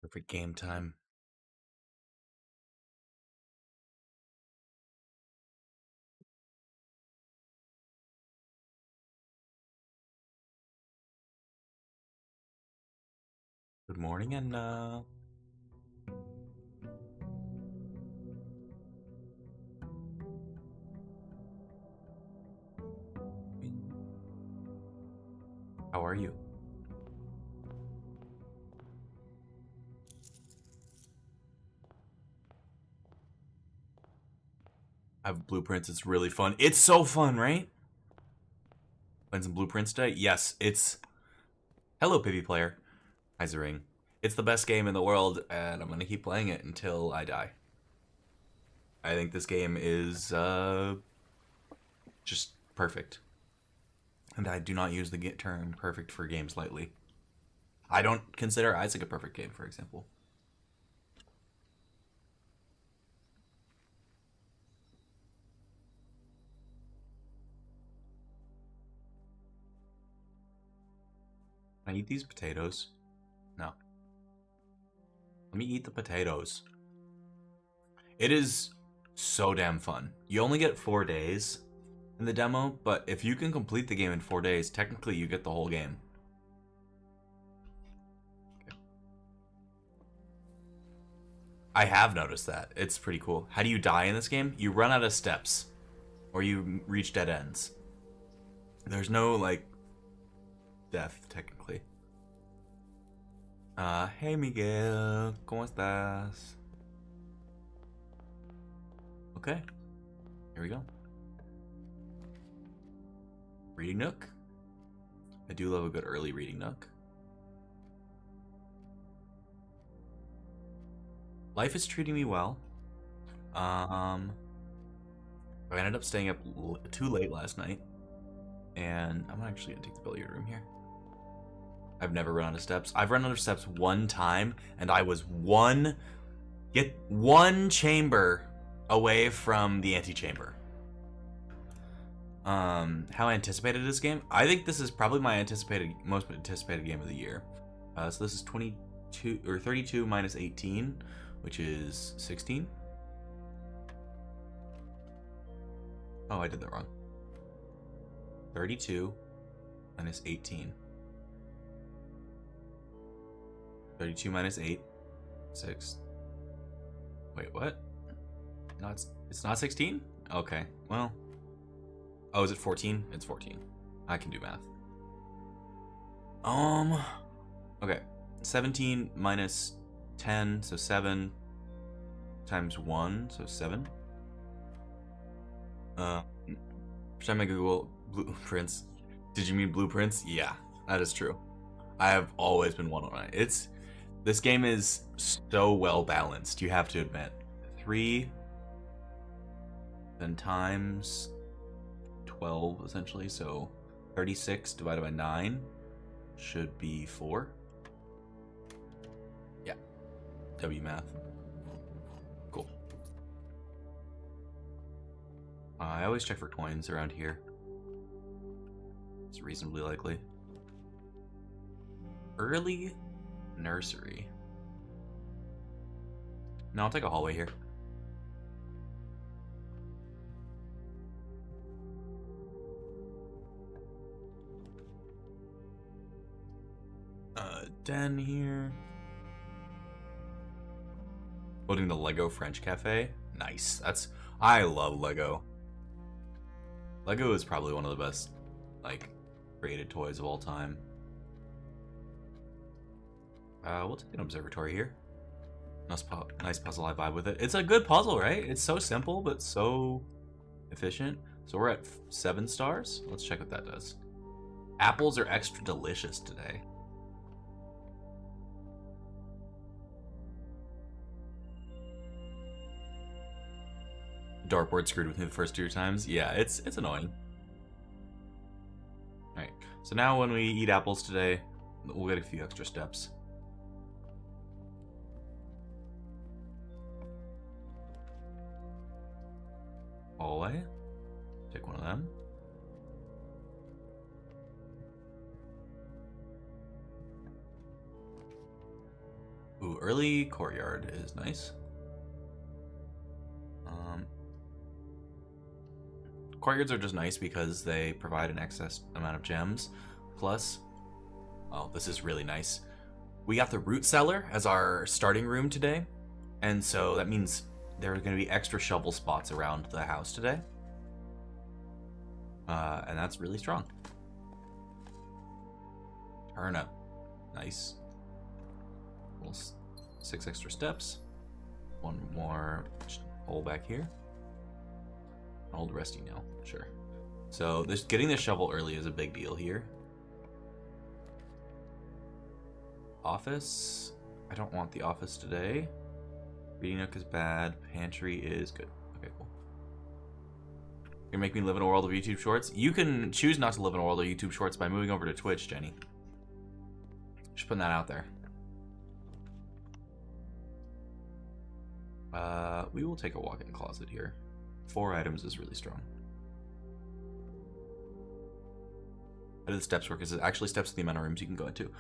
Perfect game time. Good morning, and how are you? I have blueprints. It's really fun. It's so fun, right? Playing some blueprints today? Yes, it's... Hello, Pippi player. Hi, Zering. It's the best game in the world, and I'm gonna keep playing it until I die. I think this game is, just perfect. And I do not use the term perfect for games lightly. I don't consider Isaac a perfect game, for example. Can I eat these potatoes? No. Let me eat the potatoes. It is so damn fun. You only get 4 days in the demo, but if you can complete the game in 4 days, technically you get the whole game. Okay. I have noticed that. It's pretty cool. How do you die in this game? You run out of steps, or you reach dead ends. There's no, like, death, technically. Hey Miguel, ¿cómo estás? Okay, here we go. Reading nook. I do love a good early reading nook. Life is treating me well. I ended up staying up too late last night, and I'm actually gonna take the billiard room here. I've never run out of steps. I've run out of steps one time, and I was one chamber away from the antechamber. How anticipated is this game? I think this is probably my most anticipated game of the year. So this is 22 or 32 minus 18, which is 16. Oh, I did that wrong. 32 minus 18. 32 minus 8. 6. Wait, what? No, it's not 16? Okay, well. Oh, is it 14? It's 14. I can do math. Okay. 17 minus 10, so 7 times 1, so 7. Should I make a Google blueprints? Did you mean blueprints? Yeah, that is true. I have always been one on it. This game is so well balanced, you have to admit. 3 then times 12 essentially, so 36 divided by 9 should be 4. Yeah. W math. Cool. I always check for coins around here. It's reasonably likely. Early nursery. No, I'll take a hallway here. Den here. Building the Lego French Cafe. Nice. I love Lego. Lego is probably one of the best, like, created toys of all time. We'll take an observatory here. Nice puzzle, I vibe with it. It's a good puzzle, right? It's so simple, but so efficient. So we're at 7 stars. Let's check what that does. Apples are extra delicious today. Dartboard screwed with me the first 2 times. Yeah, it's annoying. Alright, so now when we eat apples today, we'll get a few extra steps. Hallway. Take one of them. Ooh, early courtyard is nice. Courtyards are just nice because they provide an excess amount of gems. Plus, oh, this is really nice. We got the root cellar as our starting room today. And so that means there are going to be extra shovel spots around the house today. And that's really strong. Turnip. Nice. 6 extra steps. One more hole back here. Old resty now, sure. So getting this shovel early is a big deal here. Office. I don't want the office today. Reading nook is bad. Pantry is good. Okay, cool. You're gonna make me live in a world of YouTube Shorts? You can choose not to live in a world of YouTube Shorts by moving over to Twitch, Jenny. Just putting that out there. We will take a walk-in closet here. 4 items is really strong. How do the steps work? Is it actually steps to the amount of rooms you can go into?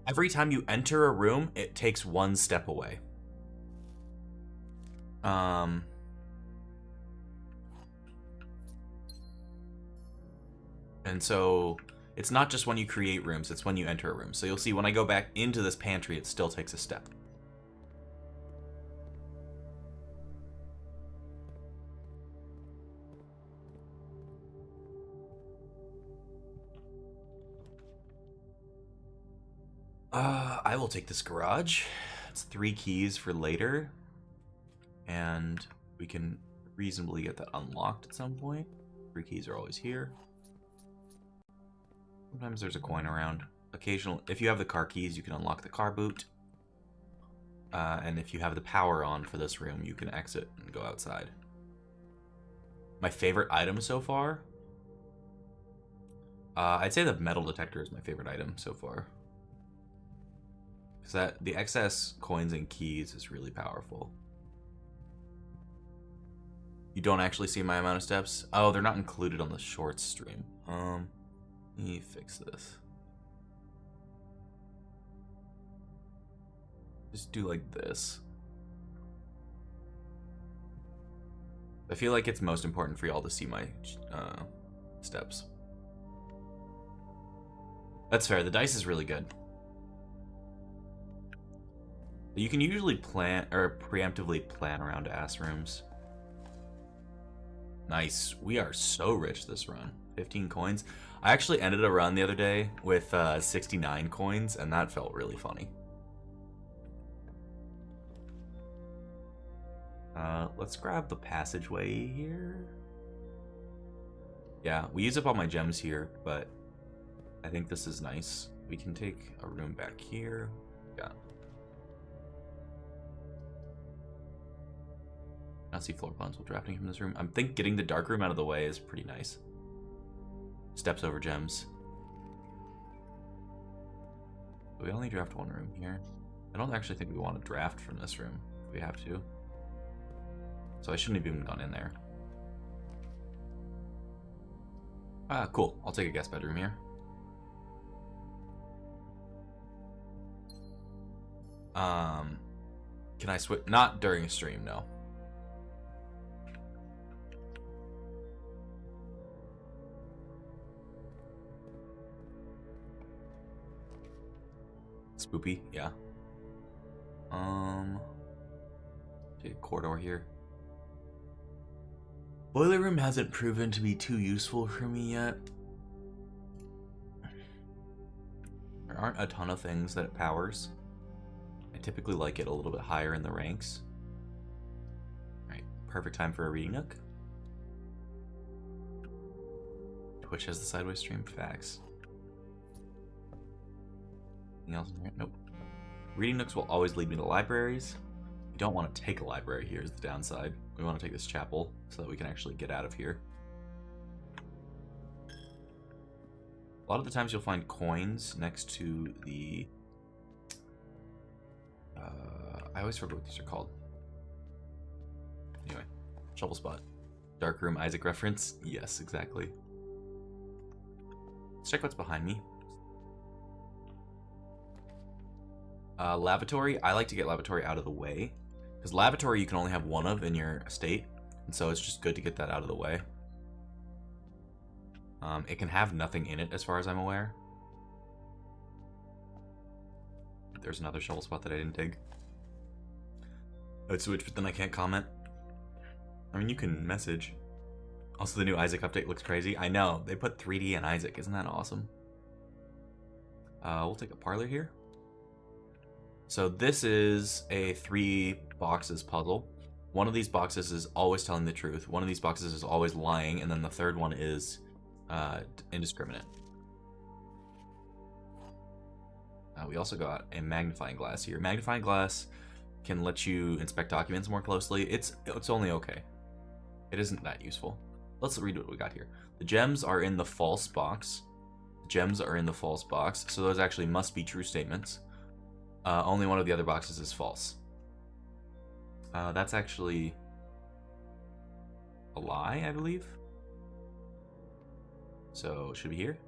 Every time you enter a room, it takes 1 step away. And so it's not just when you create rooms, it's when you enter a room. So you'll see when I go back into this pantry, it still takes a step. I will take this garage. It's 3 keys for later. And we can reasonably get that unlocked at some point. 3 keys are always here. Sometimes there's a coin around. Occasionally, if you have the car keys, you can unlock the car boot. And if you have the power on for this room, you can exit and go outside. My favorite item so far? I'd say the metal detector is my favorite item so far. Because the excess coins and keys is really powerful. You don't actually see my amount of steps? Oh, they're not included on the short stream. Let me fix this. Just do like this. I feel like it's most important for y'all to see my steps. That's fair. The dice is really good. You can usually plan or preemptively plan around ass rooms. Nice. We are so rich this run. 15 coins. I actually ended a run the other day with 69 coins, and that felt really funny. Let's grab the passageway here. Yeah, we use up all my gems here, but I think this is nice. We can take a room back here. Yeah. Not see floor plans while drafting from this room. I think getting the dark room out of the way is pretty nice. Steps over gems. But we only draft 1 room here. I don't actually think we want to draft from this room if we have to. So I shouldn't have even gone in there. Cool. I'll take a guest bedroom here. Can I switch? Not during a stream, no. Spoopy, yeah. Take a corridor here. Boiler room hasn't proven to be too useful for me yet. There aren't a ton of things that it powers. I typically like it a little bit higher in the ranks. Alright, perfect time for a reading nook. Twitch has the sideways stream, facts. Anything else in here? Nope. Reading nooks will always lead me to libraries. We don't want to take a library here is the downside. We want to take this chapel so that we can actually get out of here. A lot of the times you'll find coins next to the... I always forget what these are called. Anyway, shovel spot. Dark room Isaac reference? Yes, exactly. Let's check what's behind me. Lavatory, I like to get lavatory out of the way. Because lavatory you can only have one of in your estate. And so it's just good to get that out of the way. It can have nothing in it as far as I'm aware. There's another shovel spot that I didn't dig. I'd switch, but then I can't comment. I mean, you can message. Also, the new Isaac update looks crazy. I know, they put 3D in Isaac. Isn't that awesome? We'll take a parlor here. So this is a 3 boxes puzzle. One of these boxes is always telling the truth. One of these boxes is always lying. And then the third one is indiscriminate. We also got a magnifying glass here. Magnifying glass can let you inspect documents more closely. It's only okay. It isn't that useful. Let's read what we got here. The gems are in the false box. The gems are in the false box, so those actually must be true statements. Only one of the other boxes is false. That's actually a lie, I believe. So, it should be here.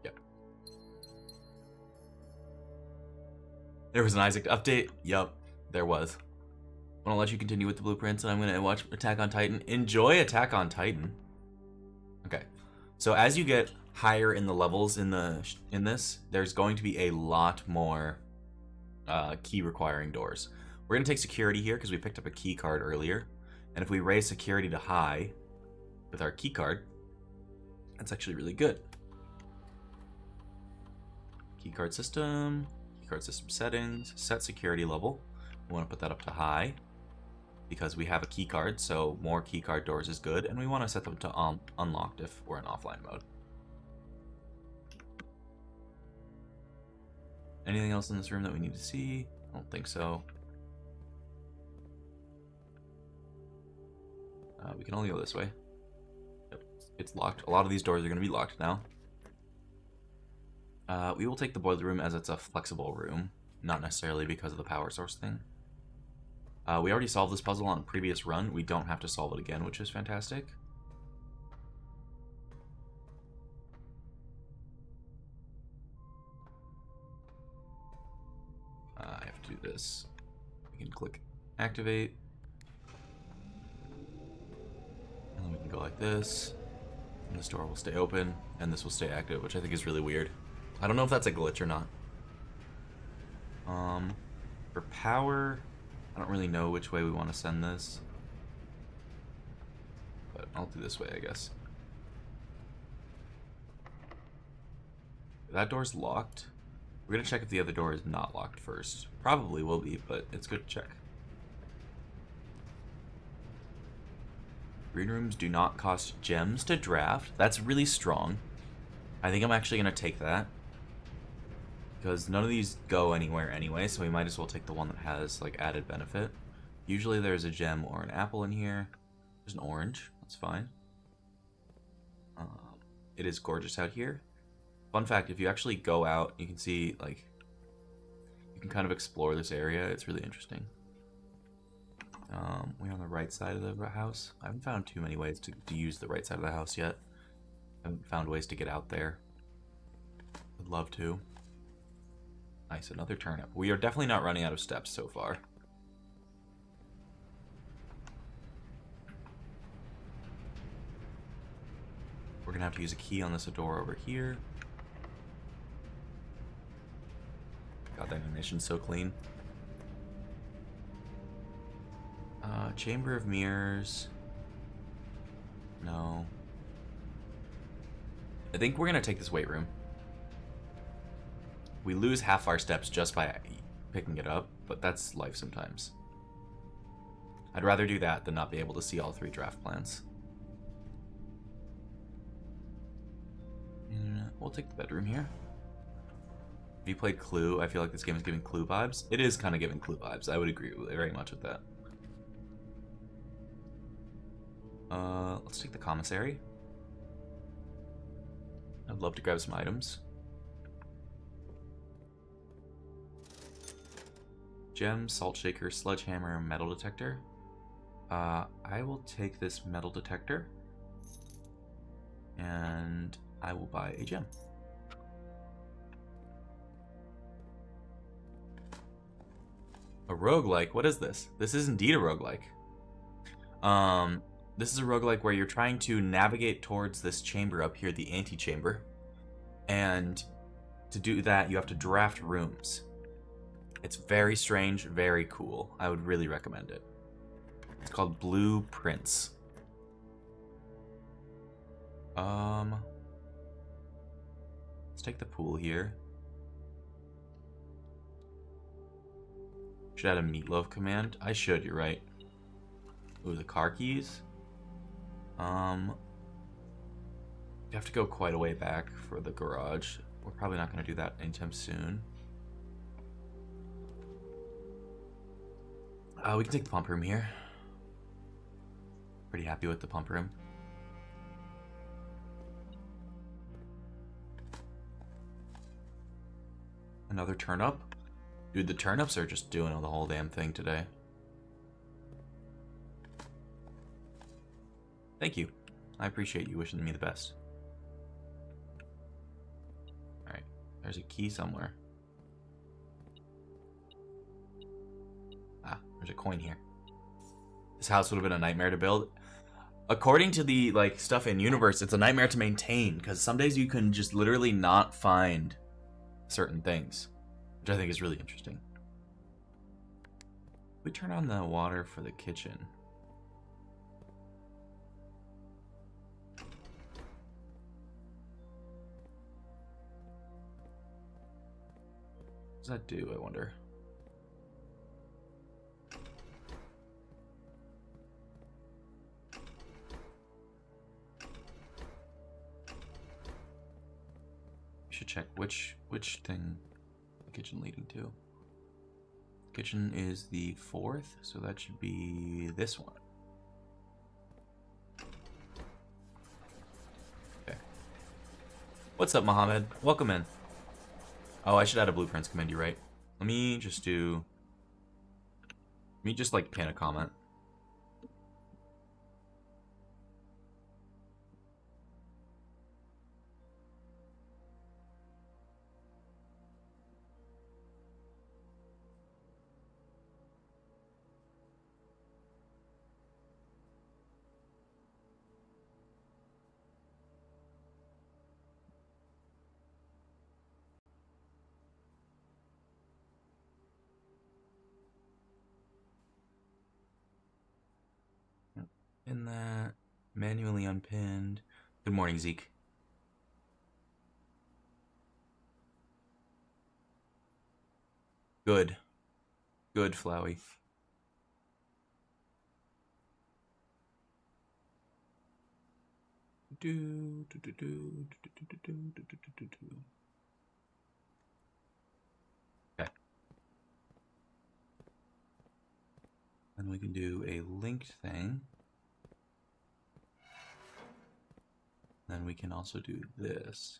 Yep. There was an Isaac update. Yup, there was. I'm gonna let you continue with the blueprints, and I'm gonna watch Attack on Titan. Enjoy Attack on Titan. Okay, so as you get higher in the levels in this, there's going to be a lot more key requiring doors. We're gonna take security here because we picked up a key card earlier, and if we raise security to high with our key card, that's actually really good. Keycard system settings, set security level. We want to put that up to high because we have a key card, so more key card doors is good, and we want to set them to unlocked if we're in offline mode. Anything else in this room that we need to see? I don't think so. We can only go this way. Yep, it's locked. A lot of these doors are going to be locked now. We will take the boiler room as it's a flexible room, not necessarily because of the power source thing. We already solved this puzzle on a previous run. We don't have to solve it again, which is fantastic. I have to do this. We can click activate. And then we can go like this. And this door will stay open, and this will stay active, which I think is really weird. I don't know if that's a glitch or not. For power, I don't really know which way we want to send this. But I'll do this way, I guess. That door's locked. We're gonna check if the other door is not locked first. Probably will be, but it's good to check. Green rooms do not cost gems to draft. That's really strong. I think I'm actually gonna take that. Because none of these go anywhere anyway, so we might as well take the one that has like added benefit. Usually there's a gem or an apple in here. There's an orange, that's fine. It is gorgeous out here. Fun fact, if you actually go out, you can see like, you can kind of explore this area. It's really interesting. We're on the right side of the house. I haven't found too many ways to use the right side of the house yet. I haven't found ways to get out there. Would love to. Nice, another turnip. We are definitely not running out of steps so far. We're gonna have to use a key on this door over here. God, that animation's so clean. Chamber of Mirrors. No. I think we're gonna take this weight room. We lose half our steps just by picking it up, but that's life sometimes. I'd rather do that than not be able to see all 3 draft plans. And we'll take the bedroom here. If you played Clue, I feel like this game is giving Clue vibes. It is kind of giving Clue vibes. I would agree very much with that. Let's take the commissary. I'd love to grab some items. Gem, salt shaker, sledgehammer, metal detector. I will take this metal detector. And I will buy a gem. A roguelike? What is this? This is indeed a roguelike. This is a roguelike where you're trying to navigate towards this chamber up here, the antechamber. And to do that, you have to draft rooms. It's very strange, very cool. I would really recommend it. It's called Blueprints. Let's take the pool here. Should add a meatloaf command. I should, you're right. Ooh, the car keys. You have to go quite a way back for the garage. We're probably not going to do that anytime soon. We can take the pump room here. Pretty happy with the pump room. Another turnip. Dude, the turnips are just doing the whole damn thing today. Thank you. I appreciate you wishing me the best. Alright, there's a key somewhere. Ah, there's a coin here. This house would have been a nightmare to build. According to the stuff in universe, it's a nightmare to maintain because some days you can just literally not find certain things, which I think is really interesting. We turn on the water for the kitchen. What does that do, I wonder? Should check which thing the kitchen leading to. Kitchen is the 4th, so that should be this one. Okay. What's up, Mohammed? Welcome in. Oh, I should add a blueprints command, you're right. Let me just pin a comment. In that, manually unpinned. Good morning, Zeke. Good. Good, Flowey. Okay. And we can do a linked thing. Then we can also do this.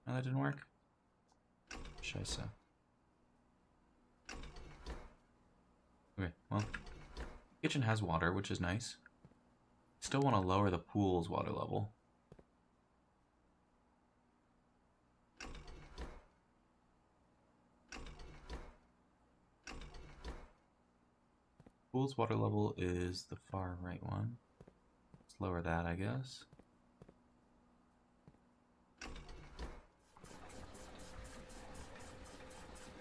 No, that didn't work. Scheisse. Okay, well, kitchen has water, which is nice. Still want to lower the pool's water level. Pool's water level is the far right one. Let's lower that, I guess.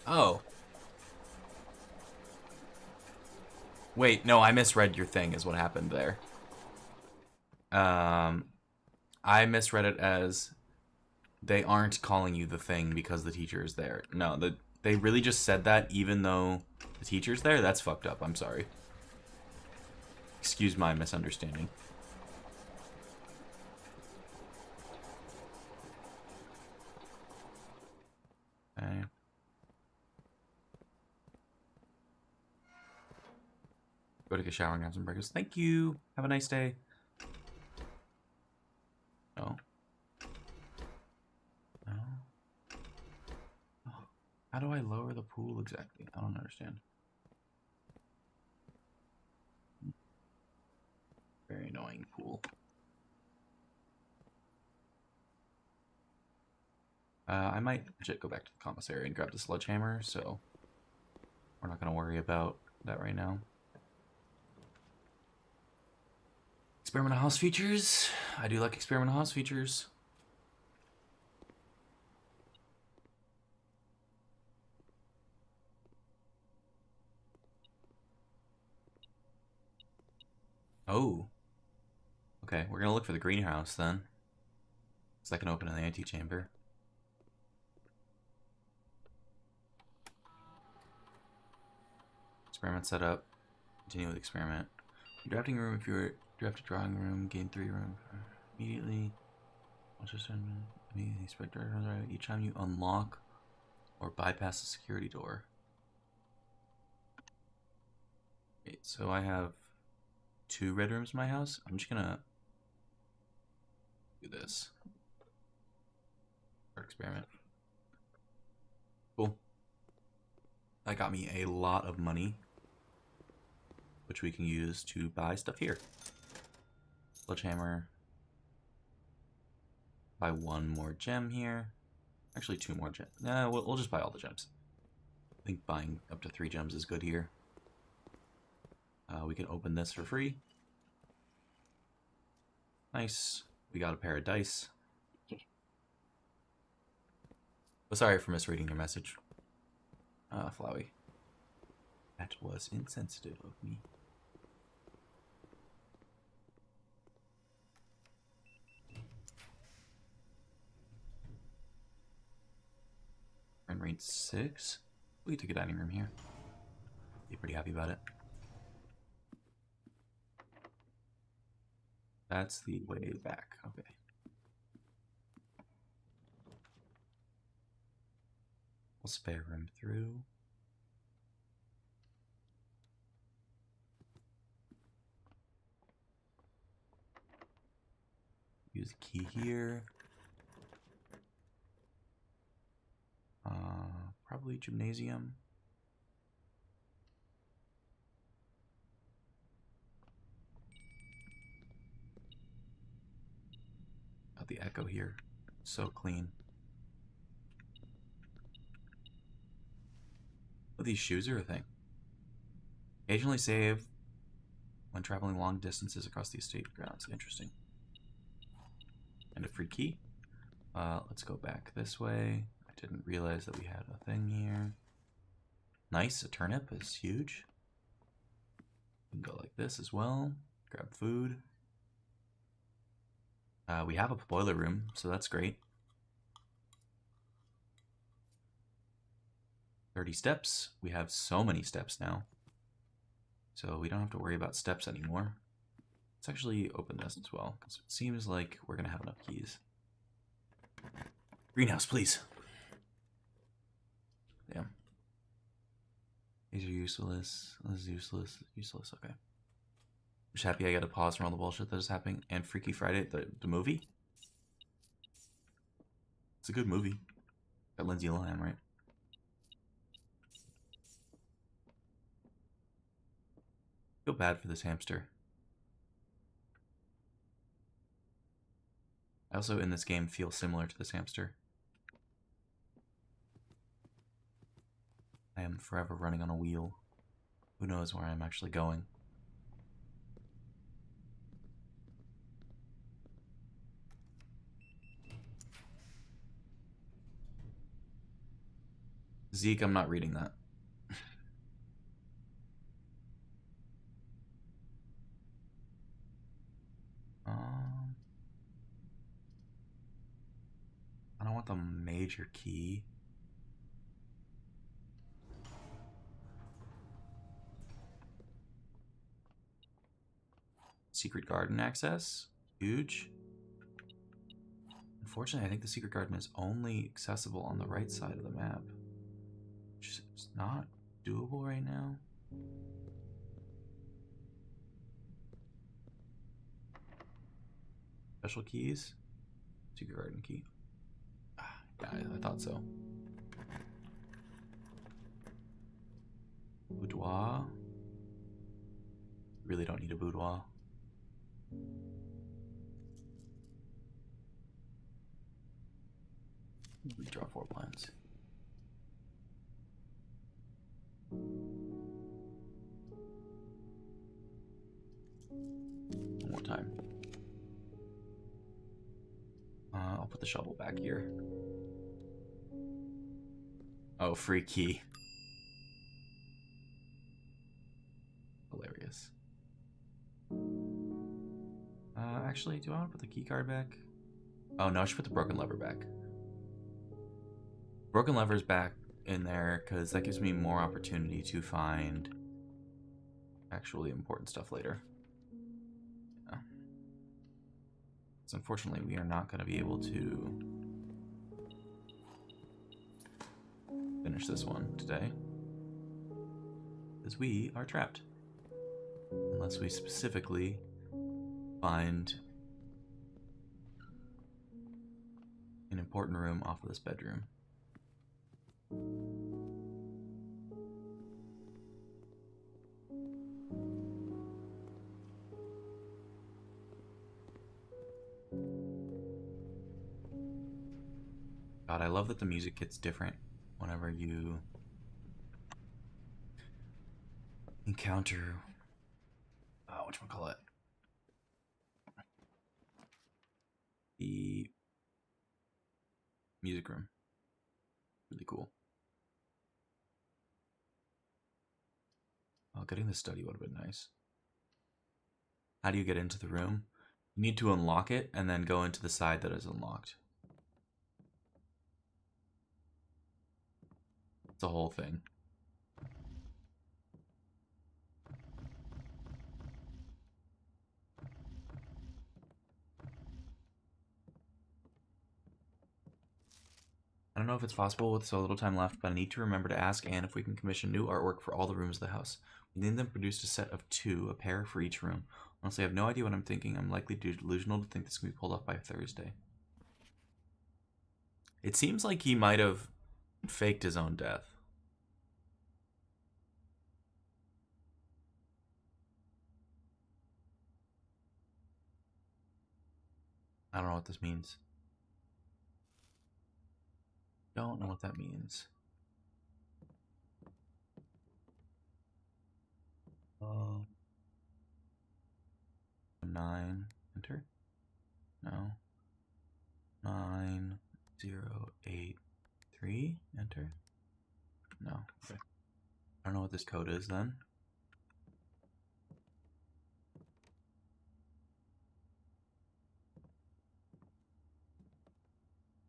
Oh. Wait, no, I misread your thing is what happened there. I misread it as they aren't calling you the thing because the teacher is there. No, they really just said that even though the teacher's there? That's fucked up, I'm sorry. Excuse my misunderstanding. Okay. Go take a shower and have some breakfast. Thank you. Have a nice day. No. No. Oh. How do I lower the pool exactly? I don't understand. Very annoying pool. I might legit go back to the commissary and grab the sledgehammer, so we're not going to worry about that right now. Experimental house features. I do like experimental house features. Oh. Okay, we're going to look for the greenhouse then. So I can open in the antechamber. Experiment setup. Continue with experiment. Drafting room, if you're draft a drawing room, gain 3 room immediately. Immediately spectre. Each time you unlock or bypass the security door. Wait, so I have 2 red rooms in my house. I'm just gonna do this. Start experiment. Cool. That got me a lot of money, which we can use to buy stuff here. Sledgehammer. Buy 1 more gem here. Actually, 2 more gems. Nah, we'll just buy all the gems. I think buying up to 3 gems is good here. We can open this for free. Nice. We got a pair of dice. Oh, sorry for misreading your message. Flowey. That was insensitive of me. Frame rate 6. We took a dining room here. Be pretty happy about it. That's the way back. Okay. We'll spare room through. Use the key here. Probably gymnasium. Got the echo here. So clean. Oh, these shoes are a thing. Occasionally save when traveling long distances across the estate grounds. Interesting. And a free key. Let's go back this way. I didn't realize that we had a thing here. Nice, a turnip is huge. We can go like this as well. Grab food. We have a boiler room, so that's great. 30 steps. We have so many steps now. So we don't have to worry about steps anymore. Let's actually open this as well, because it seems like we're going to have enough keys. Greenhouse, please. Damn. These are useless. This is useless. Useless, okay. I'm just happy I got to pause from all the bullshit that is happening. And Freaky Friday, the movie? It's a good movie. Got Lindsay Lohan, right? I feel bad for this hamster. I also, in this game, feel similar to this hamster. I am forever running on a wheel. Who knows where I'm actually going? Zeke, I'm not reading that. I don't want the major key. Secret garden access. Huge. Unfortunately, I think the secret garden is only accessible on the right side of the map, which is not doable right now. Special keys. Secret garden key. Yeah, I thought so. Boudoir. Really don't need a boudoir. We draw 4 plans. One more time. I'll put the shovel back here. Oh, free key. Hilarious. Actually, do I want to put the key card back? Oh, no, I should put the broken lever back. Broken lever's back in there because that gives me more opportunity to find actually important stuff later. Yeah. So unfortunately, we are not going to be able to finish this one today because we are trapped. Unless we specifically find an important room off of this bedroom. God, I love that the music gets different whenever you encounter whatchamacallit? The music room. Really cool. Oh, getting the study would have been nice. How do you get into the room? You need to unlock it and then go into the side that is unlocked. It's a whole thing. I don't know if it's possible with so little time left, but I need to remember to ask Anne if we can commission new artwork for all the rooms of the house. We need them produced a set of 2, a pair for each room. Honestly, I have no idea what I'm thinking. I'm likely delusional to think this can be pulled off by Thursday. It seems like he might have faked his own death. I don't know what this means. Don't know what that means. 9, enter? No. 9083, enter? No. Okay. I don't know what this code is then.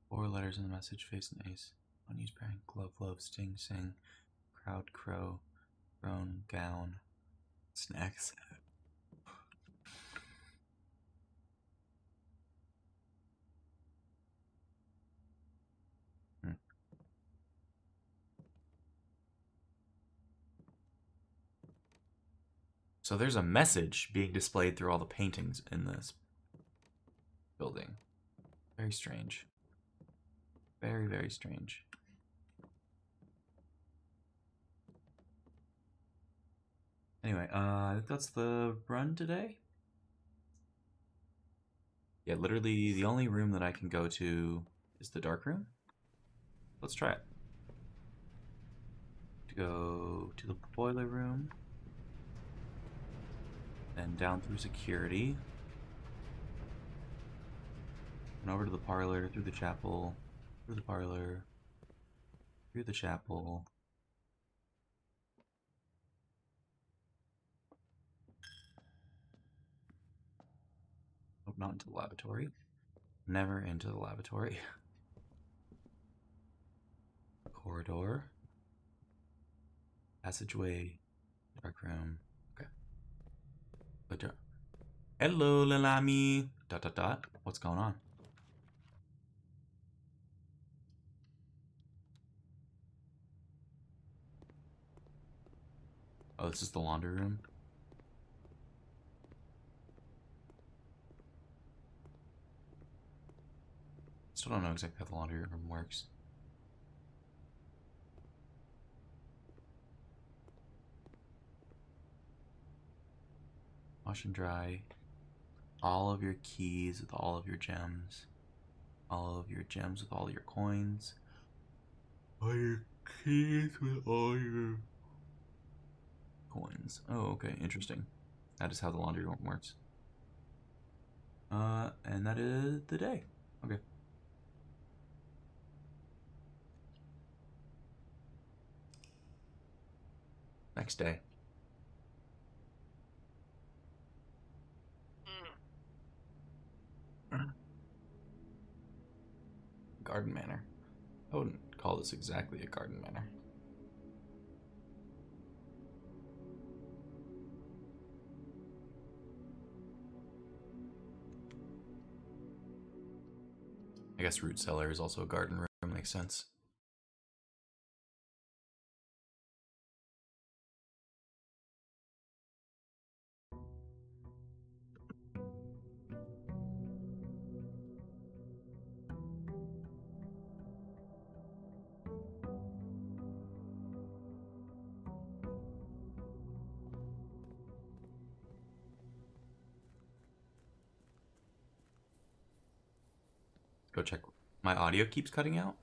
Four letters in the message, face and ace. Unused prank, glove, love, sting, sing, crowd, crow, groan, gown, snacks. So there's a message being displayed through all the paintings in this building. Very strange. Very, very strange. Anyway, I think that's the run today. Yeah, literally the only room that I can go to is the dark room. Let's try it. To go to the boiler room. Then down through security. And over to the parlor, through the chapel, through the parlor, through the chapel. Oh, not into the lavatory. Never into the lavatory. Corridor. Passageway. Dark room. Okay. Hello, Lilami. ... What's going on? Oh, this is the laundry room. Still don't know exactly how the laundry room works. Wash and dry. All of your keys with all of your gems. All of your gems with all your coins. All your keys with all your coins. Oh, okay, interesting. That is how the laundry room works. And that is the day. Okay. Next day. Garden manor. I wouldn't call this exactly a garden manor. I guess root cellar is also a garden room. Makes sense. Go check. My audio keeps cutting out?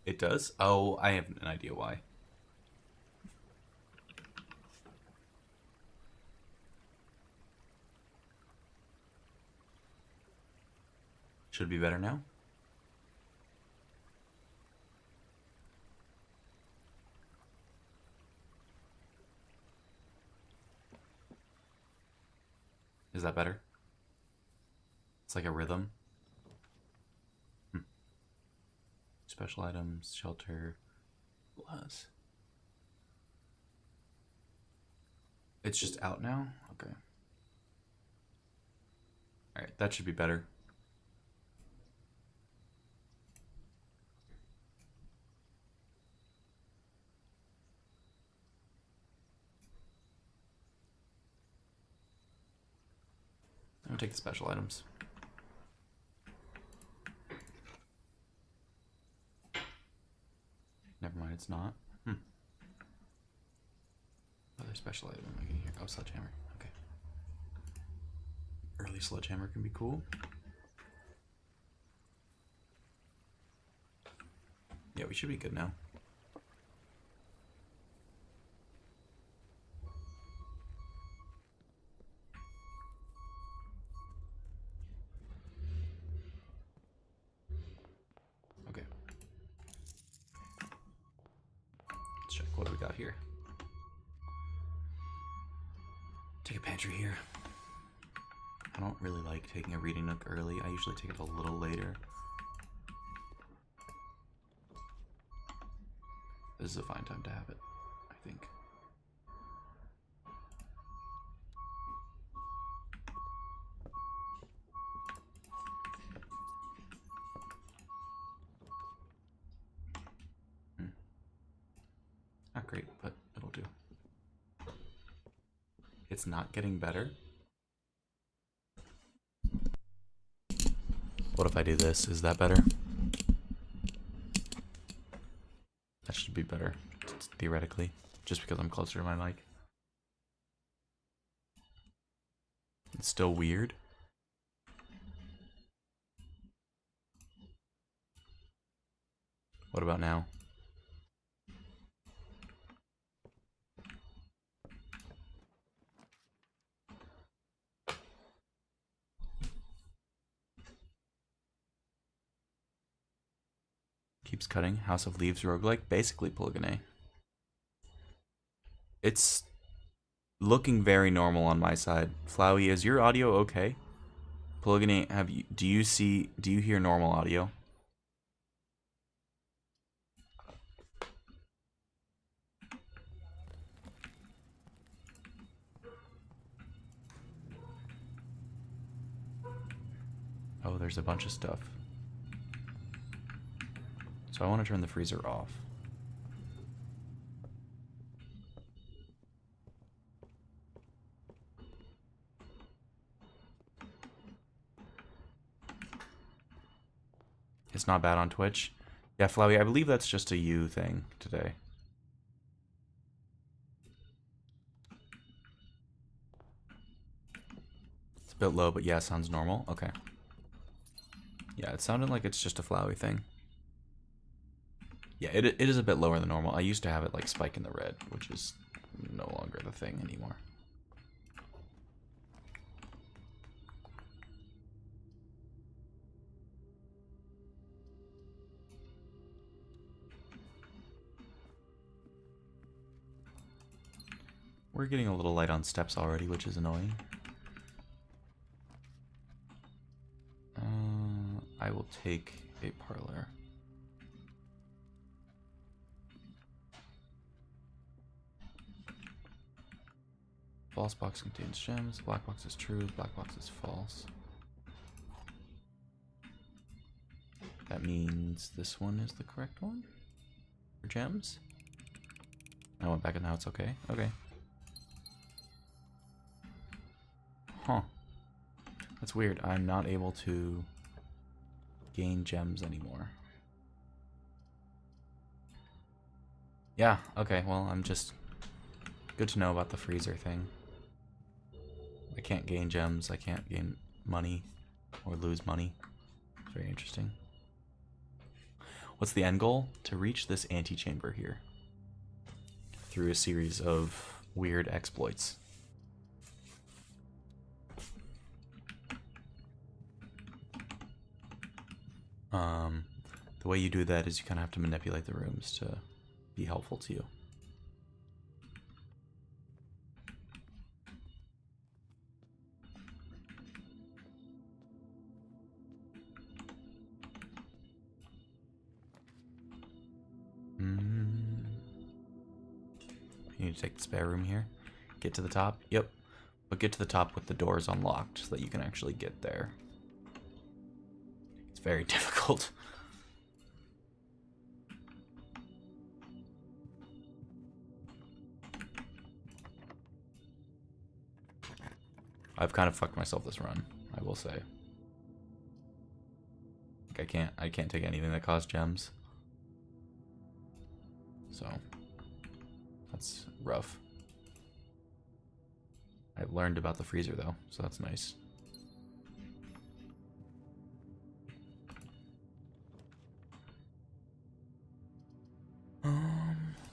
It does? Oh, I have an idea why. Should be better now. Is that better? It's like a rhythm. Special items, shelter, bless. It's just out now? Okay. Alright, that should be better. I'm gonna take the special items. Never mind, it's not. Other special item am I getting here? Oh, sledgehammer. Okay. Early sledgehammer can be cool. Yeah, we should be good now. Okay. Let's check what do we got here. Take a pantry here. I don't really like taking a reading nook early. I usually take it a little later. This is a fine time to have it, I think. Not great, but it'll do. It's not getting better. What if I do this? Is that better? That should be better, theoretically, just because I'm closer to my mic. It's still weird. What about now? Keeps cutting. House of Leaves roguelike. Basically Polygon. It's looking very normal on my side. Flowey, is your audio okay? Polygon, do you hear normal audio? Oh, there's a bunch of stuff. So I want to turn the freezer off. It's not bad on Twitch. Yeah, Flowey, I believe that's just a you thing today. It's a bit low, but yeah, sounds normal. Okay. Yeah, it sounded like it's just a Flowey thing. Yeah, it is a bit lower than normal. I used to have it like spike in the red, which is no longer the thing anymore. We're getting a little light on steps already, which is annoying. I will take a parlor. False box contains gems. Black box is true. Black box is false. That means this one is the correct one for gems. I went back and now it's okay. Okay. Huh. That's weird. I'm not able to gain gems anymore. Yeah, okay. Well, I'm just... Good to know about the freezer thing. I can't gain gems. I can't gain money or lose money. It's very interesting. What's the end goal? To reach this antechamber here through a series of weird exploits. The way you do that is you kind of have to manipulate the rooms to be helpful to you. You need to take the spare room here. Get to the top. Yep. But get to the top with the doors unlocked so that you can actually get there. It's very difficult. I've kind of fucked myself this run, I will say. Like I can't take anything that costs gems. So that's rough. I've learned about the freezer though, so that's nice.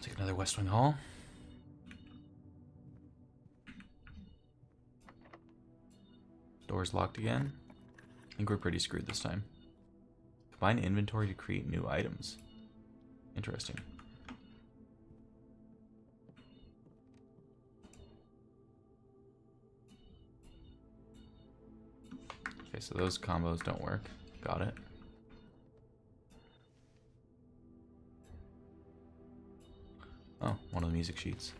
Take another West Wing Hall. Door's locked again. I think we're pretty screwed this time. Combine inventory to create new items. Interesting. Okay, so those combos don't work. Got it. Oh, one of the music sheets.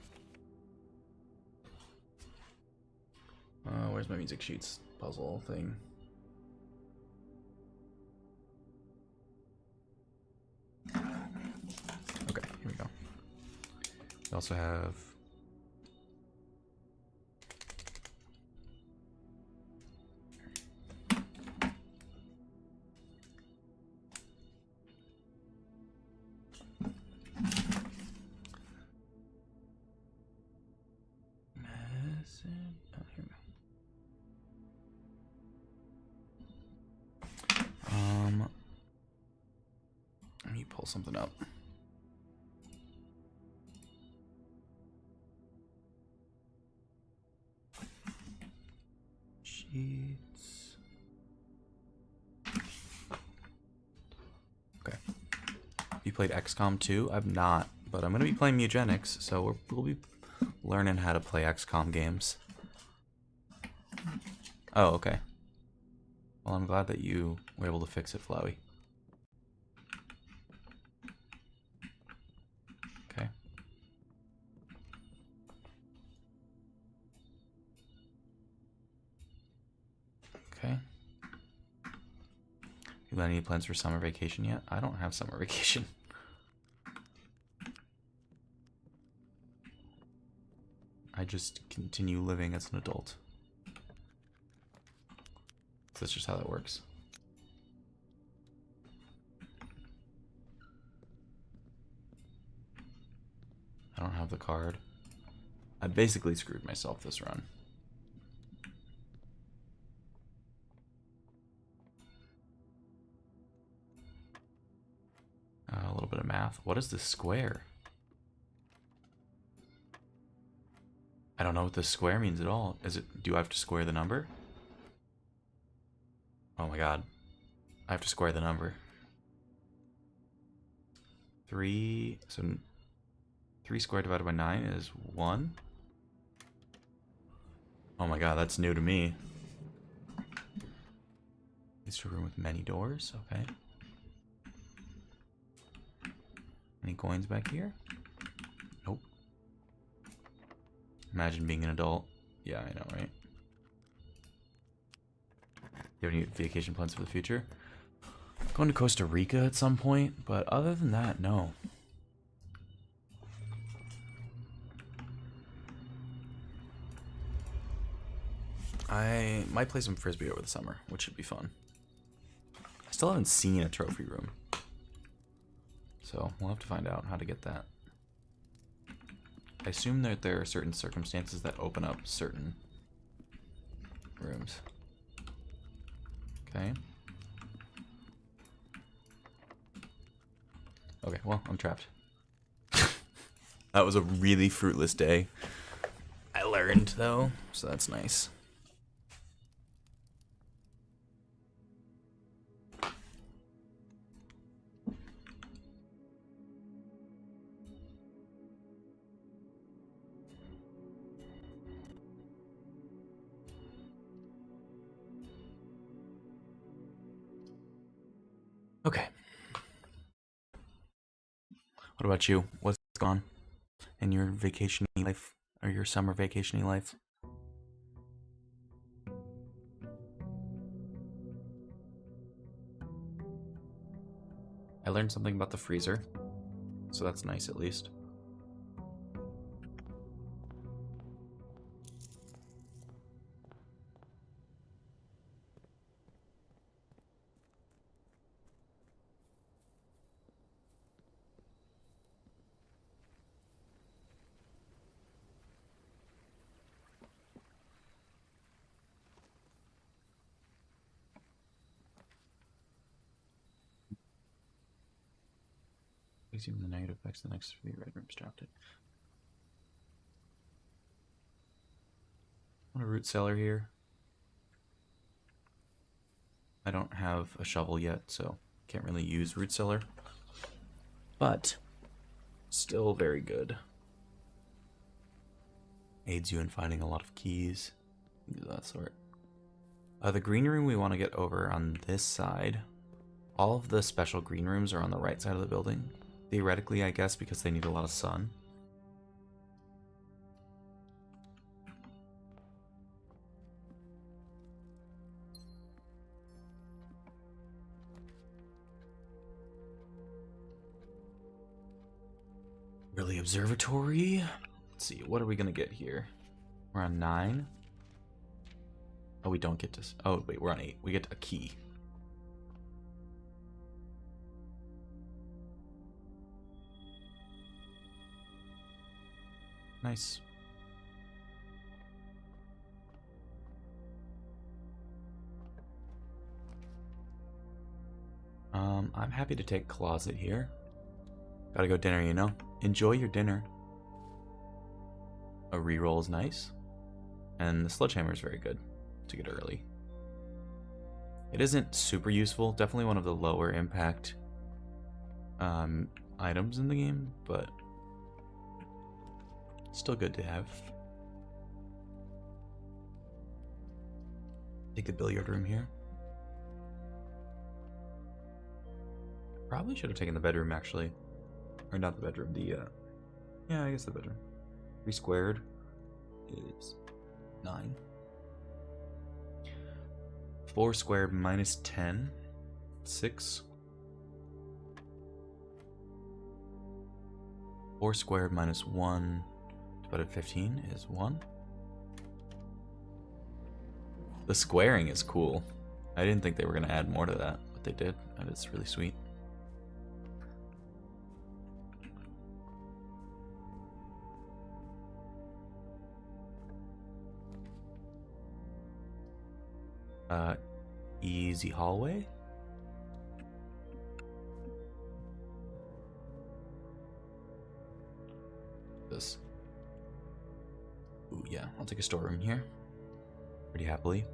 Where's my music sheets puzzle thing? Okay, here we go. We also have let me pull something up. Sheets. Okay. You played XCOM 2? I've not, but I'm going to be playing Mugenics, so we'll be learning how to play XCOM games. Oh, okay. Well, I'm glad that you were able to fix it, Flowey. Okay. Okay. You got any plans for summer vacation yet? I don't have summer vacation. I just continue living as an adult. So that's just how that works. I don't have the card. I basically screwed myself this run. A little bit of math. What is this square? I don't know what this square means at all. Is it? Do I have to square the number? Oh my god. I have to square the number. 3, so 3 squared divided by 9 is 1. Oh my god, that's new to me. It's a room with many doors, okay. Any coins back here? Nope. Imagine being an adult. Yeah, I know, right? Do you have any vacation plans for the future? Going to Costa Rica at some point, but other than that, no. I might play some Frisbee over the summer, which should be fun. I still haven't seen a trophy room. So we'll have to find out how to get that. I assume that there are certain circumstances that open up certain rooms. Okay. Okay, well, I'm trapped. That was a really fruitless day. I learned, though, so that's nice. Okay. What about you? What's gone in your vacation life or your summer vacation life? I learned something about the freezer, so that's nice at least. Even the negative effects the next 3 red rooms dropped it. I want a root cellar here. I don't have a shovel yet, so can't really use root cellar. But still very good. Aids you in finding a lot of keys, things of that sort. The green room we want to get over on this side. All of the special green rooms are on the right side of the building. Theoretically, I guess, because they need a lot of sun. Really, observatory? Let's see, what are we gonna get here? We're on 9. Oh, we don't get this. Oh, wait, we're on 8. We get a key. Nice. I'm happy to take closet here. Gotta go dinner, you know? Enjoy your dinner. A reroll is nice. And the sledgehammer is very good to get early. It isn't super useful. Definitely one of the lower impact items in the game, but still good to have. Take the billiard room here. Probably should have taken the bedroom, actually. Or not the bedroom, yeah, I guess the bedroom. 3 squared is 9. 4 squared minus 10, 6. 4 squared minus 1 divided by 15 is 1. The squaring is cool. I didn't think they were going to add more to that, but they did, and it's really sweet. Easy hallway. This. Ooh, yeah, I'll take a storeroom here. Pretty happily.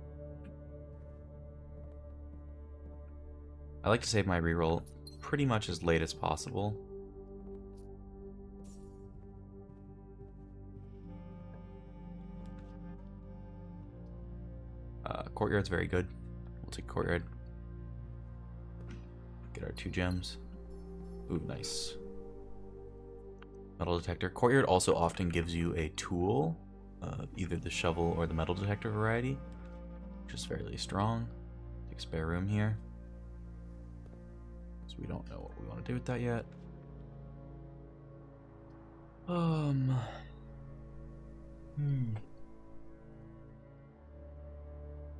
I like to save my reroll pretty much as late as possible. courtyard's very good. We'll take courtyard. Get our 2 gems. Ooh, nice. Metal detector. Courtyard also often gives you a tool, either the shovel or the metal detector variety, which is fairly strong. Take spare room here. So we don't know what we want to do with that yet.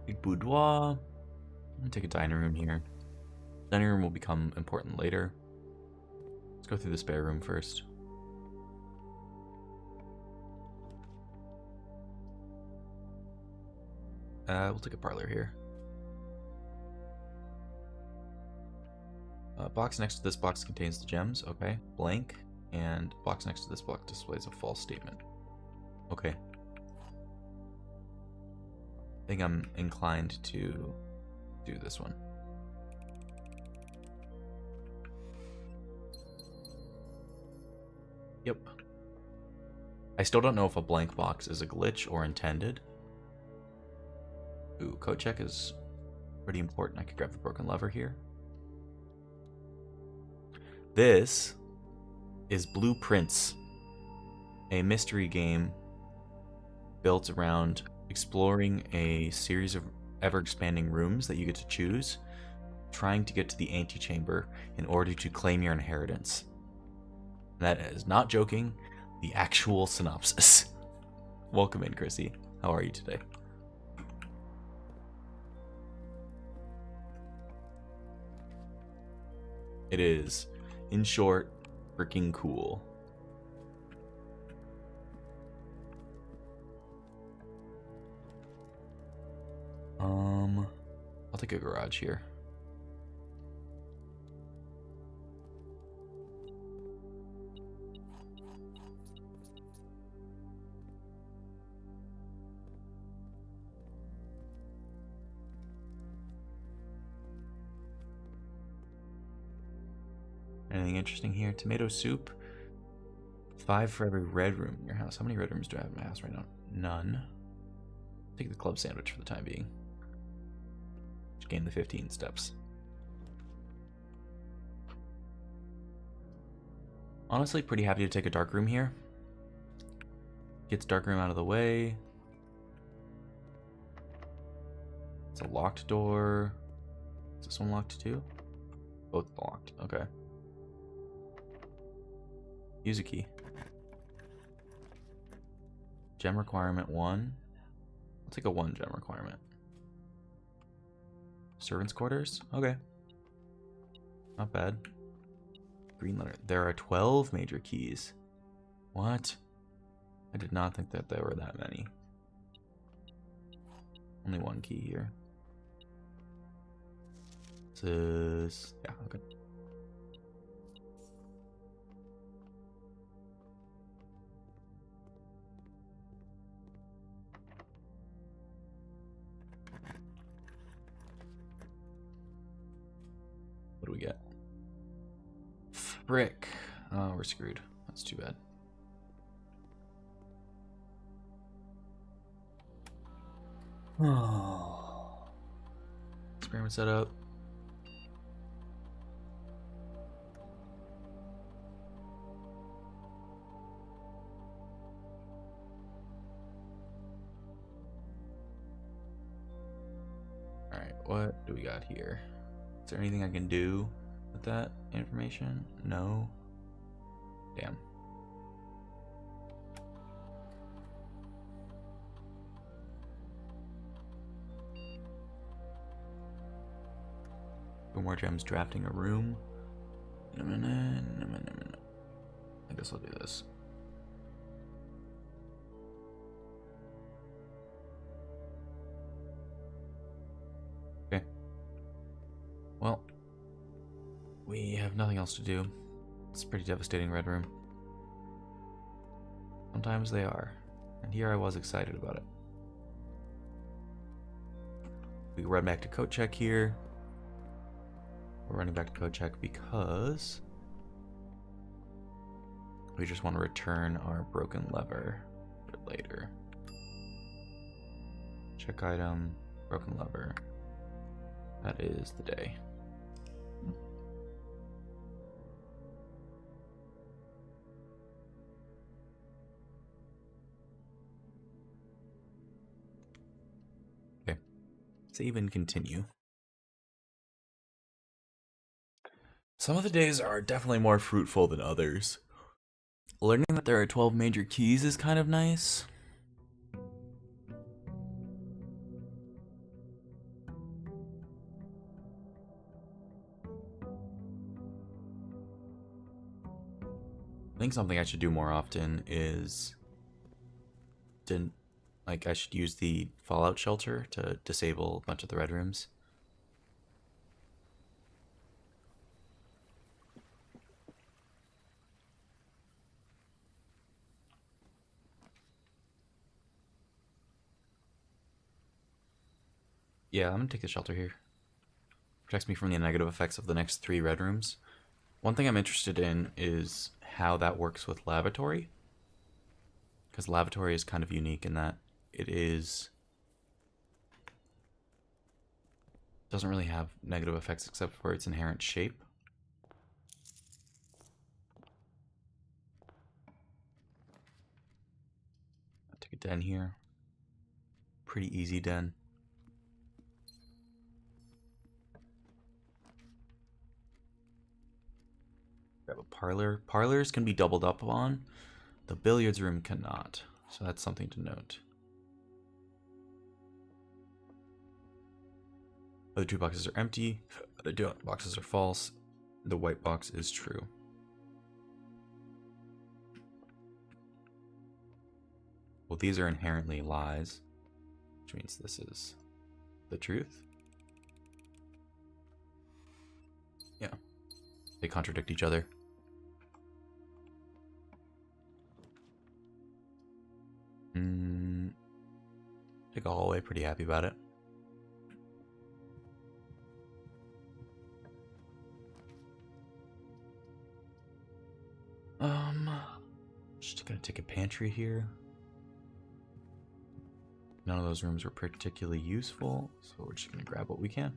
Big boudoir. I'm gonna take a dining room here. Dining room will become important later. Let's go through the spare room first. We'll take a parlor here. Box next to this box contains the gems. Okay. Blank. And box next to this box displays a false statement. Okay. I think I'm inclined to do this one. Yep. I still don't know if a blank box is a glitch or intended. Ooh, code check is pretty important. I could grab the broken lever here. This is Blueprints, a mystery game built around exploring a series of ever-expanding rooms that you get to choose, trying to get to the antechamber in order to claim your inheritance. That is not joking, the actual synopsis. Welcome in, Chrissy. How are you today? It is, in short, freaking cool. I'll take a garage here. Anything interesting here? Tomato soup. 5 for every red room in your house. How many red rooms do I have in my house right now? None. Take the club sandwich for the time being. Just gain the 15 steps. Honestly, pretty happy to take a dark room here. Gets dark room out of the way. It's a locked door. Is this one locked too? Both locked. Okay. Use a key. Gem requirement 1. I'll take a 1 gem requirement. Servants' quarters? Okay. Not bad. Green letter. There are 12 major keys. What? I did not think that there were that many. Only 1 key here. This is... yeah, okay. What do we get? Frick. Oh, we're screwed. That's too bad. Oh. Experiment setup. Alright, what do we got here? Is there anything I can do with that information? No. Damn. Two more gems drafting a room. I guess I'll do this. Okay. Well, we have nothing else to do. It's a pretty devastating red room. Sometimes they are. And here I was excited about it. We run back to code check here. We're running back to code check because we just want to return our broken lever a bit later. Check item. Broken lever. That is the day. Okay. Save and continue. Some of the days are definitely more fruitful than others. Learning that there are 12 major keys is kind of nice. I think something I should do more often is I should use the fallout shelter to disable a bunch of the red rooms. Yeah, I'm gonna take the shelter here. Protects me from the negative effects of the next 3 red rooms. One thing I'm interested in is how that works with lavatory. Because lavatory is kind of unique in that it doesn't really have negative effects except for its inherent shape. I'll take a den here. Pretty easy den. Grab a parlor. Parlors can be doubled up on. The billiards room cannot. So that's something to note. Other 2 boxes are empty. Other 2 boxes are false. The white box is true. Well, these are inherently lies, which means this is the truth. Yeah. They contradict each other. Take a hallway, pretty happy about it. Just gonna take a pantry here. None of those rooms were particularly useful, so we're just gonna grab what we can.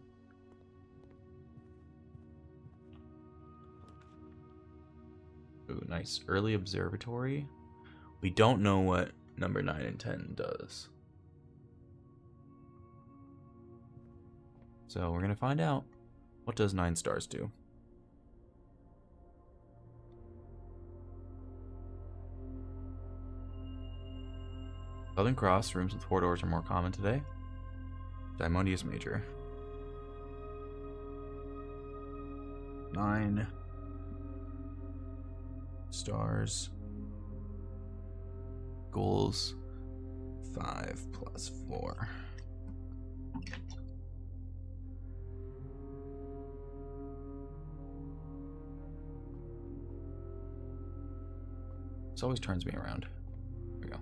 Ooh, nice. Early observatory. We don't know what number 9 and 10 does. So we're gonna find out. What does 9 stars do? Southern Cross, rooms with 4 doors are more common today. Diamondius Major. 9 stars. Goals 5 plus 4. This always turns me around. There we go.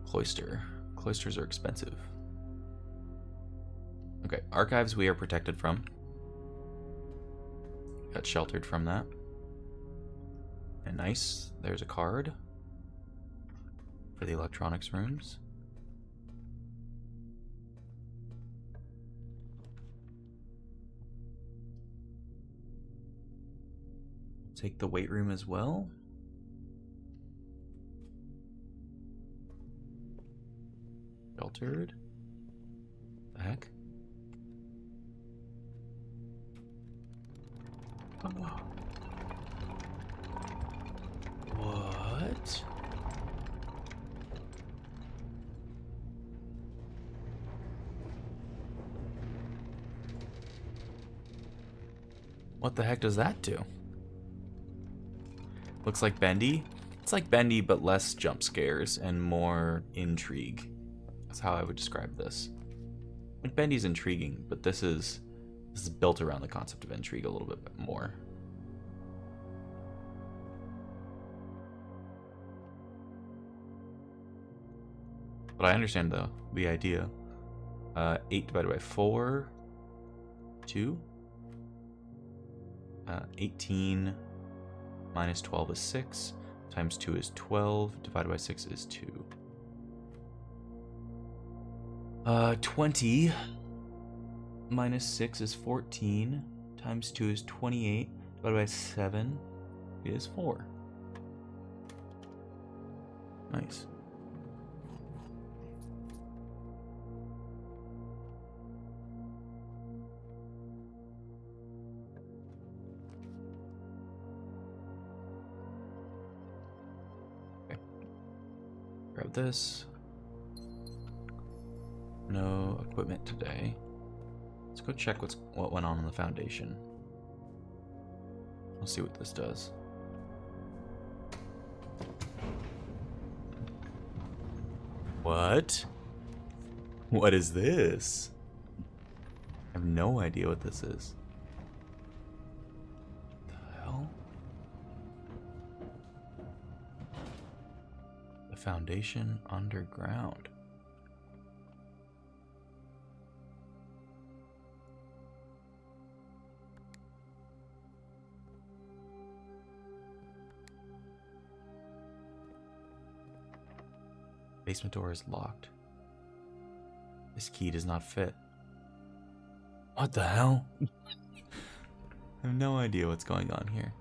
Cloister. Cloisters are expensive. Okay, archives we are protected from. Got sheltered from that. And nice, there's a card for the electronics rooms. Take the weight room as well. Sheltered. The heck? Oh. What? What the heck does that do? Looks like Bendy. It's like Bendy, but less jump scares and more intrigue. That's how I would describe this. Like Bendy's intriguing, but this is built around the concept of intrigue a little bit more. But I understand the idea. 8 divided by 4, 2. 18 minus 12 is 6. Times 2 is 12. Divided by 6 is 2. 20 minus 6 is 14. Times 2 is 28. Divided by 7 is 4. Nice. Okay. Grab this. No equipment today. Let's go check what went on in the foundation. We'll see what this does. What? What is this? I have no idea what this is. The hell? The foundation underground. Basement door is locked. This key does not fit. What the hell? I have no idea what's going on here.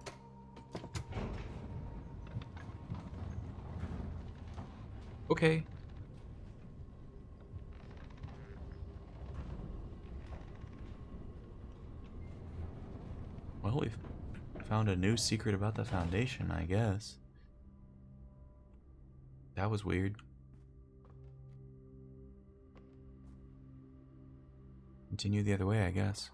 Okay. Well, we've found a new secret about the foundation, I guess. That was weird. Continue the other way, I guess.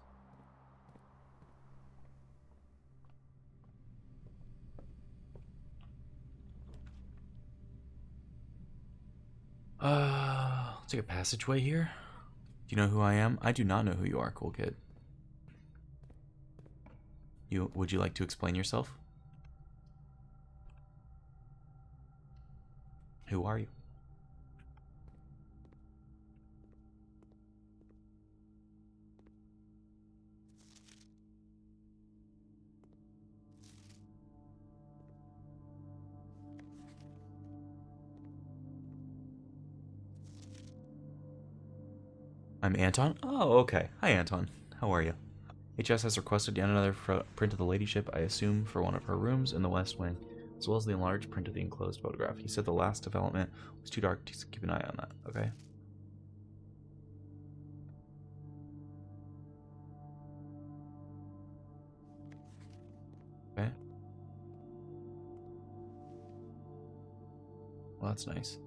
Let's take a passageway here. Do you know who I am? I do not know who you are, cool kid. Would you like to explain yourself? Who are you? I'm Anton. Oh, okay. Hi, Anton. How are you? HS has requested yet another print of the ladyship, I assume, for one of her rooms in the West Wing, as well as the enlarged print of the enclosed photograph. He said the last development was too dark to keep an eye on that, okay? Okay. Well, that's nice.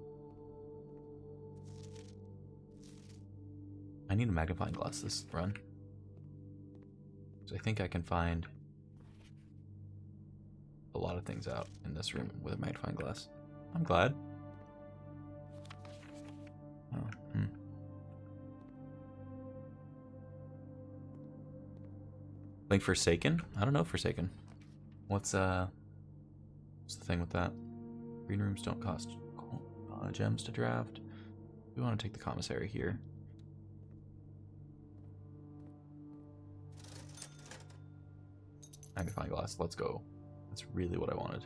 I need a magnifying glass this run. So I think I can find a lot of things out in this room with a magnifying glass. I'm glad. Oh, Link Forsaken? I don't know Forsaken. What's the thing with that? Green rooms don't cost gems to draft. We want to take the commissary here. Magnifying glass, let's go. That's really what I wanted.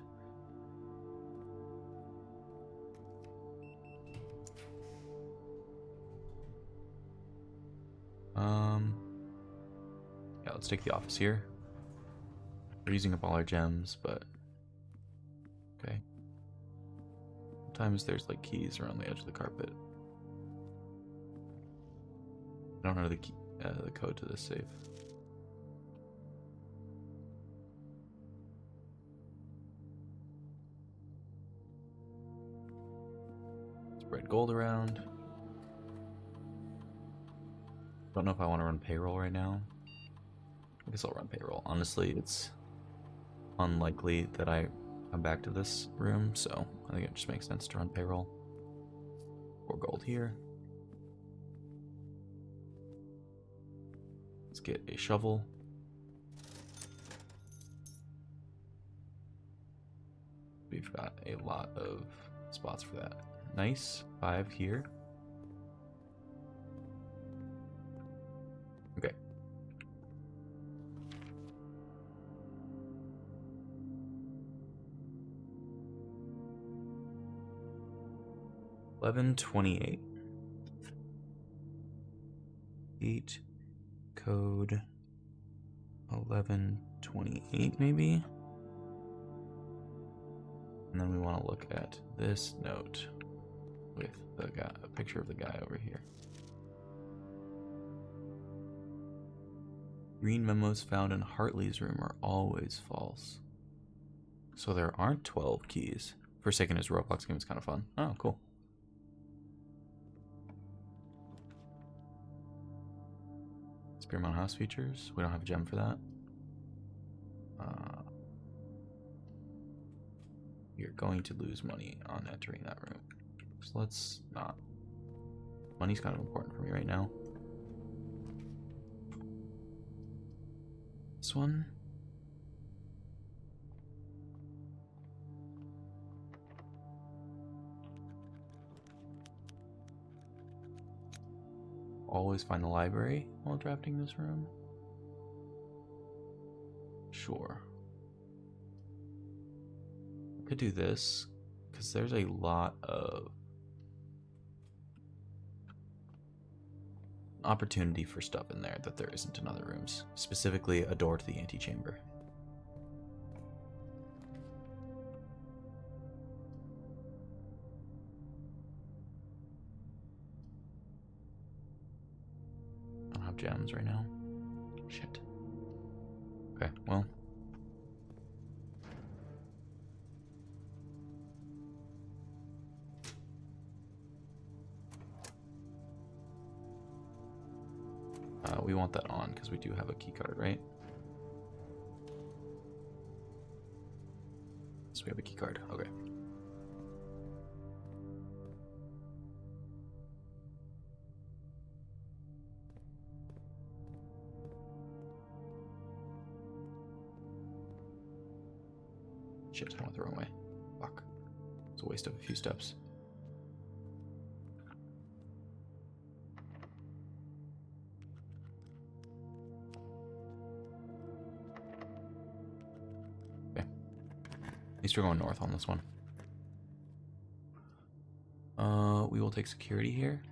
Yeah, let's take the office here. We're using up all our gems, but okay. Sometimes there's like keys around the edge of the carpet. I don't know the code to this safe. Spread gold around. Don't know if I want to run payroll right now. I guess I'll run payroll. Honestly, it's unlikely that I come back to this room, so I think it just makes sense to run payroll. 4 gold here. Let's get a shovel. We've got a lot of spots for that. Nice. 5 here. Okay. $11.28. cheat code 1128 maybe. And then we want to look at this note with the guy, a picture of the guy over here. Green memos found in Hartley's room are always false. So there aren't 12 keys. Forsaken his Roblox game is kind of fun. Oh, cool. Spearmount house features. We don't have a gem for that. You're going to lose money on entering that room. So let's not. Money's kind of important for me right now. This one. Always find the library while drafting this room. Sure. I could do this because there's a lot of opportunity for stuff in there that there isn't in other rooms. Specifically, a door to the antechamber. I don't have gems right now. Shit. Okay, well. We want that on because we do have a key card, right? So we have a key card. Okay. Shit, I went the wrong way. Fuck. It's a waste of a few steps. At least we're going north on this one. We will take security here.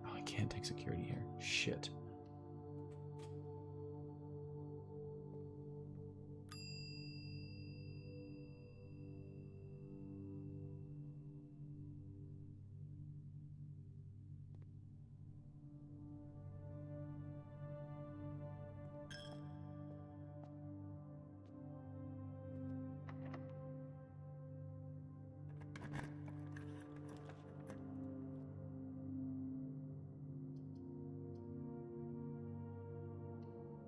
Oh, I can't take security here. Shit.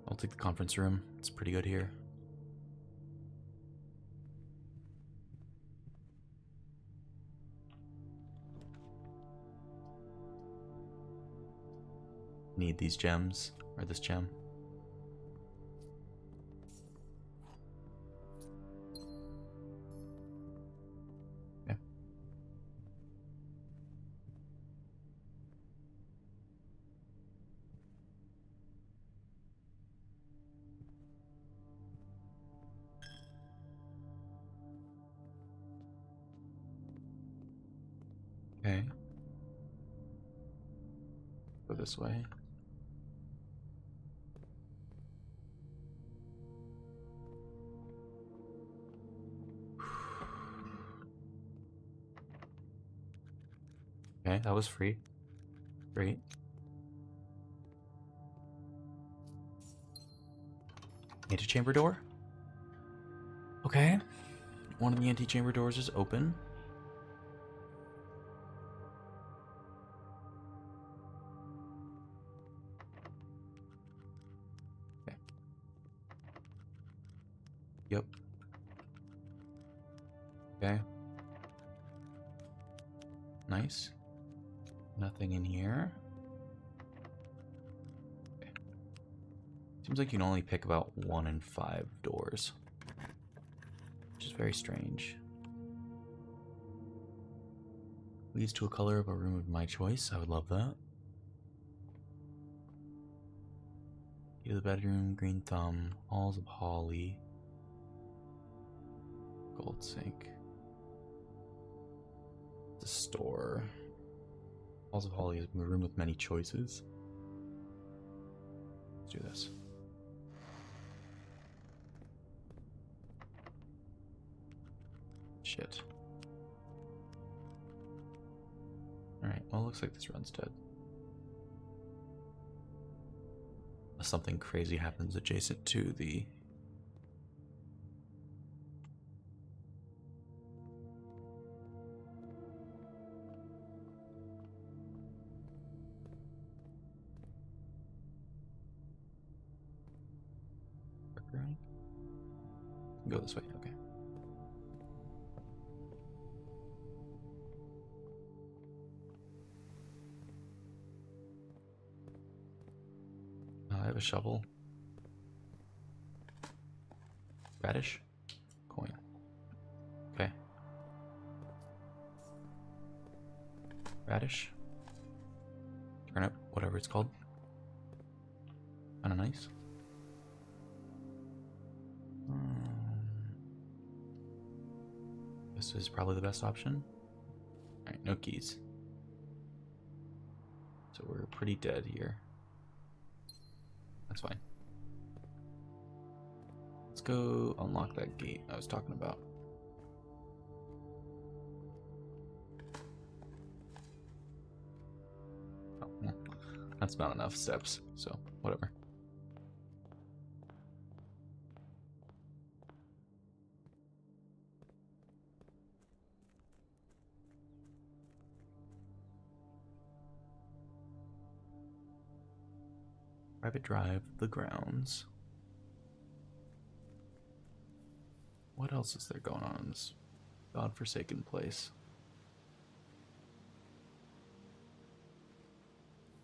I'll take the conference room. It's pretty good here. Need these gems, or this gem. Okay. Okay. Go this way. Okay, that was free. Great. Antechamber door? Okay. One of the antechamber doors is open. Okay. Yep. Okay. Nice. Nothing in here. Okay. Seems like you can only pick about 1 in 5 doors, which is very strange. Leads to a color of a room of my choice. I would love that. Key to the bedroom, green thumb, halls of holly, gold sink. The store. Halls of Holly is a room with many choices. do this. Shit. Alright, well, it looks like this run's dead. Unless something crazy happens adjacent to the... Go this way, okay. I have a shovel. Radish? Coin. Okay. Radish. Turnip, whatever it's called. Kinda nice. This is probably the best option. Alright, no keys. So we're pretty dead here. That's fine. Let's go unlock that gate I was talking about. Oh, well, that's not enough steps, so whatever. Private drive, the grounds. What else is there going on in this godforsaken place?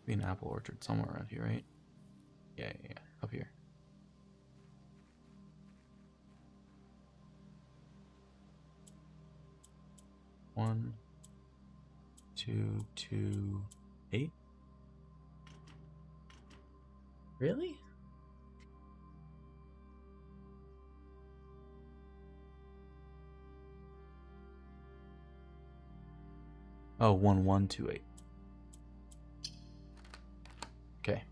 Be an apple orchard somewhere around here, right? Yeah, up here. One, 2, 2, 8. Really? Oh, 1, 1, 2, 8. Okay.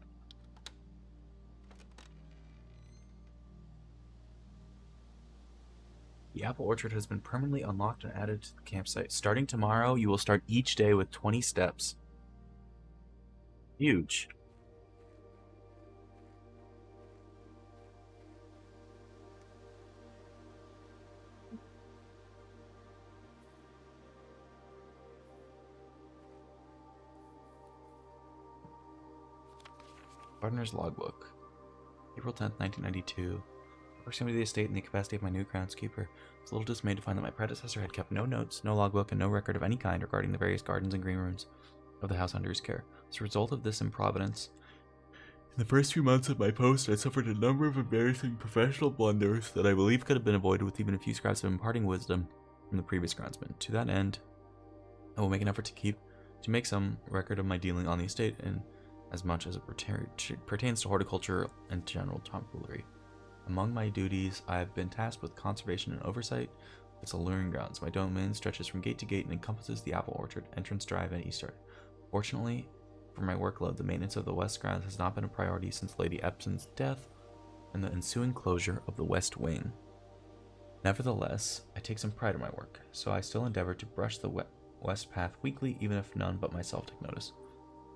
The apple orchard has been permanently unlocked and added to the campsite. Starting tomorrow, you will start each day with 20 steps. Huge. Gardener's Logbook. April 10th, 1992. Proximity to the estate in the capacity of my new groundskeeper. I was a little dismayed to find that my predecessor had kept no notes, no logbook, and no record of any kind regarding the various gardens and green rooms of the house under his care. As a result of this improvidence, in the first few months of my post, I suffered a number of embarrassing professional blunders that I believe could have been avoided with even a few scraps of imparting wisdom from the previous groundsman. To that end, I will make an effort to make some record of my dealing on the estate and as much as it pertains to horticulture and general tomfoolery. Among my duties, I have been tasked with conservation and oversight. It's alluring grounds. My domain stretches from gate to gate and encompasses the apple orchard, entrance drive, and east yard. Fortunately, for my workload, the maintenance of the west grounds has not been a priority since Lady Epson's death and the ensuing closure of the west wing. Nevertheless, I take some pride in my work, so I still endeavor to brush the west path weekly, even if none but myself take notice.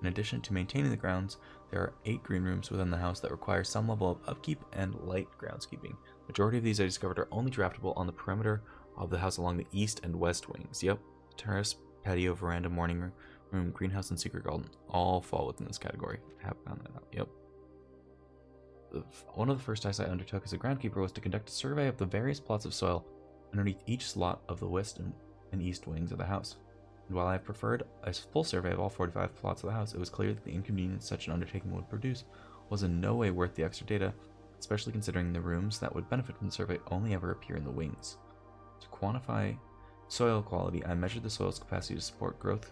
In addition to maintaining the grounds, there are 8 green rooms within the house that require some level of upkeep and light groundskeeping. Majority of these I discovered are only draftable on the perimeter of the house along the east and west wings. Yep, terrace, patio, veranda, morning room, greenhouse, and secret garden all fall within this category. I have found that out. Yep. One of the first tasks I undertook as a groundkeeper was to conduct a survey of the various plots of soil underneath each slot of the west and east wings of the house. And while I preferred a full survey of all 45 plots of the house, it was clear that the inconvenience such an undertaking would produce was in no way worth the extra data, especially considering the rooms that would benefit from the survey only ever appear in the wings. To quantify soil quality, I measured the soil's capacity to support growth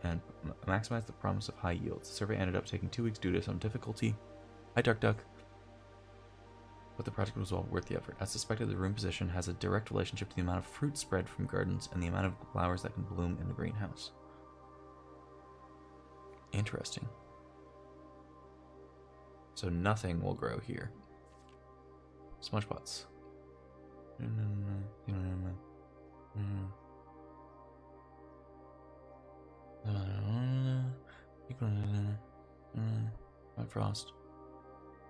and maximize the promise of high yields. The survey ended up taking 2 weeks due to some difficulty. Hi, Duck. But the project was well worth the effort. As suspected, the room position has a direct relationship to the amount of fruit spread from gardens and the amount of flowers that can bloom in the greenhouse. Interesting. So nothing will grow here. Smudge pots. Frost.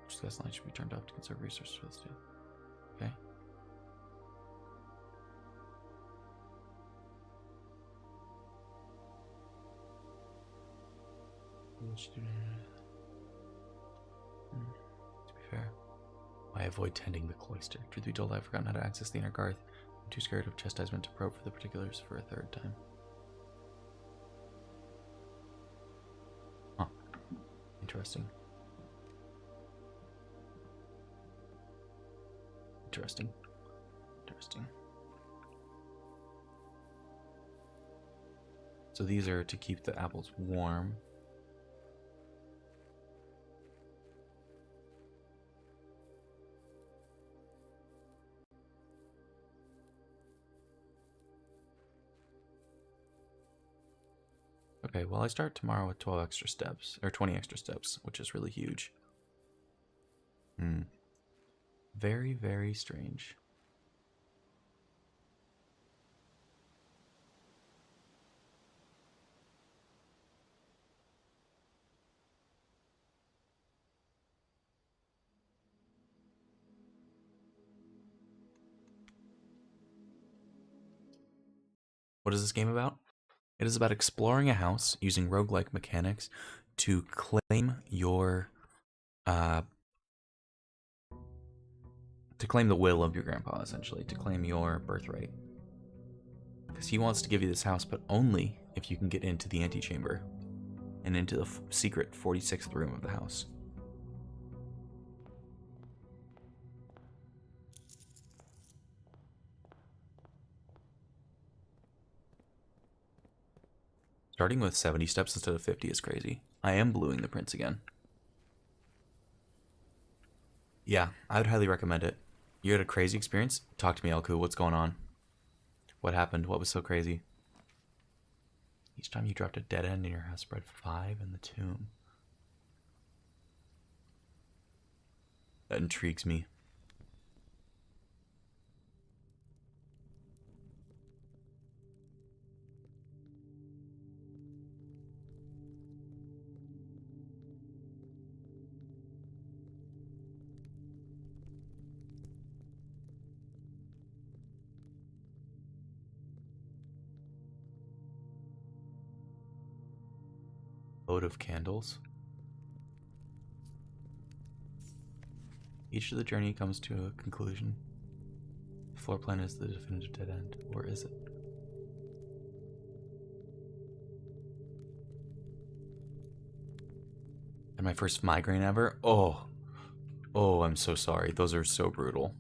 Which gas line should be turned off to conserve resources for this day. Okay. To be fair, I avoid tending the cloister. Truth be told, I've forgotten how to access the inner garth. I'm too scared of chastisement to probe for the particulars for a third time. Huh. Interesting. Interesting. So these are to keep the apples warm. Okay, well I start tomorrow with 12 extra steps, or 20 extra steps, which is really huge. Very, very strange. What is this game about? It is about exploring a house using roguelike mechanics to claim your to claim the will of your grandpa, essentially, to claim your birthright. Because he wants to give you this house, but only if you can get into the antechamber and into the secret 46th room of the house. Starting with 70 steps instead of 50 is crazy. I am bluing the prince again. Yeah, I would highly recommend it. You had a crazy experience? Talk to me, Elku. What's going on? What happened? What was so crazy? Each time you dropped a dead end in your house, spread 5 in the tomb. That intrigues me. Load of candles. Each of the journey comes to a conclusion. The floor plan is the definitive dead end, or is it? And my first migraine ever? Oh, I'm so sorry. Those are so brutal.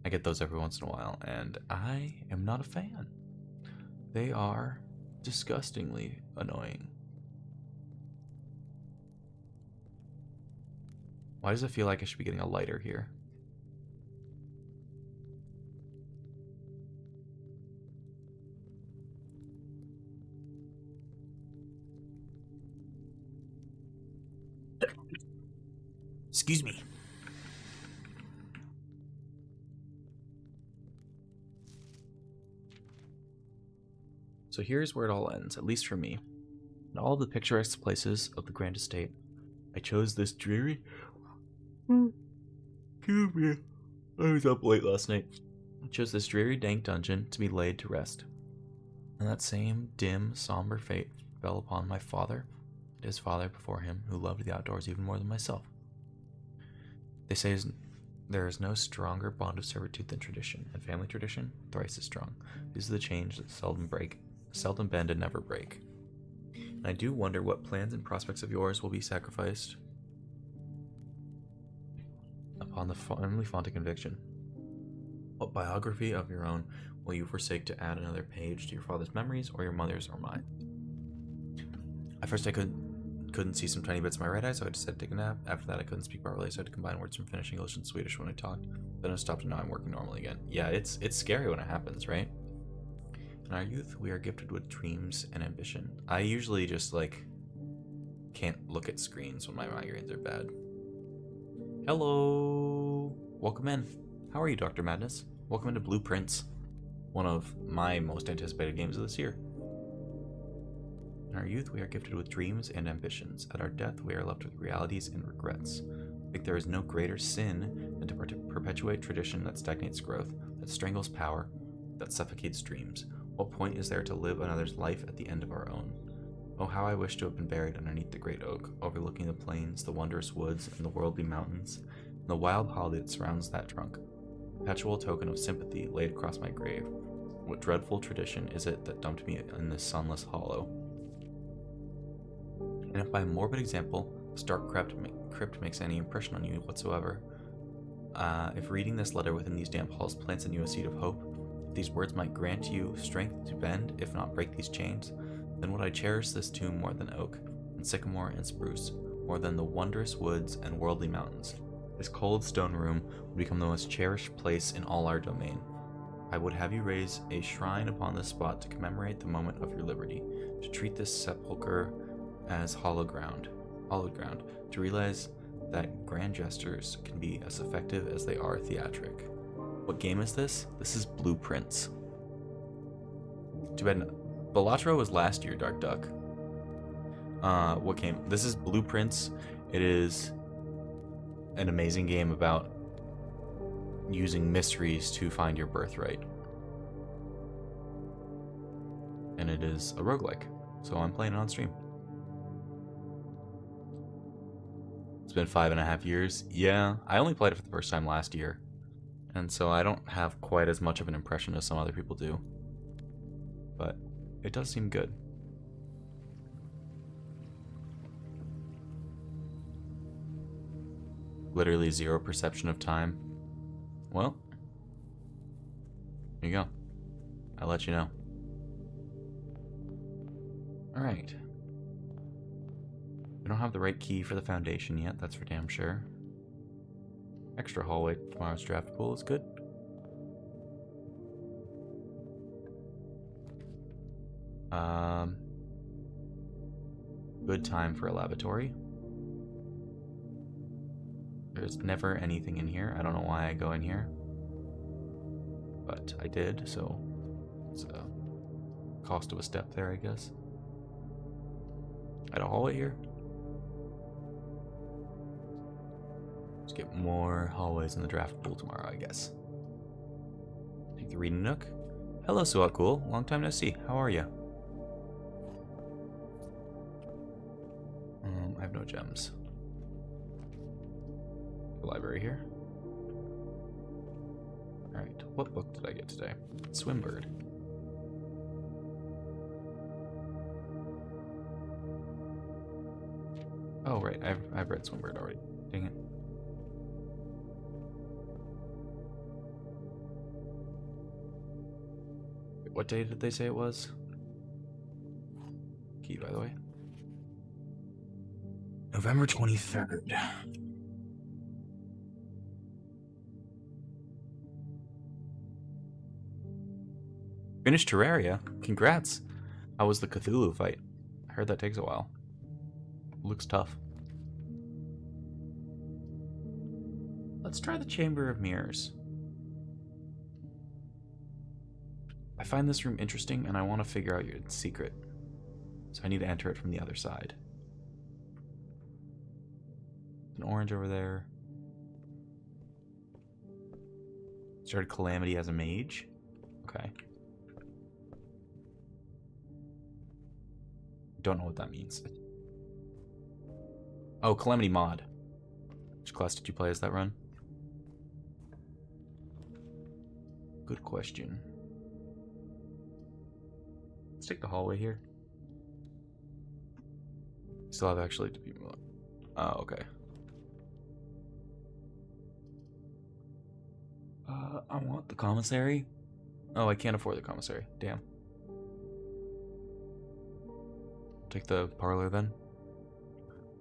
I get those every once in a while, and I am not a fan. They are disgustingly annoying. Why does it feel like I should be getting a lighter here? Excuse me. So here's where it all ends, at least for me. In all of the picturesque places of the Grand Estate, I chose this dreary... Excuse me. I was up late last night. I chose this dreary, dank dungeon to be laid to rest. And that same dim, somber fate fell upon my father and his father before him, who loved the outdoors even more than myself. They say there is no stronger bond of servitude than tradition, and family tradition thrice as strong. These are the chains that seldom bend and never break. And I do wonder what plans and prospects of yours will be sacrificed upon the family font of conviction. What biography of your own will you forsake to add another page to your father's memories, or your mother's, or mine? At first I couldn't see some tiny bits in my right eye, so I decided to take a nap. After that I couldn't speak properly, so I had to combine words from Finnish, English, and Swedish when I talked. Then I stopped and now I'm working normally again. Yeah, it's scary when it happens, right? In our youth, we are gifted with dreams and ambition. I usually just, like, can't look at screens when my migraines are bad. Hello! Welcome in. How are you, Dr. Madness? Welcome into Blueprints, one of my most anticipated games of this year. In our youth, we are gifted with dreams and ambitions. At our death, we are left with realities and regrets. I think there is no greater sin than to perpetuate tradition that stagnates growth, that strangles power, that suffocates dreams. What point is there to live another's life at the end of our own? Oh, how I wish to have been buried underneath the great oak, overlooking the plains, the wondrous woods, and the worldly mountains, and the wild holly that surrounds that trunk. Perpetual token of sympathy laid across my grave. What dreadful tradition is it that dumped me in this sunless hollow? And if by a morbid example, this dark crypt makes any impression on you whatsoever, if reading this letter within these damp halls plants in you a seed of hope, if these words might grant you strength to bend, if not break these chains, then would I cherish this tomb more than oak, and sycamore and spruce, more than the wondrous woods and worldly mountains. This cold stone room would become the most cherished place in all our domain. I would have you raise a shrine upon this spot to commemorate the moment of your liberty, to treat this sepulchre as hallowed ground, to realize that grand gestures can be as effective as they are theatric. What game is this? This is Blueprints. Too bad Balatro was last year, Dark Duck. What game? This is Blueprints. It is an amazing game about using mysteries to find your birthright. And it is a roguelike, so I'm playing it on stream. It's been 5.5 years. Yeah, I only played it for the first time last year, and so I don't have quite as much of an impression as some other people do. But it does seem good. Literally 0 perception of time. Well, here you go. I'll let you know. Alright. We don't have the right key for the foundation yet, that's for damn sure. Extra hallway tomorrow's draft pool is good. Good time for a lavatory. There's never anything in here. I don't know why I go in here, but I did, so it's a cost of a step there, I guess. I had a hallway here. Let's get more hallways in the draft pool tomorrow, I guess. Take the reading nook. Hello, Suat Cool. Long time no see. How are you? I have no gems. The library here. Alright, what book did I get today? Swimbird. Oh, right, I've read Swimbird already. Dang it. Wait, what day did they say it was? Key, by the way. November 23rd. Finished Terraria? Congrats! How was the Cthulhu fight? I heard that takes a while. Looks tough. Let's try the Chamber of Mirrors. I find this room interesting and I want to figure out your secret. So I need to enter it from the other side. An orange over there. Started Calamity as a mage. Okay. Don't know what that means. Oh, Calamity mod. Which class did you play as that run? Good question. Let's take the hallway here. Still have actually to be... Oh, okay. I want the commissary. Oh, I can't afford the commissary. Damn. Take the parlor then.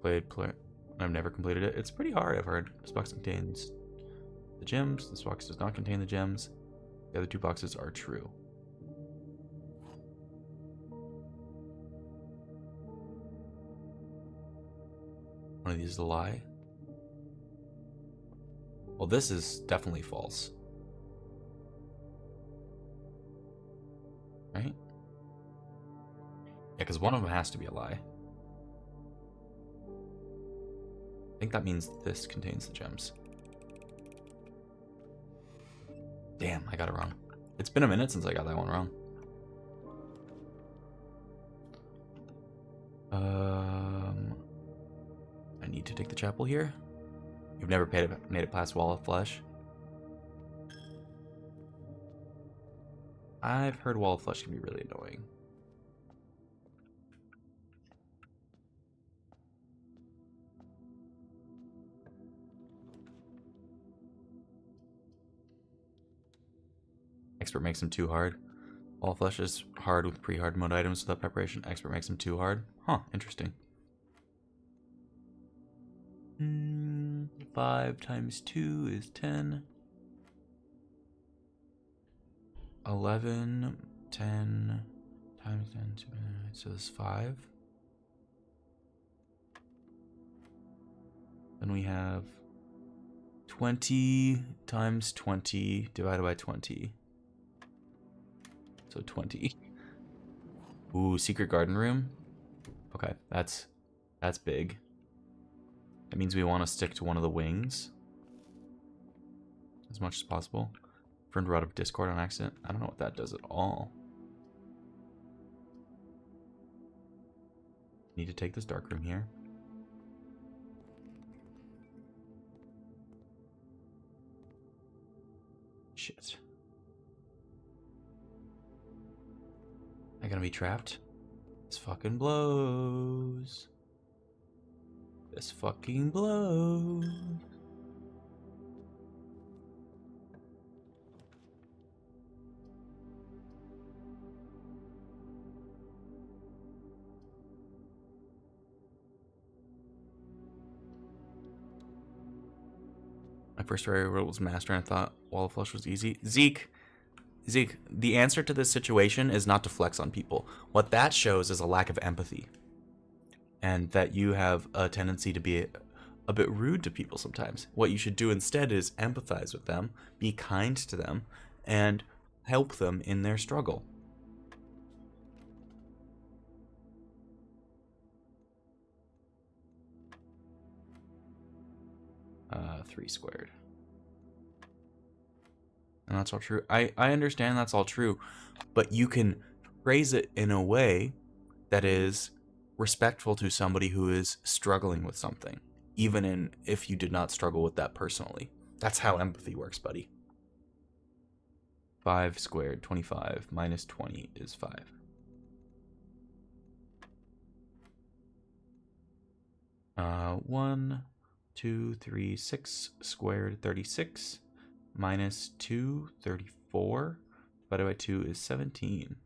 I've never completed it. It's pretty hard, I've heard. This box contains the gems. This box does not contain the gems. The other two boxes are true. One of these is a lie. Well, this is definitely false. Right? Yeah, because one of them has to be a lie. I think that means this contains the gems. Damn, I got it wrong. It's been a minute since I got that one wrong. I need to take the chapel here. You've never made it past Wall of Flesh? I've heard Wall of Flesh can be really annoying. Expert makes them too hard. Wall of Flesh is hard with pre-hard mode items without preparation. Expert makes them too hard. Huh, interesting. 5 times 2 is 10. 11, 10 times 10, so this is 5. Then we have 20 times 20 divided by 20. So 20. Ooh, secret garden room. Okay, that's big. That means we want to stick to one of the wings as much as possible. Friend out of Discord on accident. I don't know what that does at all. Need to take this dark room here. Shit. Am I gonna be trapped? This fucking blows. This fucking blows. My first variable was master, and I thought Wall of Flesh was easy. Zeke, the answer to this situation is not to flex on people. What that shows is a lack of empathy. And that you have a tendency to be a bit rude to people sometimes. What you should do instead is empathize with them, be kind to them, and help them in their struggle. Three squared. And that's all true. I understand that's all true, but you can phrase it in a way that is respectful to somebody who is struggling with something, even if you did not struggle with that personally. That's how empathy works, buddy. 5 squared, 25, minus 20 is 5. One, 2, 3, 6 squared, 36. Minus 2, 34. Divided by 2 is 17.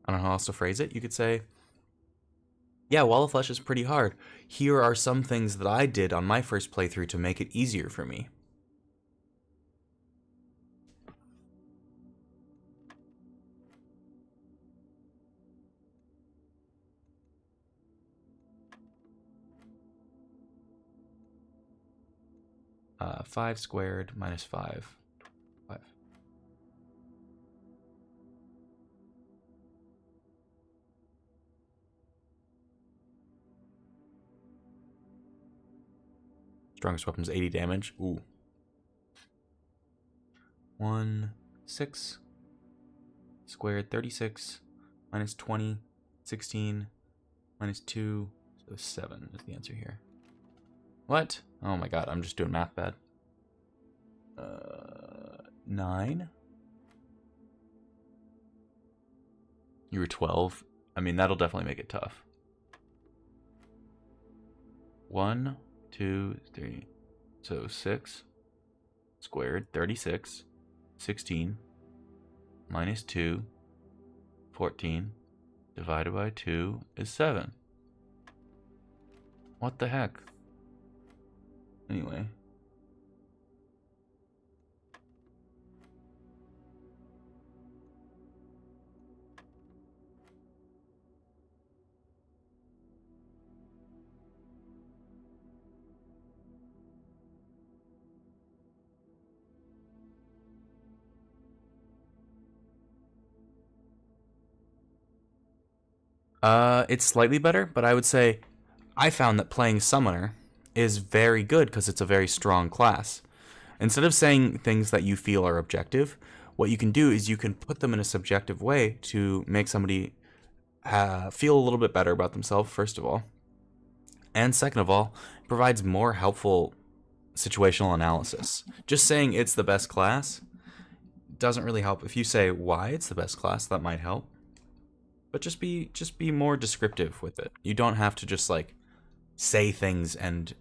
I don't know how else to phrase it. You could say, yeah, Wall of Flesh is pretty hard. Here are some things that I did on my first playthrough to make it easier for me. Five squared minus 5. 5. Strongest weapon's 80 damage. Ooh. 1, 6 squared, 36 minus 20, 16 minus 2, so 7 is the answer here. What? Oh my god, I'm just doing math bad. 9. You were 12. I mean, that'll definitely make it tough. 1, 2, 3. So 6 squared, 36, 16 minus 2, 14 divided by 2 is 7. What the heck? Anyway. It's slightly better, but I would say I found that playing Summoner is very good because it's a very strong class. Instead of saying things that you feel are objective, what you can do is you can put them in a subjective way to make somebody feel a little bit better about themselves, first of all. And second of all, it provides more helpful situational analysis. Just saying it's the best class doesn't really help. If you say why it's the best class, that might help. But just be more descriptive with it. You don't have to just like say things and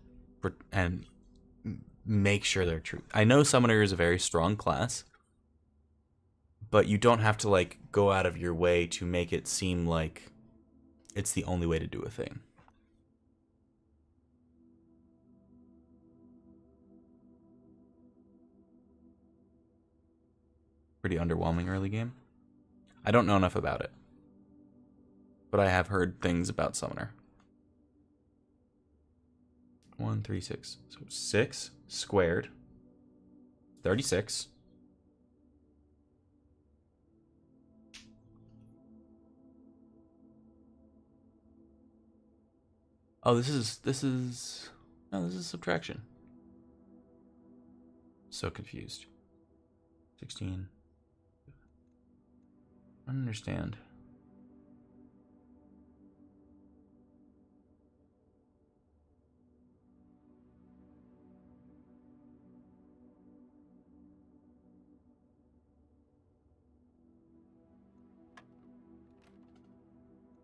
make sure they're true. I know Summoner is a very strong class, but you don't have to like go out of your way to make it seem like it's the only way to do a thing. Pretty underwhelming early game. I don't know enough about it, but I have heard things about Summoner. 1, 3, 6. So 6 squared. 36. Oh, this is subtraction. So confused. 16. I don't understand.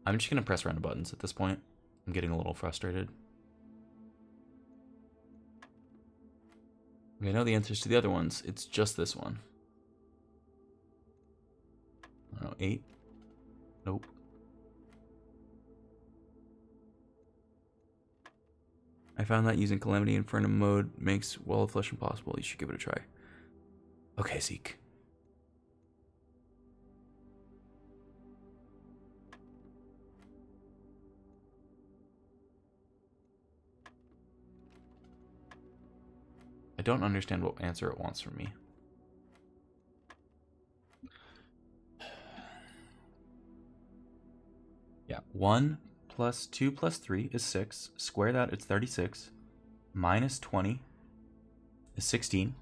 I'm just gonna press random buttons at this point. I'm getting a little frustrated. I know the answers to the other ones. It's just this one. I don't know, 8? Nope. I found that using Calamity Inferno mode makes Wall of Flesh impossible. You should give it a try. Okay, Zeke. I don't understand what answer it wants from me. Yeah, 1 plus 2 plus 3 is 6. Square that, it's 36. Minus 20 is 16.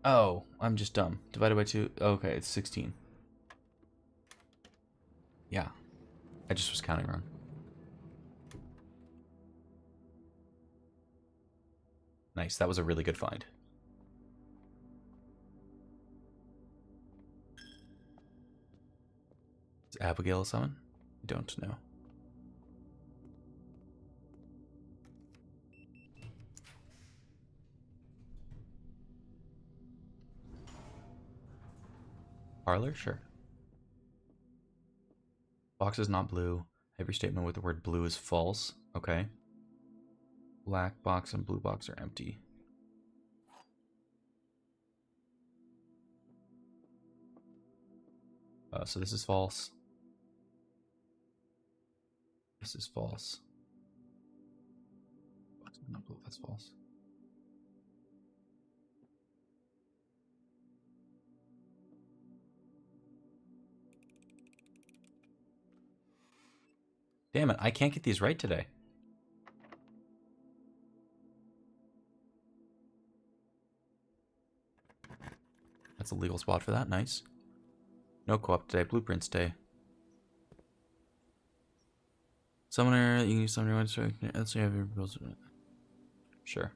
Oh, I'm just dumb. Divided by 2. Okay, it's 16. Yeah, I just was counting wrong. Nice, that was a really good find. Is Abigail a summon? I don't know. Parlor? Sure. Box is not blue. Every statement with the word blue is false. Okay. Black box and blue box are empty. So this is false. This is false. Box is not blue, that's false. Damn it, I can't get these right today. That's a legal spot for that, nice. No co-op today, blueprints day. Summoner, you can use summoner once. Let's see if you have Sure.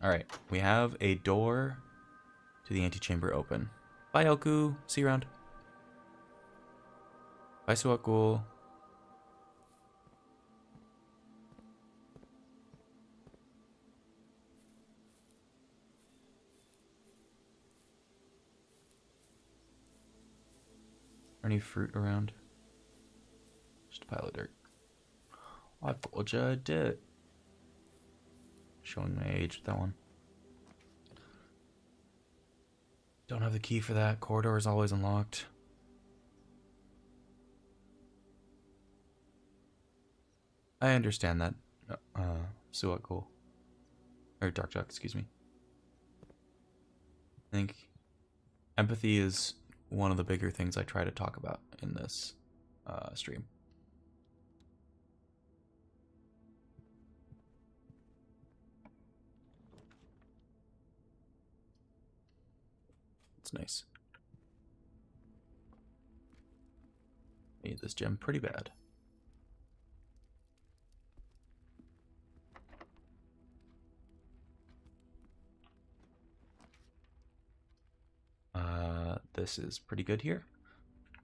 Alright, we have a door to the antechamber open. Bye, Elku. See you around. Bye, Suakul. Any fruit around? Just a pile of dirt. I told you I did. Showing my age with that one. Don't have the key for that. Corridor is always unlocked. I understand that. So cool. Or Dark Duck, excuse me. I think empathy is one of the bigger things I try to talk about in this stream. It's nice. I need this gem pretty bad. This is pretty good here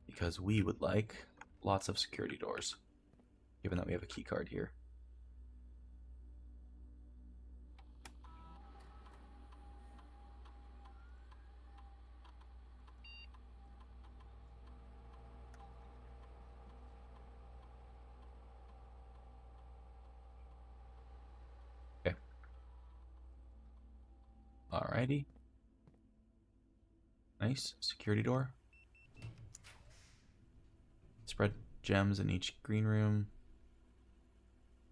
because we would like lots of security doors, given that we have a key card here. Okay. Alrighty. Nice. Security door. Spread gems in each green room.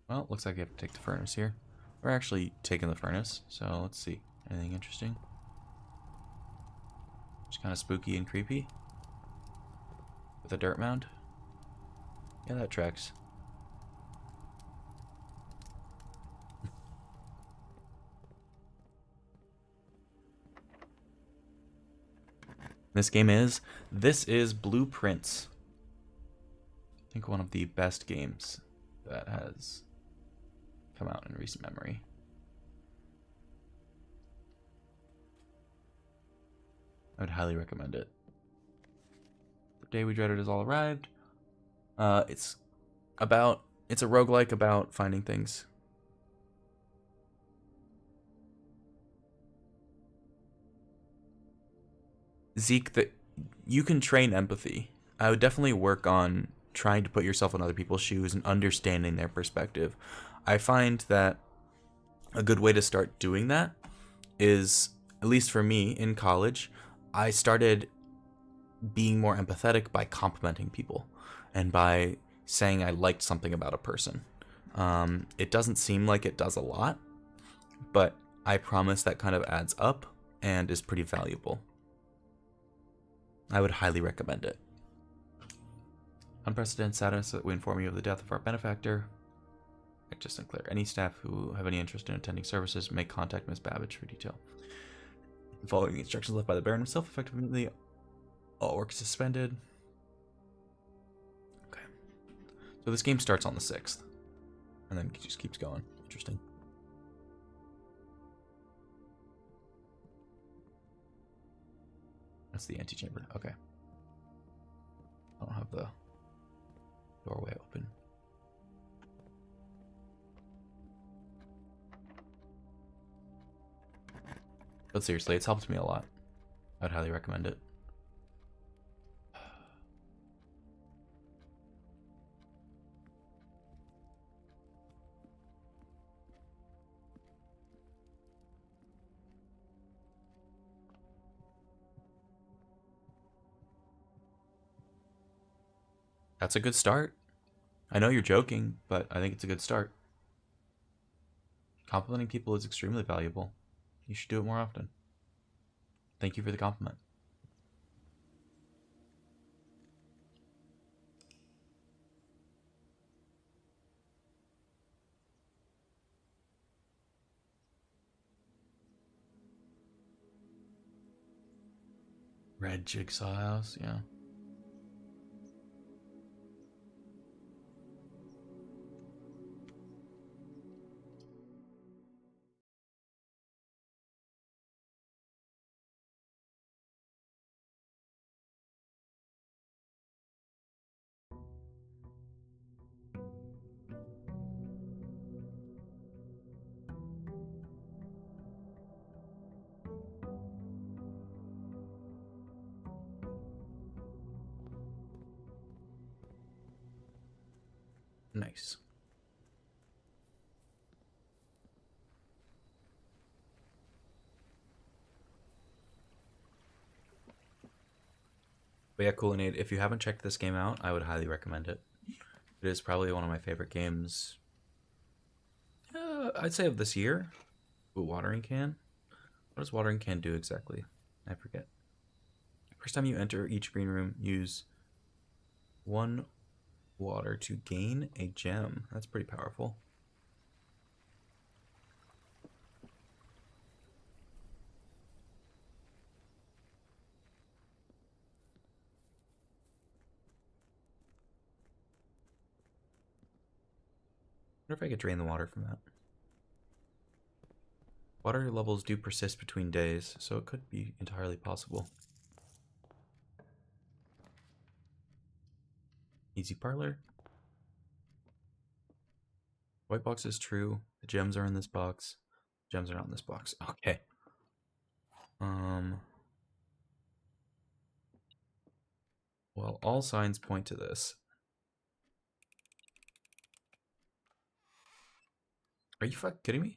Well, looks like I have to take the furnace here. We're actually taking the furnace, so let's see. Anything interesting? Just kind of spooky and creepy. With a dirt mound. Yeah, that tracks. This is Blueprints. I think one of the best games that has come out in recent memory. I would highly recommend it. The Day We Dreaded has all arrived. It's a roguelike about finding things. Zeke, you can train empathy. I would definitely work on trying to put yourself in other people's shoes and understanding their perspective. I find that a good way to start doing that is, at least for me in college, I started being more empathetic by complimenting people and by saying I liked something about a person. It doesn't seem like it does a lot, but I promise that kind of adds up and is pretty valuable. I would highly recommend it. Unprecedented sadness that we inform you of the death of our benefactor. Just unclear. Any staff who have any interest in attending services may contact Miss Babbage for detail. Following the instructions left by the Baron himself, effective immediately, all work suspended. Okay. So this game starts on the 6th. And then it just keeps going. Interesting. That's the antechamber. Okay. I don't have the doorway open. But seriously, it's helped me a lot. I'd highly recommend it. That's a good start. I know you're joking, but I think it's a good start. Complimenting people is extremely valuable. You should do it more often. Thank you for the compliment. Red jigsaw house, yeah. Nice. But yeah, cool. And if you haven't checked this game out, I would highly recommend it. It is probably one of my favorite games I'd say of this year. Ooh, watering can. What does watering can do exactly? I forget. First time you enter each green room, use 1 water to gain a gem. That's pretty powerful. I wonder if I could drain the water from that. Water levels do persist between days, so it could be entirely possible. Easy parlor. White box is true. The gems are in this box. Gems are not in this box. Okay. Well, all signs point to this. Are you fucking kidding me?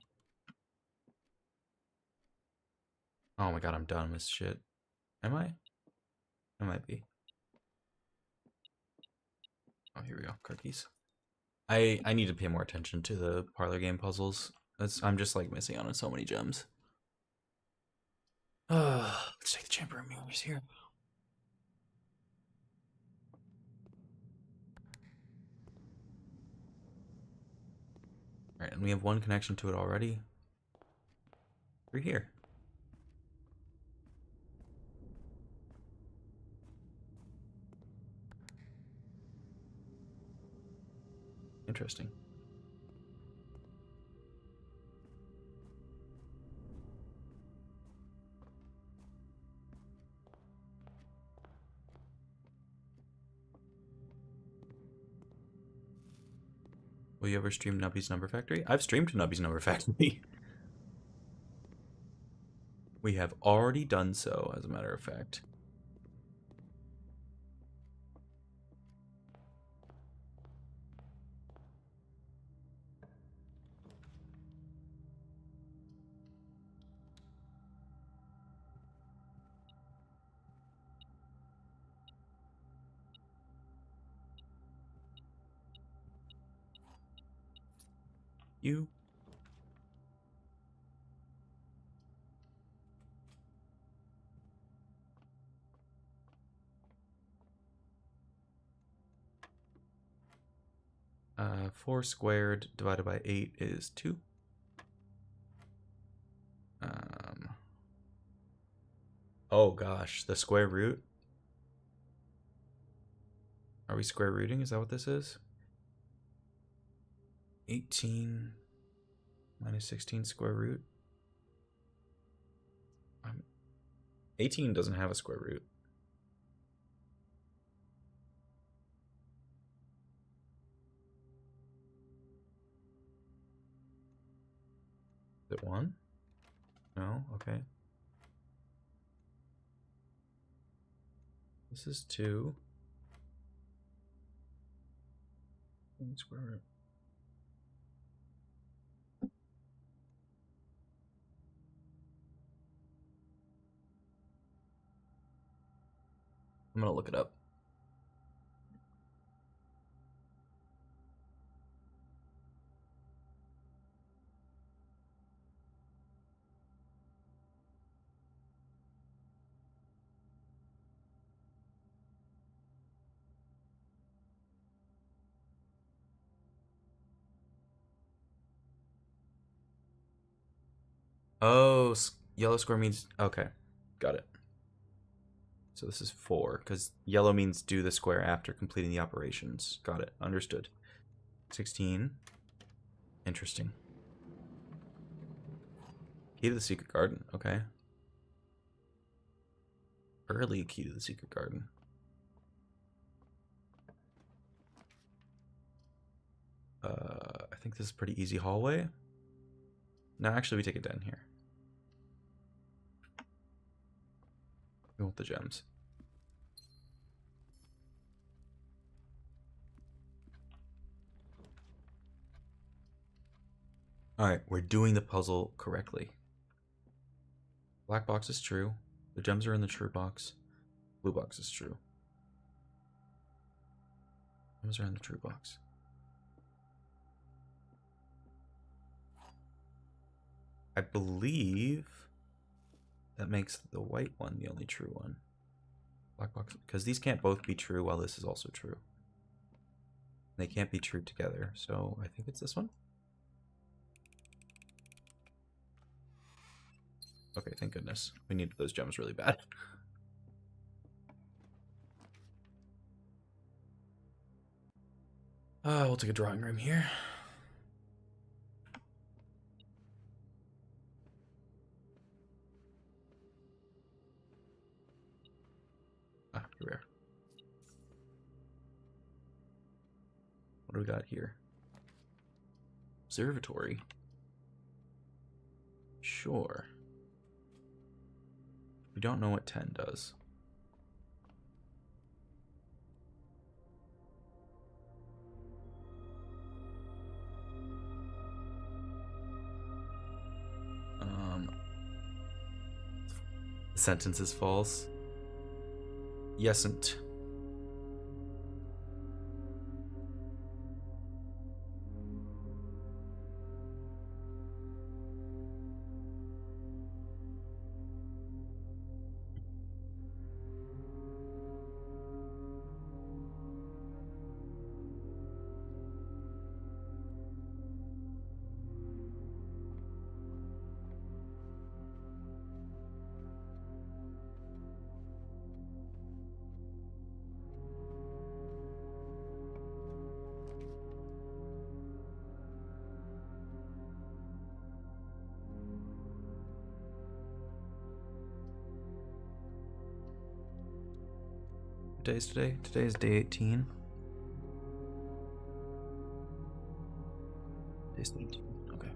Oh my god, I'm done with shit. Am I? I might be. Oh, here we go. Cookies. I need to pay more attention to the parlor game puzzles. I'm just like missing out on so many gems. Let's take the chamber of mirrors here. Alright, and we have 1 connection to it already. We're here. Interesting. Will you ever stream Nubby's Number Factory? I've streamed Nubby's Number Factory. We have already done so, as a matter of fact. You. Uh, 4 squared divided by 8 is 2. Oh gosh, the square root. Are we square rooting? Is that what this is? 18 minus 16 square root. 18 doesn't have a square root. Is it 1? No? Okay. This is 2. Square root. I'm gonna look it up. Oh, yellow square means... Okay, got it. So this is 4, because yellow means do the square after completing the operations. Got it. Understood. 16. Interesting. Key to the secret garden. Okay. Early key to the secret garden. I think this is a pretty easy hallway. No, actually, we take it down here. We want the gems. Alright, we're doing the puzzle correctly. Black box is true. The gems are in the true box. Blue box is true. Gems are in the true box. I believe that makes the white one the only true one. Black box, because these can't both be true while this is also true. They can't be true together, so I think it's this one. Okay, thank goodness. We needed those gems really bad. We'll take a drawing room here. Ah, here we are. What do we got here? Observatory. Sure. We don't know what 10 does. The sentence is false. Yesn't. What day is today? Today is day 18. Day's 18. Okay.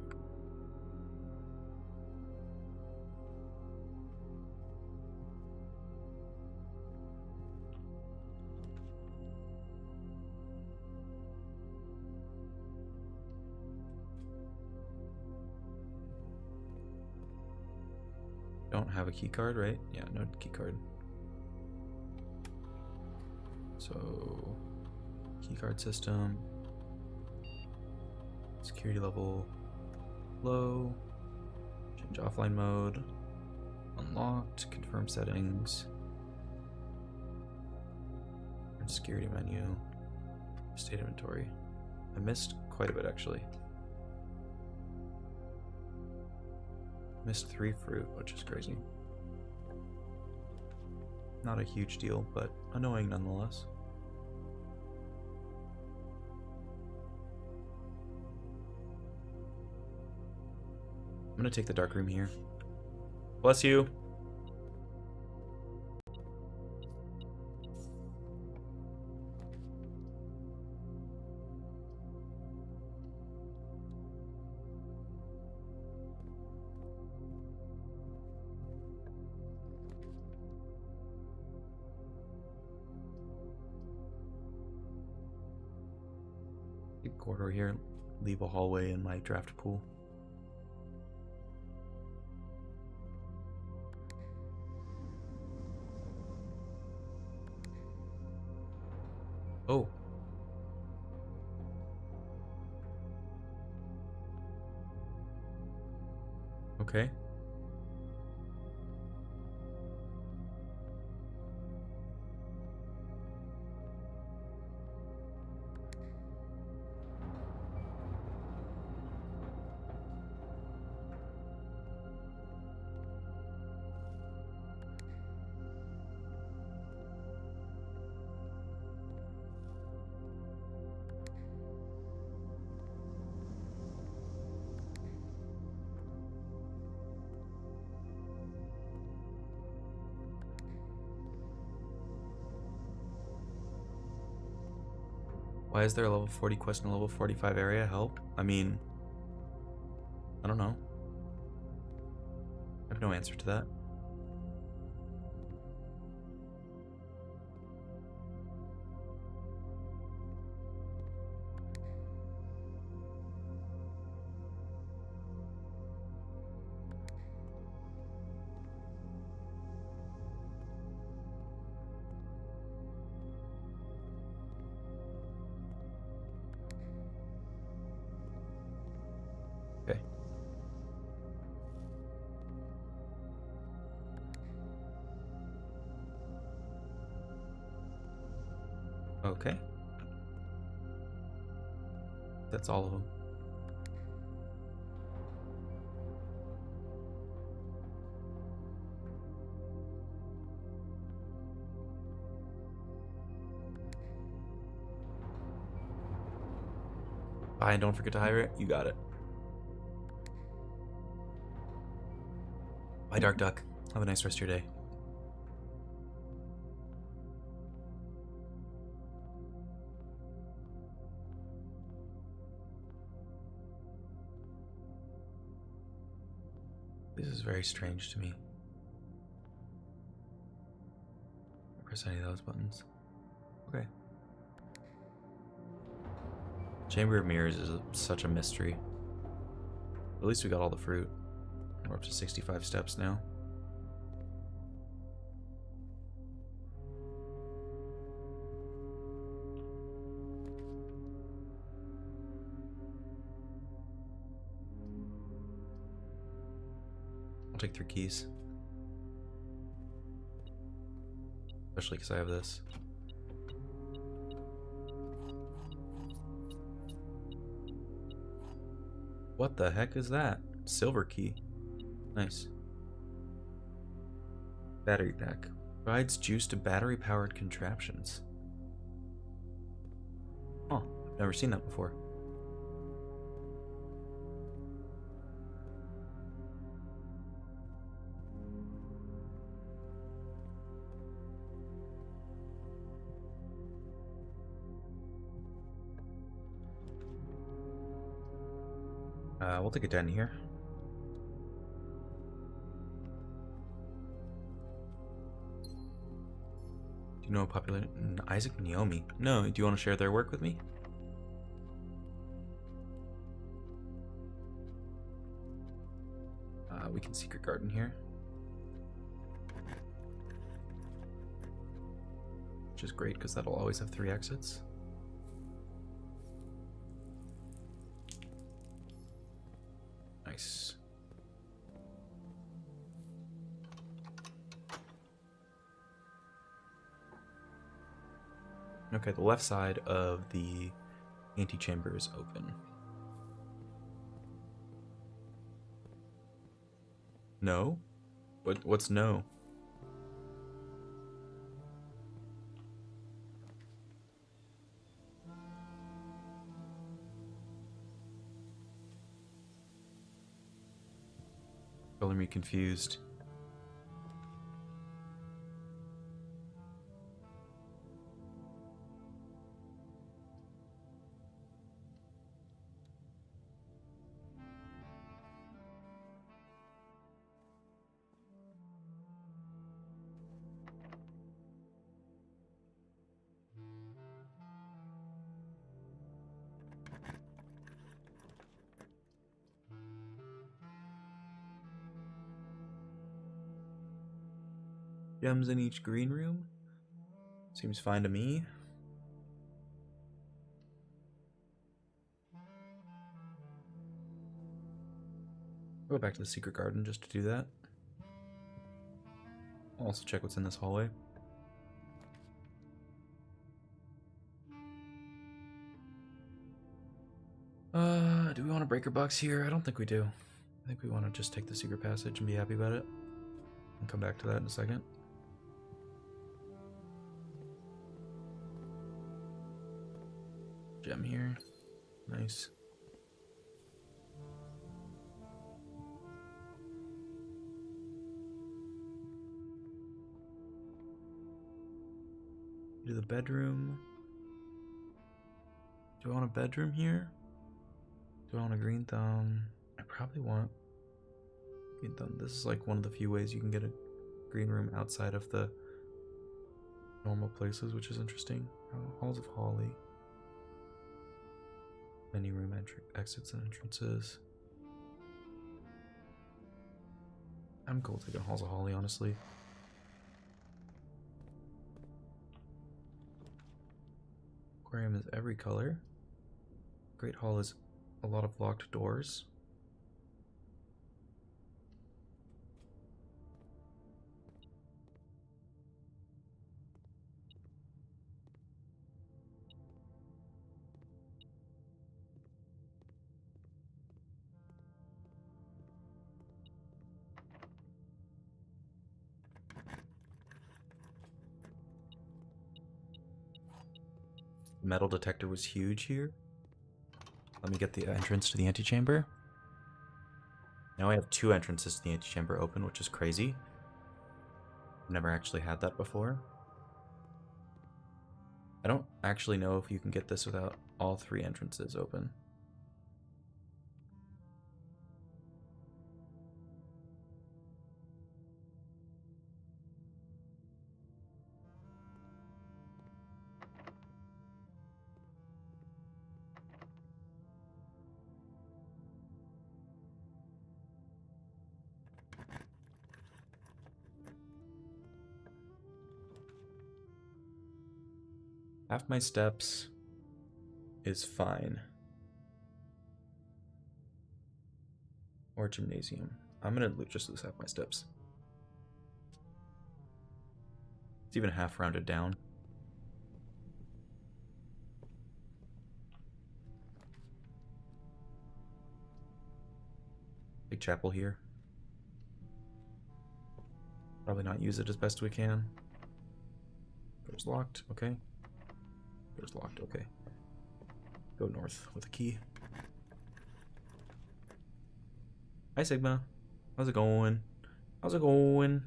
Don't have a key card, right? Yeah, no key card. So, key card system. Security level low. Change offline mode. Unlocked. Confirm settings. Security menu. State inventory. I missed quite a bit actually. Missed 3 fruit, which is crazy. Not a huge deal, but annoying nonetheless. I'm gonna take the dark room here. Bless you. Big corridor here. Leave a hallway in my draft pool. Oh. Okay. Why is there a level 40 quest in a level 45 area? Help? I mean, I don't know. I have no answer to that. Okay. Okay. That's all of them. Bye, and don't forget to hire it. You got it. Bye, Dark Duck. Have a nice rest of your day. This is very strange to me. Press any of those buttons. Okay. Chamber of Mirrors is such a mystery. At least we got all the fruit. We're up to 65 steps now. I'll take 3 keys. Especially because I have this. What the heck is that? Silver key. Nice. Battery pack. Provides juice to battery-powered contraptions. Oh, I've never seen that before. We'll take it down here. Do you know a popular Isaac and Naomi? No, do you want to share their work with me? We can secret garden here. Which is great because that'll always have 3 exits. Nice. Okay, the left side of the antechamber is open. No? What's no? Color me confused. Gems in each green room? Seems fine to me. I'll go back to the secret garden just to do that. I'll also check what's in this hallway. Do we want a breaker box here? I don't think we do. I think we want to just take the secret passage and be happy about it. And come back to that in a second. Gem here. Nice. Do the bedroom. Do I want a bedroom here? Do I want a green thumb? I probably want green thumb. This is like one of the few ways you can get a green room outside of the normal places, which is interesting. Halls of Holly. Many room exits and entrances. I'm cool taking Halls of Holly, honestly. Aquarium is every color. Great Hall is a lot of locked doors. Metal detector was huge here. Let me get the entrance to the antechamber. Now I have 2 entrances to the antechamber open, which is crazy. I've never actually had that before. I don't actually know if you can get this without all 3 entrances open. Half my steps is fine. Or gymnasium. I'm gonna just lose half my steps. It's even half rounded down. Big chapel here. Probably not use it as best we can. Door's locked, okay. Door's locked, okay. Go north with a key. Hi Sigma. How's it going? How's it going?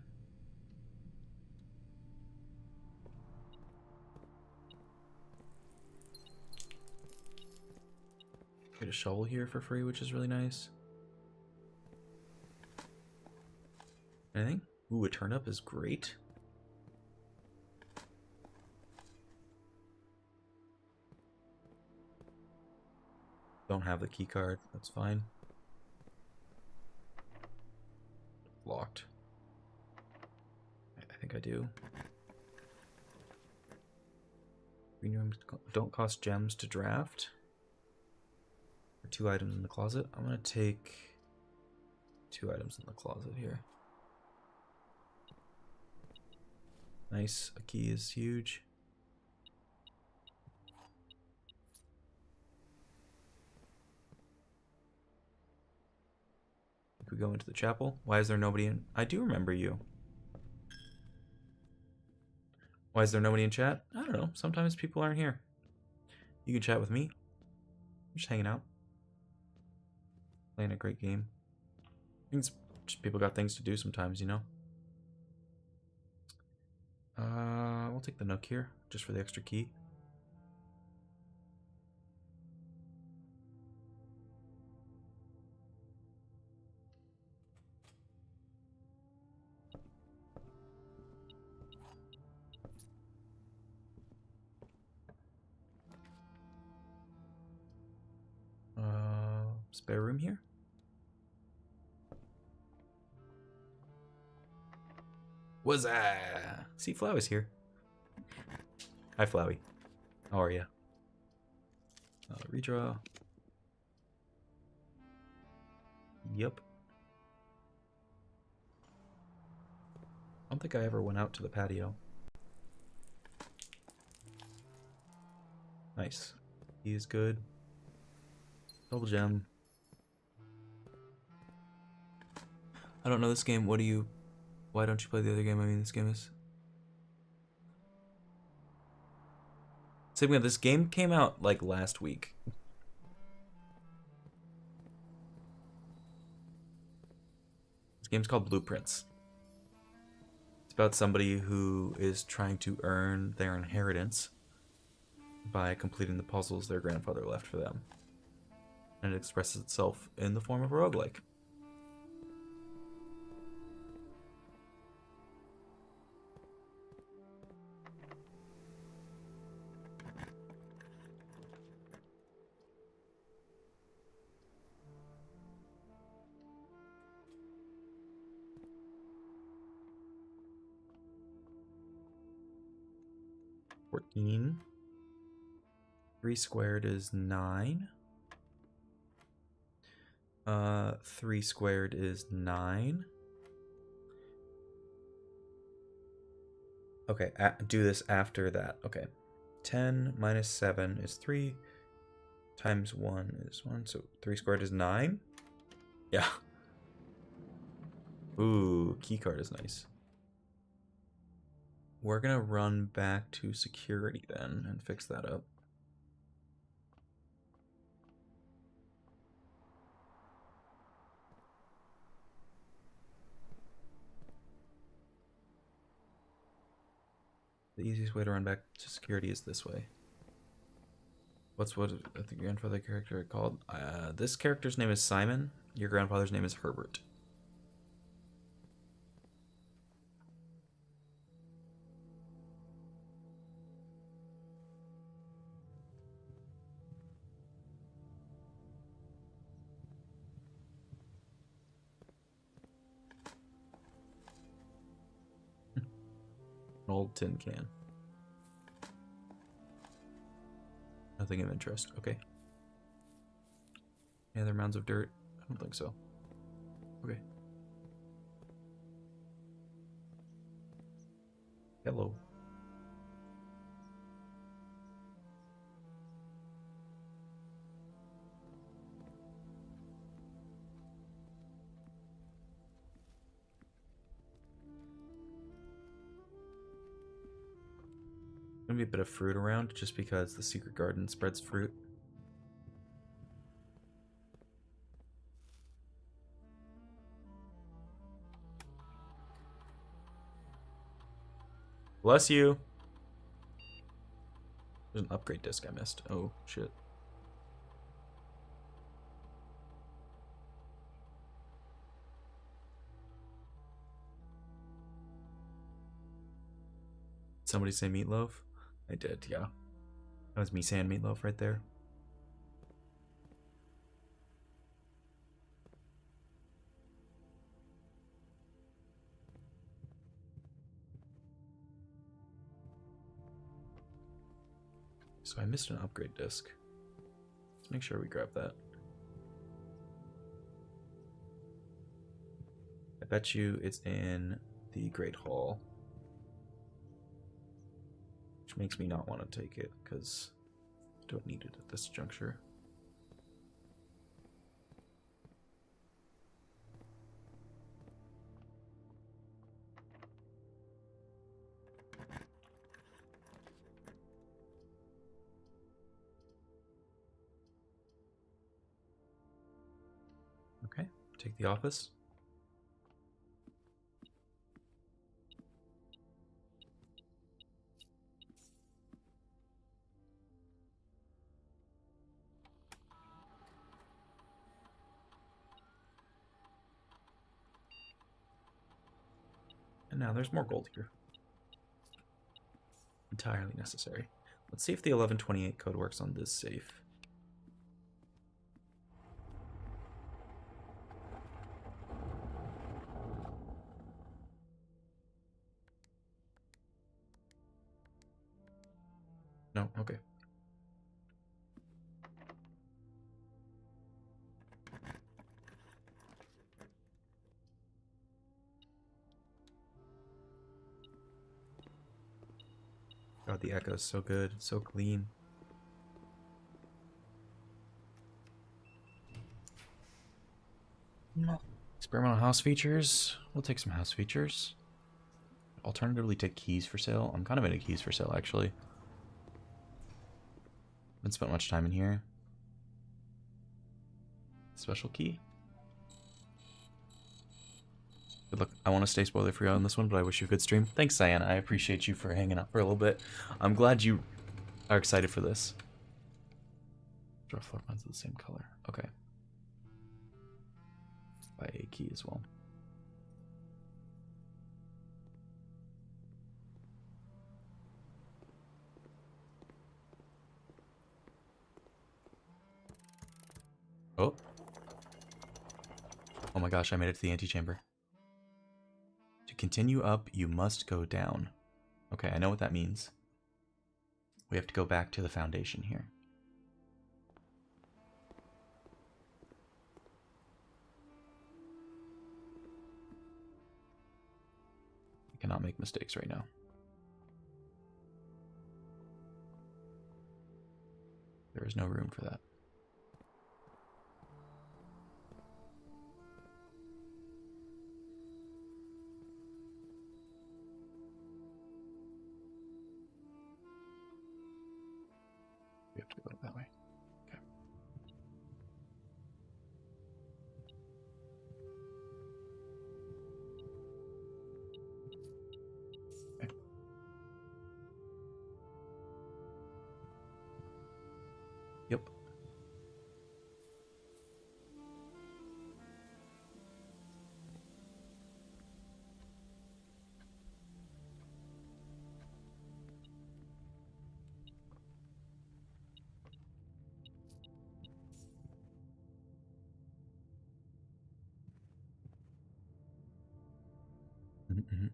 Get a shovel here for free, which is really nice. Anything? Ooh, a turnip is great. Don't have the key card, that's fine. Locked. I think I do. Green rooms don't cost gems to draft. 2 items in the closet. I'm gonna take 2 items in the closet here. Nice. A key is huge. We go into the chapel. Why is there nobody in? I do remember you. Why is there nobody in chat? I don't know. Sometimes people aren't here. You can chat with me. I'm just hanging out. Playing a great game. I think it's just people got things to do sometimes, you know? We'll take the nook here, just for the extra key. Spare room here? What's that? See, Flowey's here. Hi, Flowey. How are you? Redraw. Yep. I don't think I ever went out to the patio. Nice. He is good. Double gem. I don't know this game. What do you... Why don't you play the other game? I mean, this game is... Sigma, this game came out, like, last week. This game's called Blueprints. It's about somebody who is trying to earn their inheritance by completing the puzzles their grandfather left for them. And it expresses itself in the form of a roguelike. 14. 3 squared is 9. 3 squared is 9. Okay, do this after that. Okay. 10 minus 7 is 3. Times 1 is 1. So 3 squared is 9? Yeah. Ooh, keycard is nice. We're gonna run back to security then and fix that up. The easiest way to run back to security is this way. What's what the grandfather character called? This character's name is Simon. Your grandfather's name is Herbert. An old tin can. Nothing of interest. Okay. Any other mounds of dirt? I don't think so. Okay. Hello. Gonna be a bit of fruit around just because the secret garden spreads fruit. Bless you. There's an upgrade disc I missed. Oh shit. Somebody say meatloaf? I did, yeah. That was me saying meatloaf right there. So I missed an upgrade disc. Let's make sure we grab that. I bet you it's in the Great Hall. Which makes me not want to take it, because I don't need it at this juncture. Okay, take the office. And now there's more gold here. Entirely necessary. Let's see if the 1128 code works on this safe. No, okay. God, the echo is so good, so clean. Experimental house features. We'll take some house features. Alternatively, take keys for sale. I'm kind of into keys for sale, actually. Haven't spent much time in here. Special key. Good luck. I want to stay spoiler free on this one, but I wish you a good stream. Thanks, Cyan. I appreciate you for hanging out for a little bit. I'm glad you are excited for this. Draw floor plans of the same color. Okay. Buy a key as well. Oh. Oh my gosh, I made it to the antechamber. To continue up, you must go down. Okay, I know what that means. We have to go back to the foundation here. We cannot make mistakes right now. There is no room for that. We have to go that way. Okay. Okay. Mm-hmm.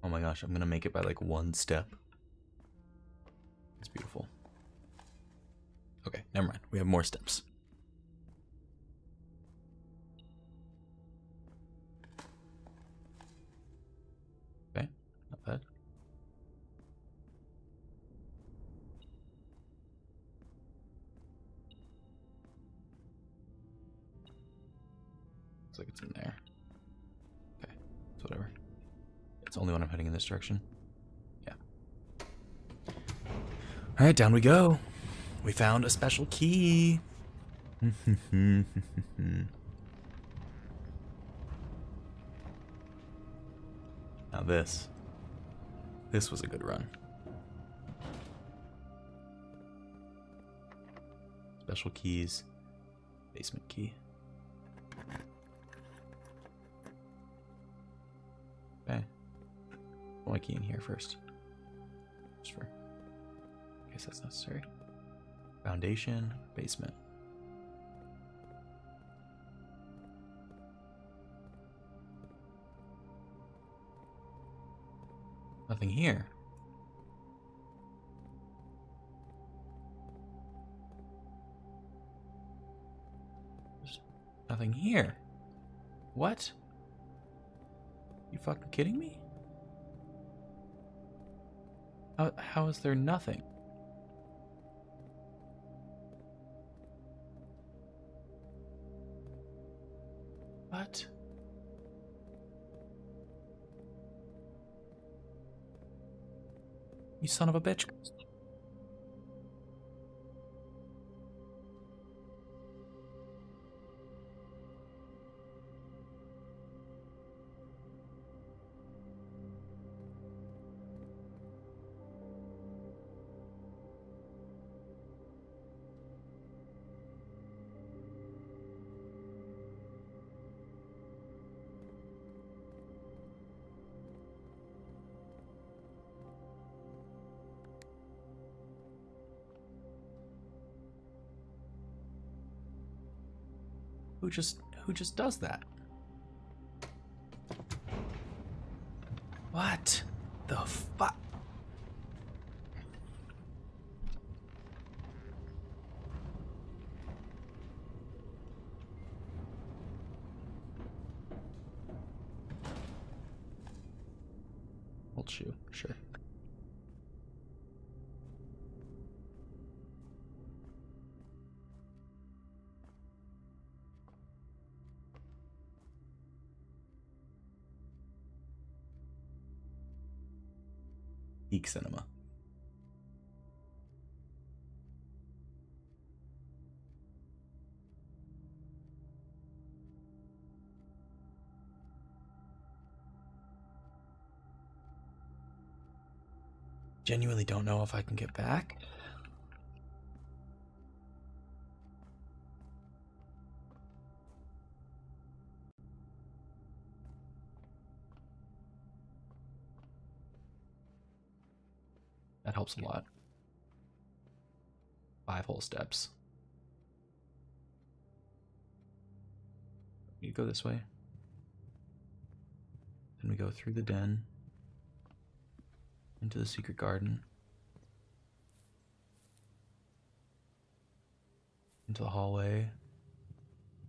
Oh my gosh, I'm gonna make it by like one step. It's beautiful. Okay, never mind. We have more steps. Okay, not bad. Looks like it's in there. Okay, it's whatever. It's only when I'm heading in this direction. Yeah. Alright, down we go. We found a special key. Now this was a good run. Special keys. Basement key. Okay. Put my key in here first. Just for in case that's necessary. Foundation, basement. Nothing here. There's nothing here. What? You fucking kidding me? How is there nothing? What? You son of a bitch. Who just does that? What the fuck? Old shoe, sure. Geek cinema. Genuinely don't know if I can get back. That helps a lot. 5 whole steps. You go this way. Then we go through the den. Into the secret garden. Into the hallway.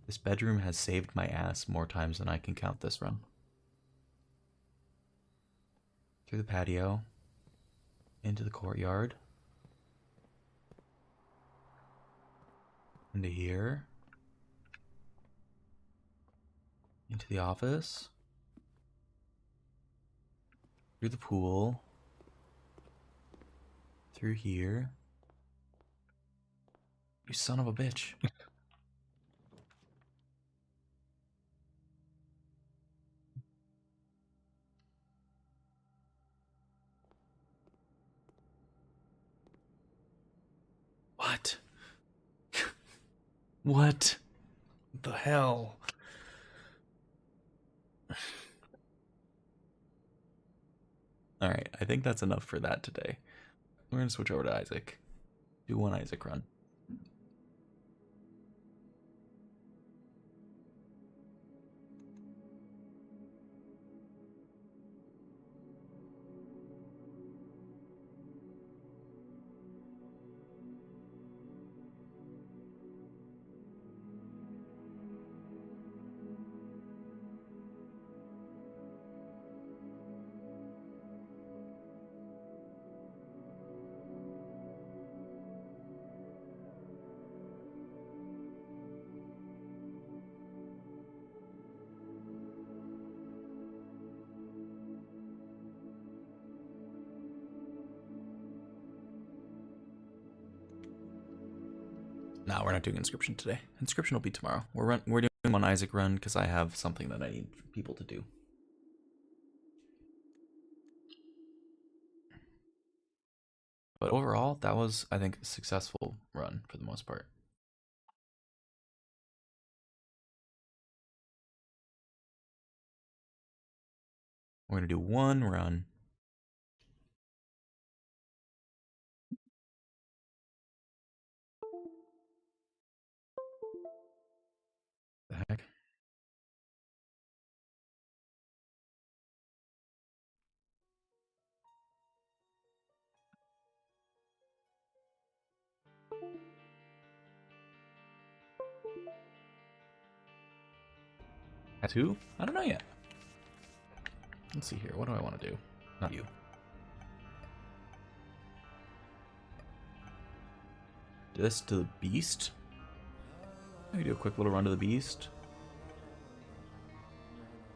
This bedroom has saved my ass more times than I can count this run. Through the patio. Into the courtyard. Into here. Into the office. Through the pool. Through here. You son of a bitch. What? What the hell? Alright, I think that's enough for that today. We're gonna switch over to Isaac. Do one Isaac run. No, we're not doing Inscription today. Inscription will be tomorrow. We're doing one Isaac run because I have something that I need people to do. But overall, that was, I think, a successful run for the most part. We're going to do one run. The heck? Tattoo? I don't know yet. Let's see here. What do I want to do? Not you. This to the beast? Maybe do a quick little run to the beast.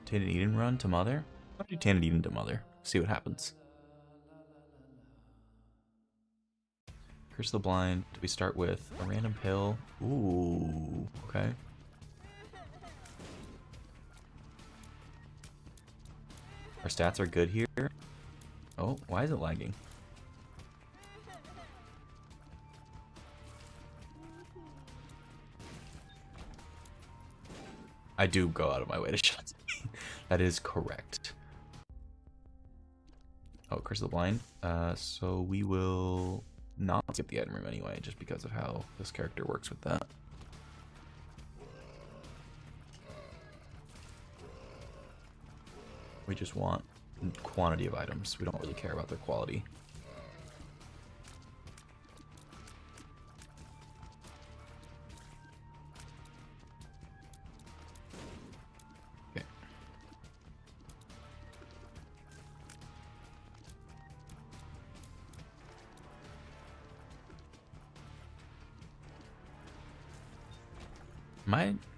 Tainted Eden run to mother? I'll do Tainted Eden to mother. See what happens. Curse of the Blind. Do we start with a random pill? Ooh, okay. Our stats are good here. Oh, why is it lagging? I do go out of my way to shut. That is correct. Oh, Curse of the Blind. So we will not skip the item room anyway, just because of how this character works with that. We just want quantity of items. We don't really care about their quality. Okay.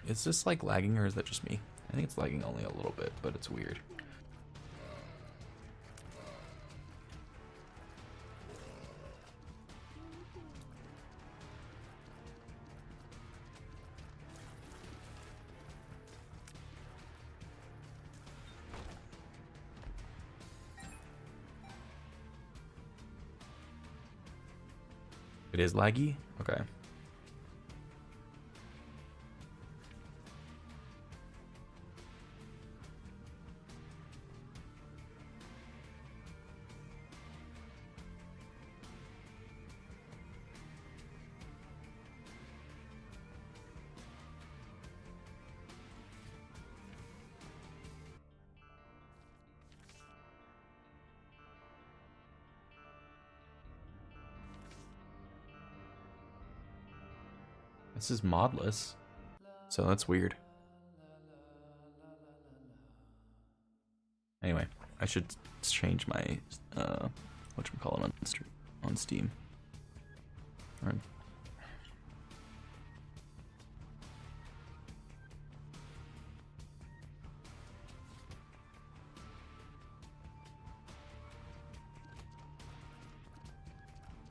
Is this like lagging or is that just me? I think it's lagging only a little bit, but it's weird. It is laggy? Okay. This is modless, so that's weird. Anyway, I should change my whatchamacallit on Steam. Or,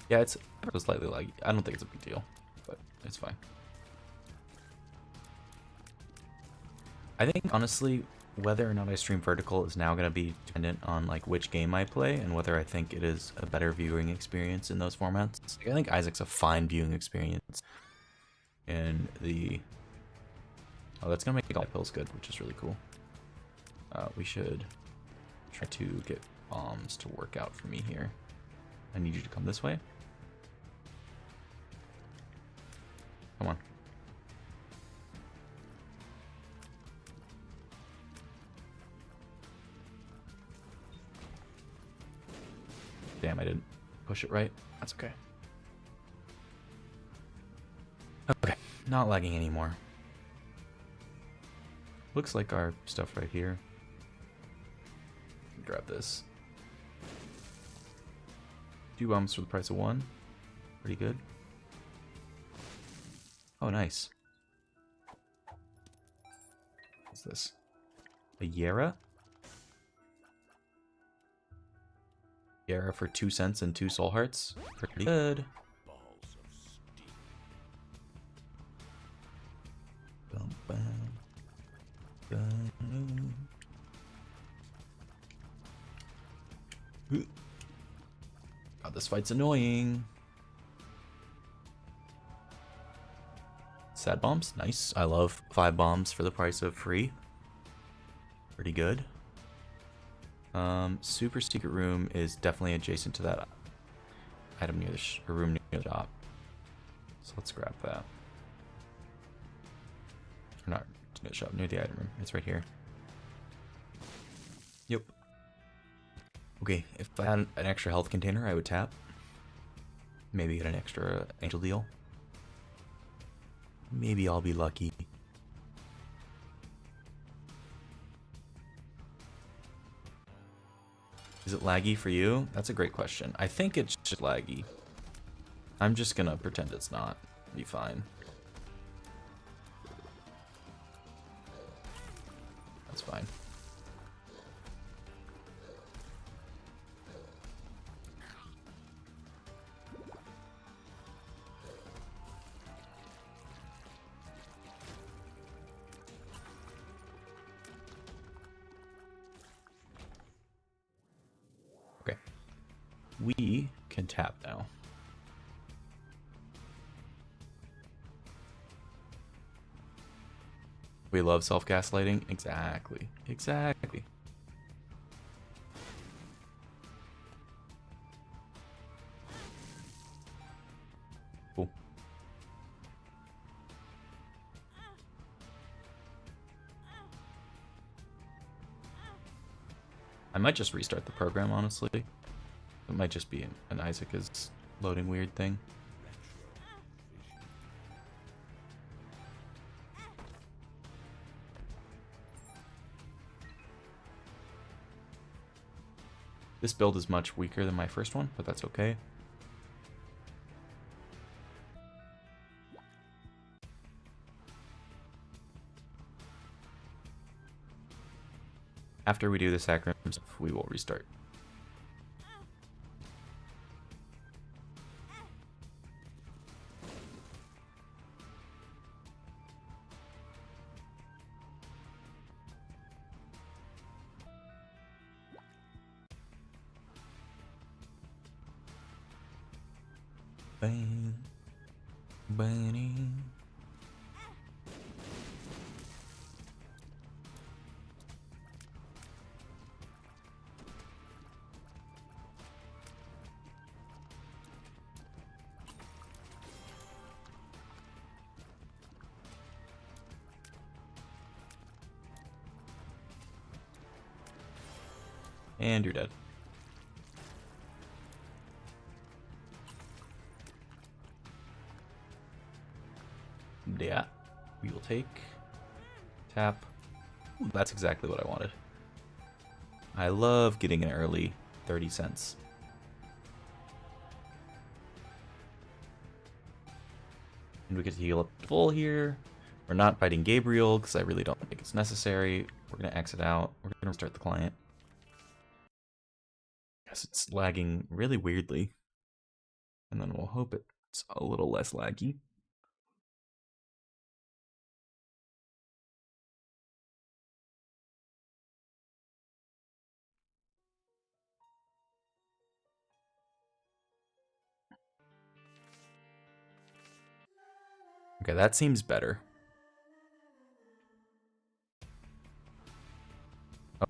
yeah, it's slightly laggy. I don't think it's a big deal, but it's fine. I think honestly, whether or not I stream vertical is now going to be dependent on like which game I play and whether I think it is a better viewing experience in those formats. Like, I think Isaac's a fine viewing experience in the... Oh, that's going to make all my pills good, which is really cool. We should try to get bombs to work out for me here. I need you to come this way. Come on. Damn, I didn't push it right. That's okay. Okay, not lagging anymore. Looks like our stuff right here. Grab this. 2 bombs for the price of 1. Pretty good. Oh, nice. What's this? A Yera? Yera for 2 cents and 2 soul hearts. Pretty good. this fight's annoying. Sad bombs, nice. I love 5 bombs for the price of free. Pretty good. Super secret room is definitely adjacent to that item near the room near the shop. So let's grab that. Or not near the shop, near the item room. It's right here. Yep. Okay, if I had an extra health container, I would tap. Maybe get an extra angel deal. Maybe I'll be lucky. Is it laggy for you? That's a great question. I think it's just laggy. I'm just gonna pretend it's not. Be fine. That's fine. Okay. We can tap now. We love self-gaslighting? Exactly. Exactly. Cool. I might just restart the program, honestly. It might just be an Isaac is loading weird thing. This build is much weaker than my first one, but that's okay. After we do the sacrament, we will restart. Bang, bang. And you're dead. Yeah, we will take, tap. Ooh, that's exactly what I wanted. I love getting an early 30 cents. And we get to heal up full here. We're not fighting Gabriel because I really don't think it's necessary. We're going to exit out. We're going to restart the client. Guess it's lagging really weirdly. And then we'll hope it's a little less laggy. Okay, that seems better.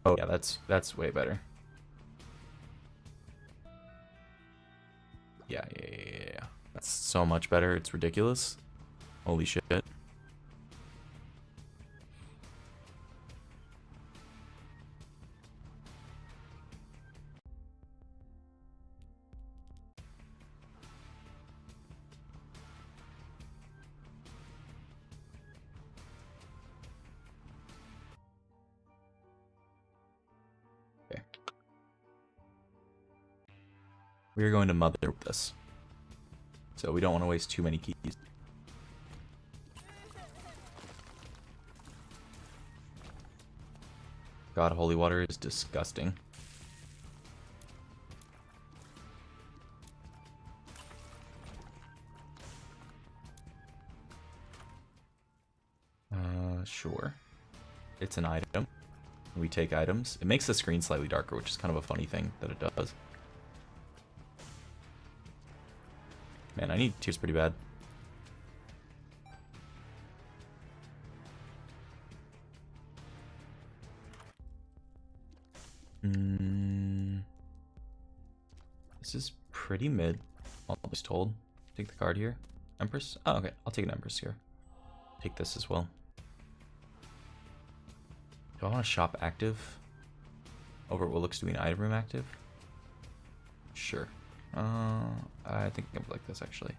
Oh yeah, that's way better. Yeah. That's so much better. It's ridiculous. Holy shit. Okay. We're going to mother with this. So we don't want to waste too many keys. God, holy water is disgusting. Sure. It's an item. We take items. It makes the screen slightly darker, which is kind of a funny thing that it does. Man, I need tears pretty bad. This is pretty mid, all I was told. Take the card here. Empress? Oh, okay. I'll take an Empress here. Take this as well. Do I want to shop active over what looks to be an item room active? Sure. I think I would like this actually.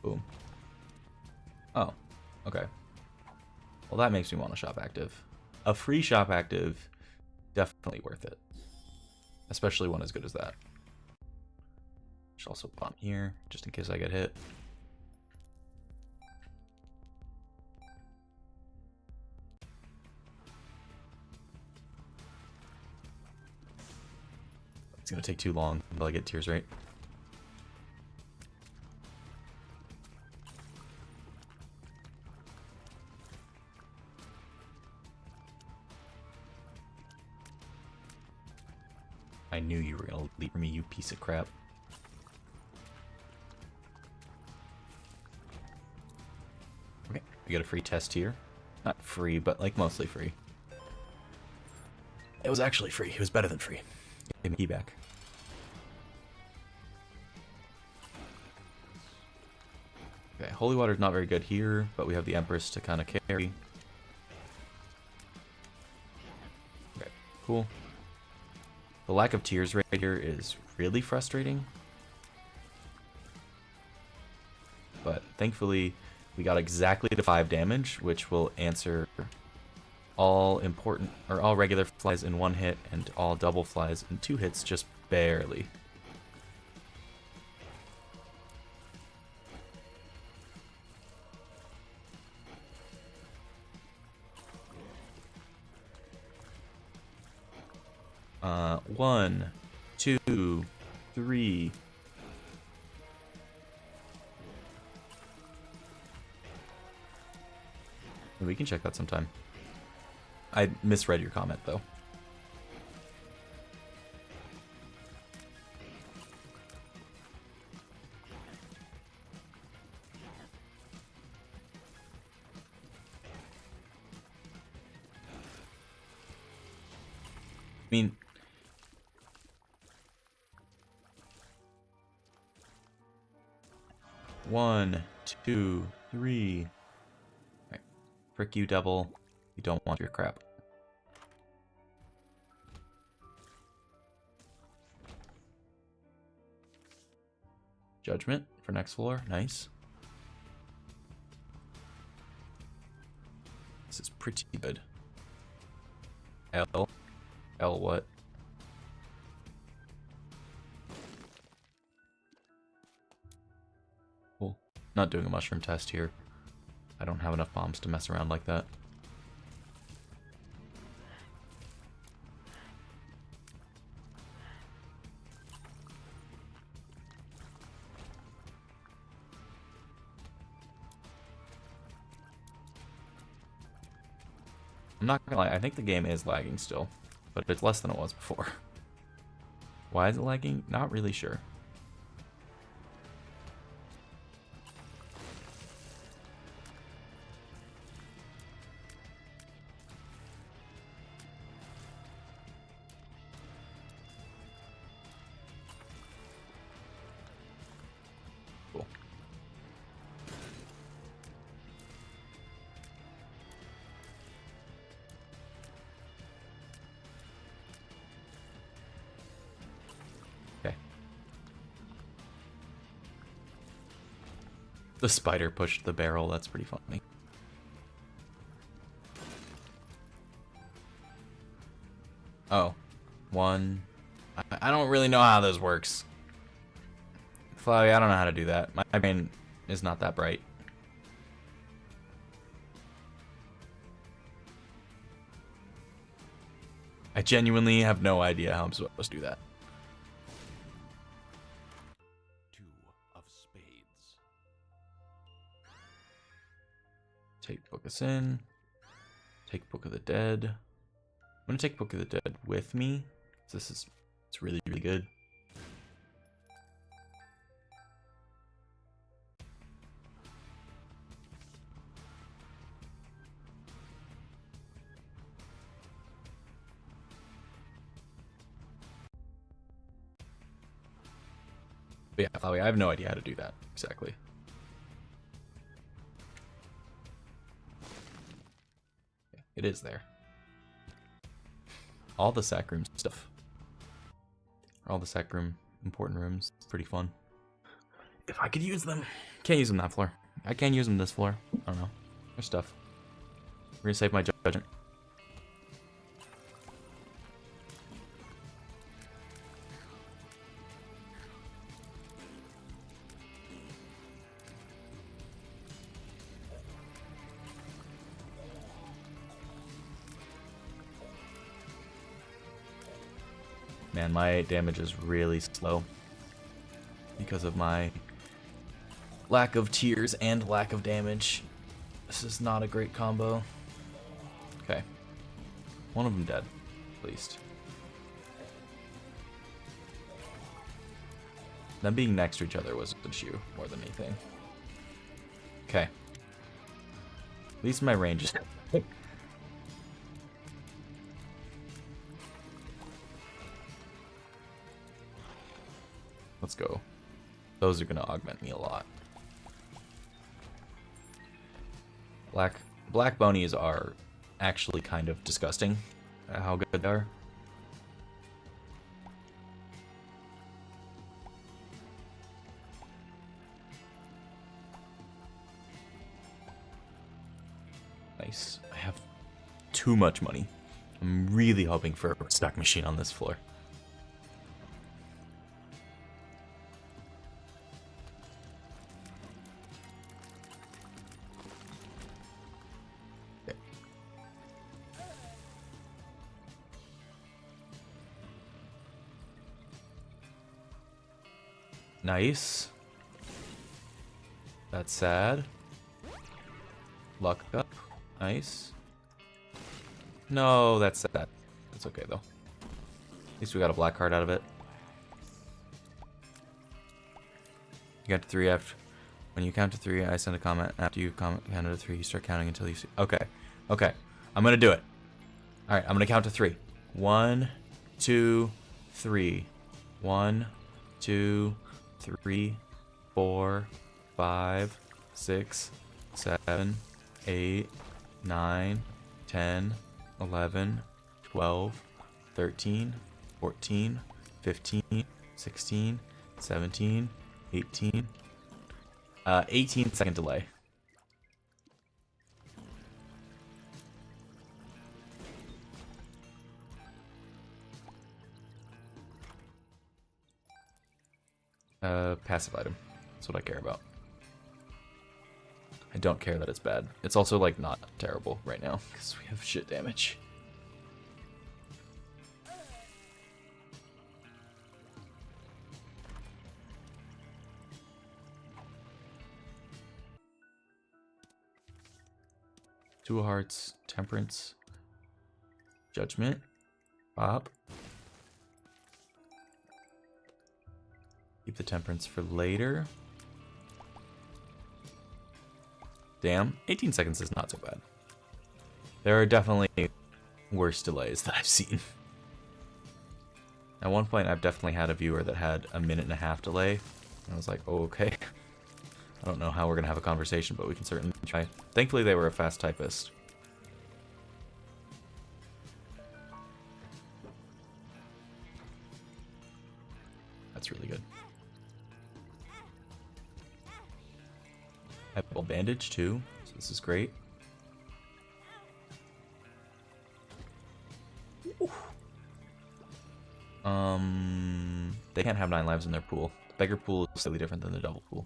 Boom. Oh, okay. Well, that makes me want to shop active. A free shop active, definitely worth it. Especially one as good as that. Should also bomb here, just in case I get hit. It's gonna take too long until I get tears right. I knew you were gonna leave me, you piece of crap. Okay, we got a free test here. Not free, but like mostly free. It was actually free. It was better than free. Give me key back. Okay, Holy Water's not very good here, but we have the Empress to kind of carry. Okay, cool. The lack of tears right here is really frustrating. But thankfully, we got exactly to 5 damage, which will answer all important, or all regular flies in 1 hit, and all double flies in 2 hits, just barely. One, 2, 3. We can check that sometime. I misread your comment, though. I mean, one, 2, 3. Right. Frick you, devil. You don't want your crap. Judgment for next floor. Nice. This is pretty good. L what? Cool. Not doing a mushroom test here. I don't have enough bombs to mess around like that. I'm not gonna lie, I think the game is lagging still, but it's less than it was before. Why is it lagging? Not really sure. Cool. Okay. The spider pushed the barrel, that's pretty funny. Oh. 1. I don't really know how this works. Flowey, I don't know how to do that. My brain is not that bright. I genuinely have no idea how I'm supposed to do that. 2 of spades. Take Book of Sin. Take Book of the Dead. gonna take Book of the Dead with me. It's really, really good. But yeah, Flowey, I have no idea how to do that exactly. Yeah, it is there. All the sack room stuff. All the sack room important rooms. It's pretty fun. If I could use them. Can't use them that floor. I can use them this floor. I don't know. There's stuff. We're gonna save my judgment. Man, my damage is really slow because of my lack of tears and lack of damage. This is not a great combo. Okay. One of them dead, at least. Them being next to each other was an issue more than anything. Okay. At least my range is... Let's go. Those are going to augment me a lot. Black bonies are actually kind of disgusting at how good they are. Nice. I have too much money. I'm really hoping for a stack machine on this floor. Nice. That's sad. Luck up. Nice. No, that's sad. That's okay though. At least we got a black card out of it. You got to 3 after. When you count to 3, I send a comment. After you count to 3, you start counting until you see. Okay. Okay. I'm gonna do it. Alright, I'm gonna count to 3. 1, 2, 3. 1, 2, 3, 4, 5, 6, 7, 8, 9, 10, 11, 12, 13, 14, 15, 16, 17, 18. 18-second delay. Passive item. That's what I care about. I don't care that it's bad. It's also, like, not terrible right now, because we have shit damage. Two of Hearts, Temperance, Judgment, Pop. Keep the Temperance for later. Damn, 18 seconds is not so bad. There are definitely worse delays that I've seen. At one point, I've definitely had a viewer that had a 1.5-minute delay. And I was like, oh, okay. I don't know how we're going to have a conversation, but we can certainly try. Thankfully, they were a fast typist. That's really good. I have a bandage too, so this is great. They can't have 9 lives in their pool. The beggar pool is slightly different than the double pool.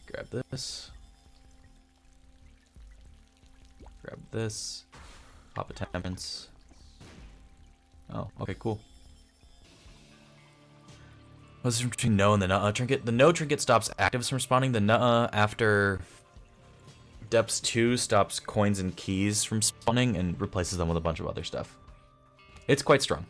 Grab this. Grab this. Pop a Temperance. Oh, okay, cool. What's the difference between no and the nuh-uh trinket? The no trinket stops actives from responding. The nuh-uh, after Depths 2 stops coins and keys from spawning and replaces them with a bunch of other stuff. It's quite strong.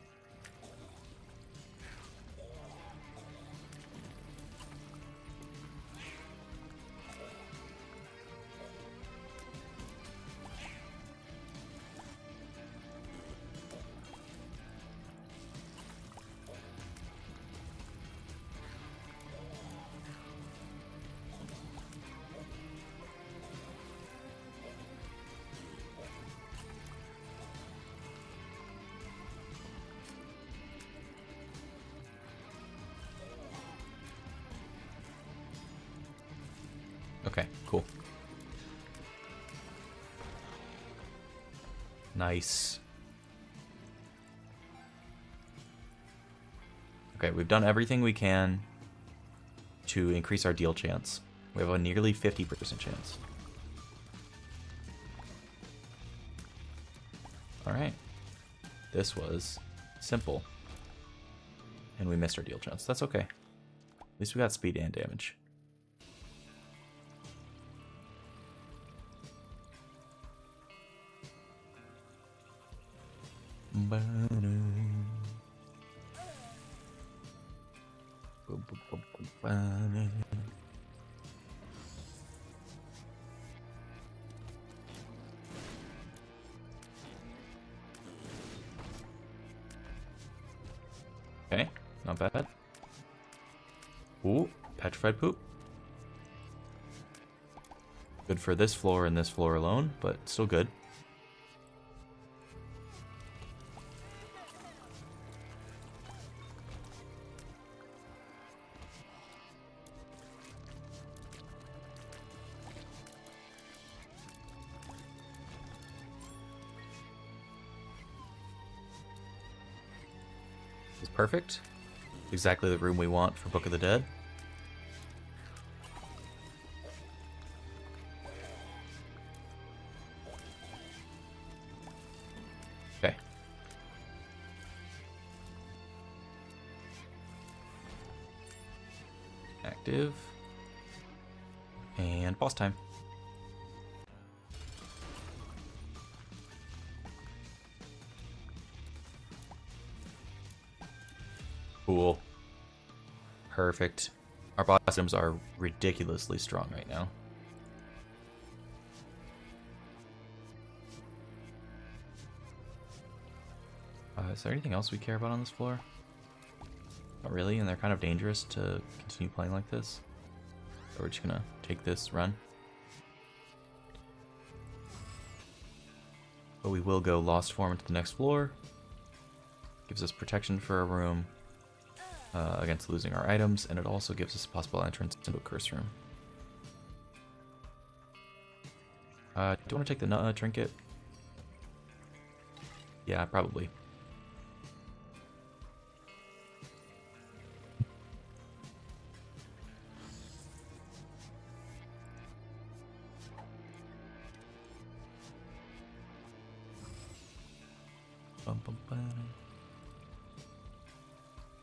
Okay, cool. Nice. Okay, we've done everything we can to increase our deal chance. We have a nearly 50% chance. Alright. This was simple. And we missed our deal chance. That's okay. At least we got speed and damage. Okay, not bad. Ooh, petrified poop. Good for this floor and this floor alone, but still good. Is perfect. Exactly the room we want for Book of the Dead. Okay. Active. And boss time. Cool. Perfect. Our boss items are ridiculously strong right now. Is there anything else we care about on this floor? Not really, and they're kind of dangerous to continue playing like this. So we're just gonna take this run. But we will go Lost Form into the next floor. Gives us protection for a room against losing our items, and it also gives us a possible entrance into a curse room. Do you want to take the trinket? Yeah, probably.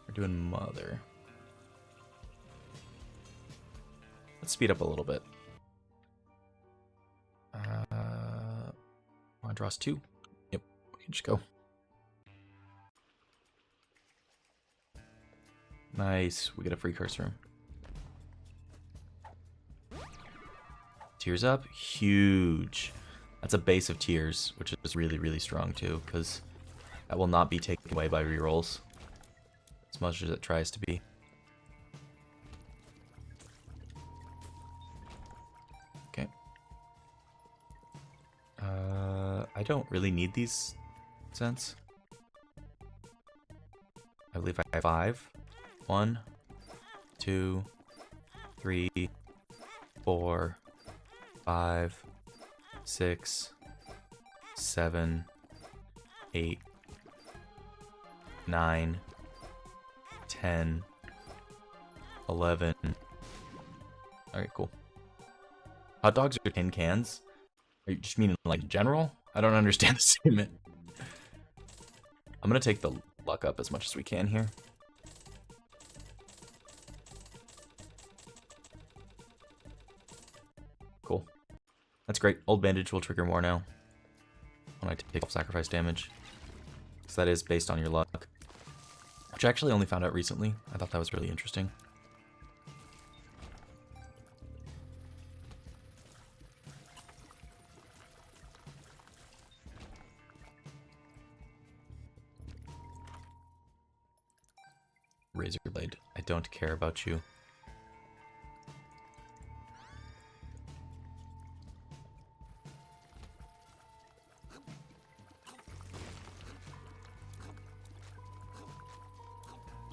We're doing Mother. Let's speed up a little bit. Want to draw us 2? Yep, we can just go. Nice, we get a free curse room. Tears up, huge. That's a base of tears, which is really, really strong too, because that will not be taken away by rerolls as much as it tries to be. Okay. I don't really need these cents. I believe I have 5. 1, 2, 3, 4, 5, 6, 7, 8, 9, 10, 11. Alright, cool. Hot dogs are tin cans? Are you just meaning like general? I don't understand the statement. I'm gonna take the luck up as much as we can here. Cool. That's great. Old Bandage will trigger more now when I take off sacrifice damage. Because that is based on your luck. Which I actually only found out recently. I thought that was really interesting. Razor Blade. I don't care about you.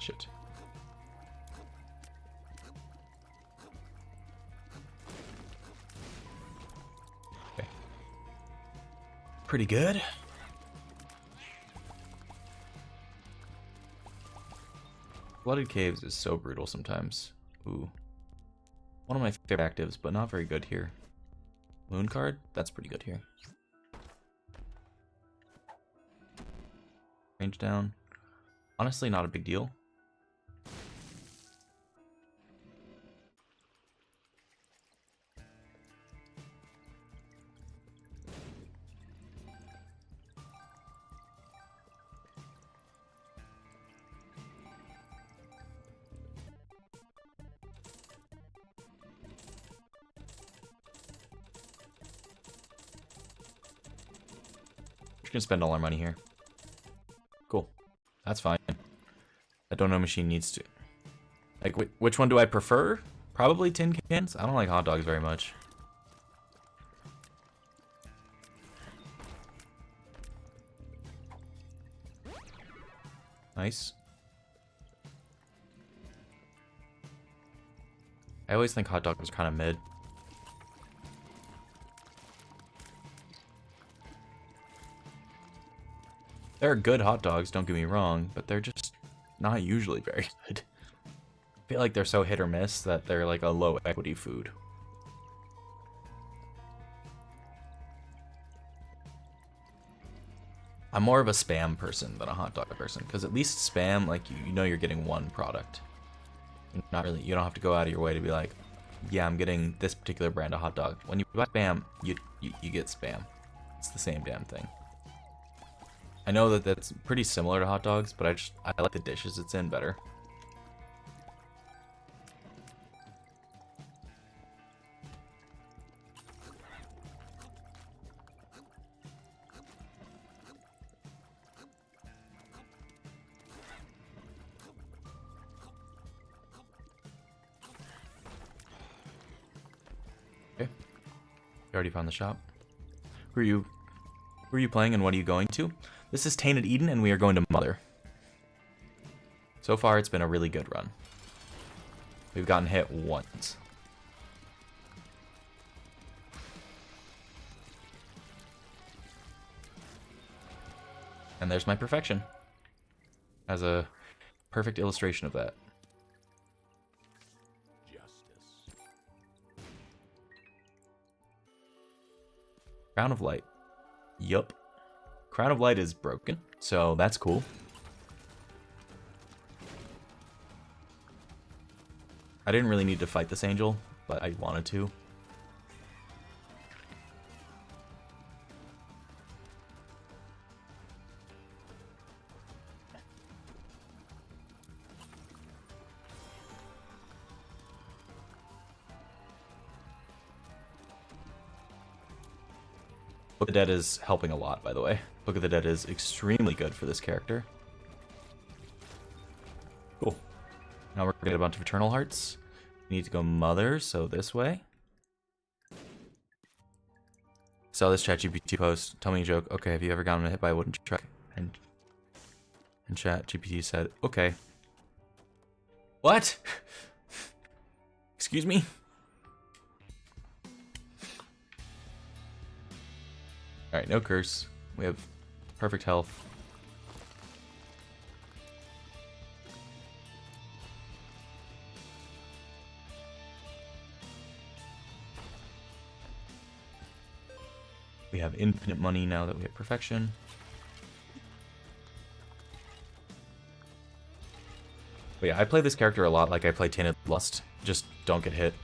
Shit. Okay. Pretty good. Flooded Caves is so brutal sometimes. Ooh. One of my favorite actives, but not very good here. Moon card? That's pretty good here. Range down. Honestly, not a big deal. We're gonna spend all our money here. Cool. That's fine. That Dono machine needs to... Like, which one do I prefer? Probably tin cans? I don't like hot dogs very much. Nice. I always think hot dogs are kind of mid. They're good hot dogs, don't get me wrong, but they're just not usually very good. I feel like they're so hit or miss that they're like a low equity food. I'm more of a Spam person than a hot dog person, because at least Spam, like, you know you're getting one product. Not really, you don't have to go out of your way to be like, yeah, I'm getting this particular brand of hot dog. When you buy Spam, you get Spam. It's the same damn thing. I know that that's pretty similar to hot dogs, but I like the dishes it's in better. Okay. You already found the shop. Who are you playing and what are you going to? This is Tainted Eden, and we are going to Mother. So far, it's been a really good run. We've gotten hit once. And there's my perfection. As a perfect illustration of that. Justice. Crown of Light. Yup. Crown of Light is broken, so that's cool. I didn't really need to fight this angel, but I wanted to. Book of the Dead is helping a lot, by the way. Book of the Dead is extremely good for this character. Cool. Now we're gonna get a bunch of Eternal Hearts. We need to go Mother, so this way. Saw this ChatGPT post. Tell me a joke. Okay, have you ever gotten hit by a wooden truck? And ChatGPT said, okay. What? Excuse me? Alright, no curse. We have perfect health. We have infinite money now that we have perfection. But yeah, I play this character a lot like I play Tainted Lust. Just don't get hit.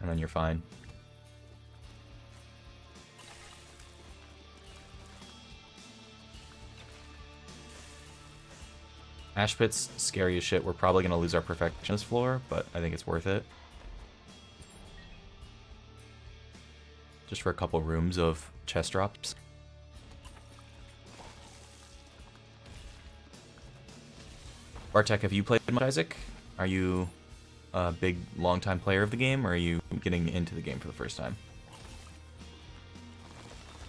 and then you're fine. Ash Pit's scary as shit. We're probably going to lose our Perfectionist floor, but I think it's worth it. Just for a couple rooms of chest drops. Bartek, have you played much, Isaac? Are you a big, long-time player of the game, or are you getting into the game for the first time?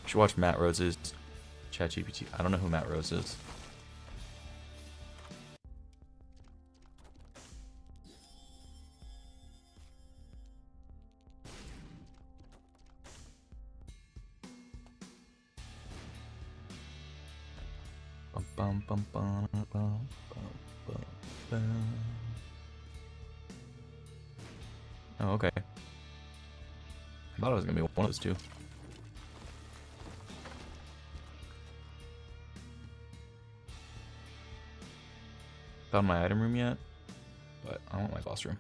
You should watch Matt Rose's ChatGPT. I don't know who Matt Rose is. Bum, bum, bum, bum, bum, bum, bum. Oh, okay. I thought it was gonna be one of those two. Found my item room yet? But I want my boss room.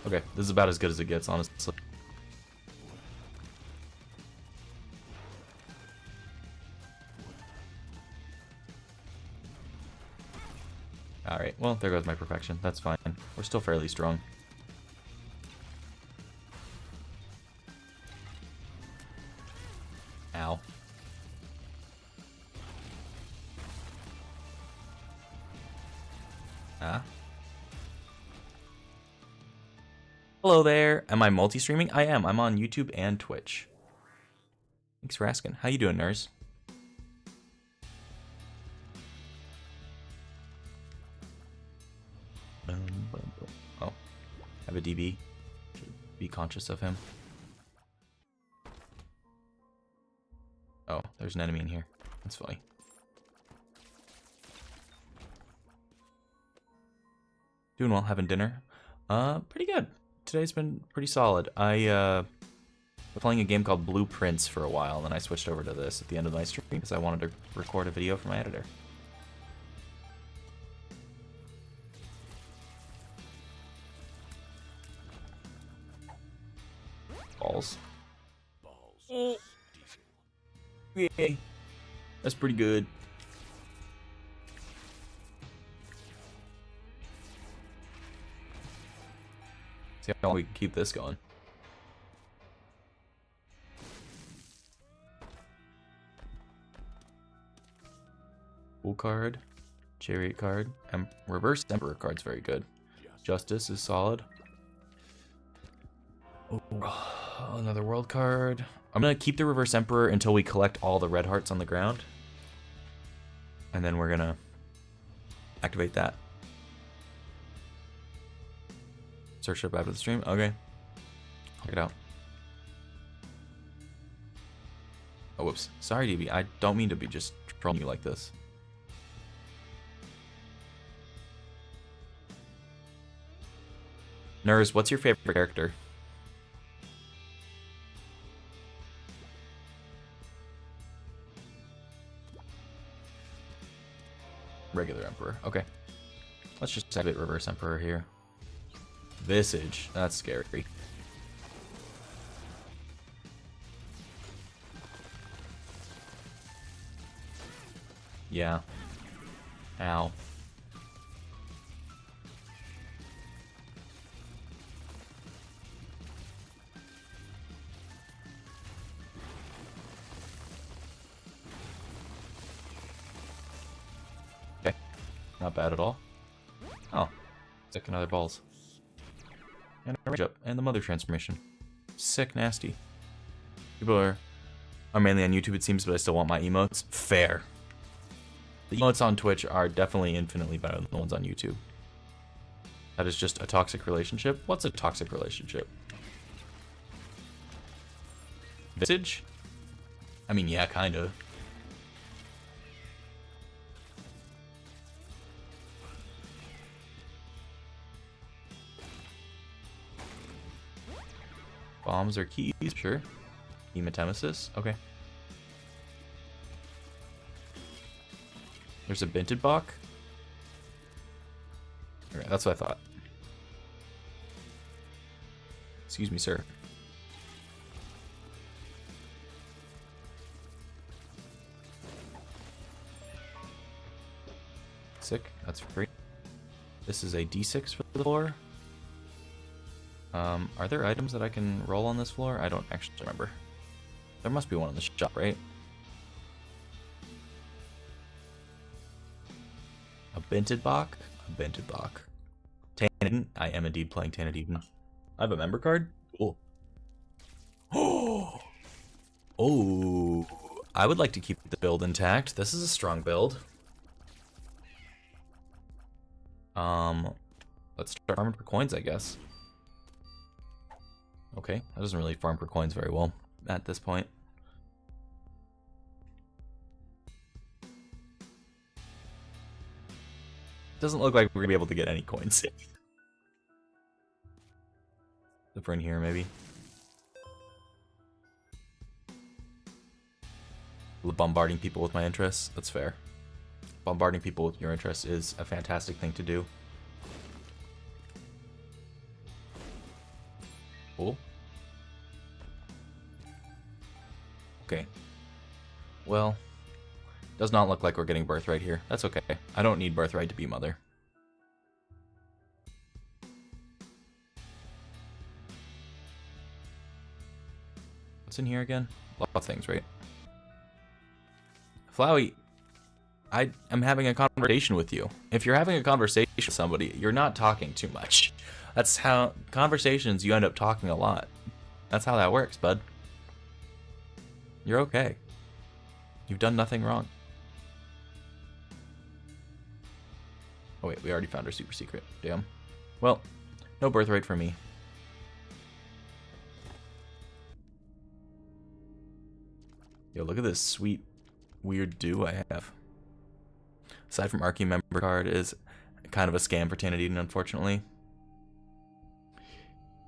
Okay, this is about as good as it gets, honestly. Alright, well, there goes my perfection. That's fine. We're still fairly strong. Ow. Ah. Hello there. Am I multi-streaming? I am. I'm on YouTube and Twitch. Thanks for asking. How you doing, Nurse? Oh, I have a DB. Should be conscious of him. Oh, there's an enemy in here. That's funny. Doing well, having dinner. Pretty good. Today's been pretty solid. I was playing a game called Blueprints for a while, and then I switched over to this at the end of my stream because I wanted to record a video for my editor. Balls. Yay. That's pretty good. See how long we can keep this going. Full card, Chariot card, Reverse Emperor card's very good. Justice is solid. Oh, another world card. I'm gonna keep the Reverse Emperor until we collect all the red hearts on the ground. And then we're gonna activate that. Search up after the stream? Okay. Check it out. Oh, whoops. Sorry, DB. I don't mean to be just trolling you like this. Nurs, what's your favorite character? Regular Emperor. Okay. Let's just activate Reverse Emperor here. Visage. That's scary. Yeah. Ow. Okay. Not bad at all. Oh. Sick, another balls. And a range up. And the mother transformation. Sick nasty. People are mainly on YouTube, it seems, but I still want my emotes. Fair. The emotes on Twitch are definitely infinitely better than the ones on YouTube. That is just a toxic relationship. What's a toxic relationship? Visage? I mean, yeah, kinda. Bombs are keys, sure. Hematemesis, okay. There's a Binted Bach. Okay, that's what I thought. Excuse me, sir. Sick. That's free. This is a D6 for the floor. Are there items that I can roll on this floor? I don't actually remember. There must be one in the shop, right? A Binted Bach? A Binted Bach. Tanadin? I am indeed playing Tanadin. I have a member card? Cool. Oh, I would like to keep the build intact. This is a strong build. Let's start farming for coins, I guess. Okay, that doesn't really farm for coins very well at this point. Doesn't look like we're gonna be able to get any coins. Over in here, maybe. Bombarding people with my interests, that's fair. Bombarding people with your interests is a fantastic thing to do. Cool. Okay. Well, does not look like we're getting birthright here. That's okay. I don't need birthright to be mother. What's in here again? A lot of things, right? Flowey, I am having a conversation with you. If you're having a conversation with somebody, you're not talking too much. That's how conversations, you end up talking a lot. That's how that works, bud. You're okay. You've done nothing wrong. Oh wait, we already found our super secret. Damn. Well, no birthright for me. Yo, look at this sweet, weird do I have. Aside from Archie member card is kind of a scam for Tanadine, unfortunately.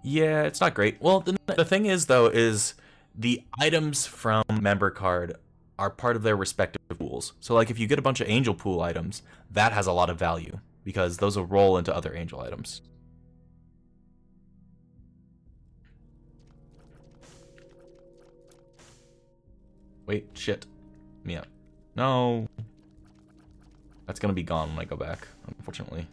Yeah, it's not great. Well, the thing is, though, is the items from member card are part of their respective pools. So, like, if you get a bunch of angel pool items, that has a lot of value, because those will roll into other angel items. Wait, shit. Me up. No. That's gonna be gone when I go back, unfortunately.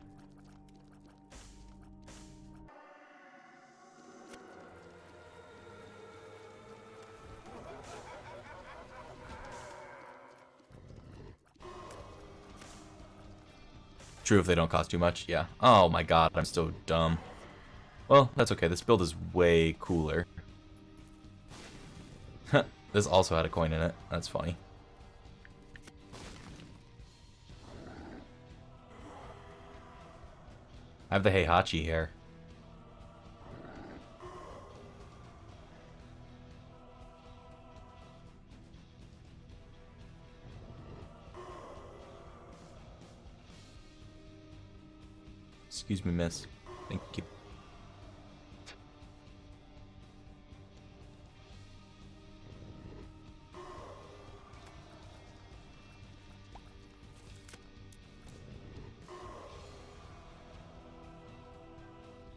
True, if they don't cost too much, yeah. Oh my god, I'm so dumb. Well, that's okay, this build is way cooler. This also had a coin in it, that's funny. I have the Heihachi here. Excuse me, miss. Thank you.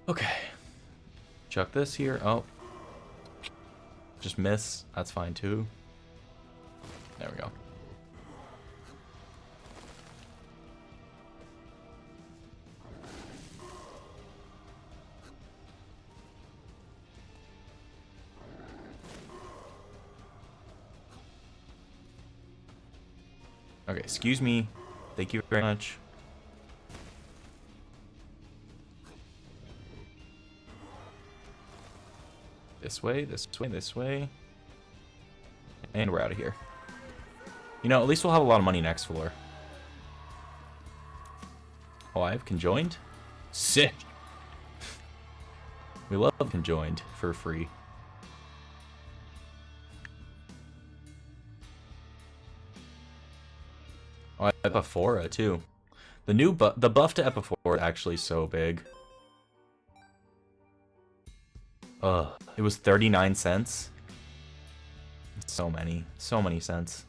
Okay. Chuck this here. Oh. Just miss. That's fine too. There we go. Okay, excuse me. Thank you very much. This way, this way, this way. And we're out of here. You know, at least we'll have a lot of money next floor. Oh, I have conjoined? Sick! We love conjoined for free. Oh, I have Epiphora too. The buff to Epiphora is actually so big. Ugh, it was 39 cents. So many cents.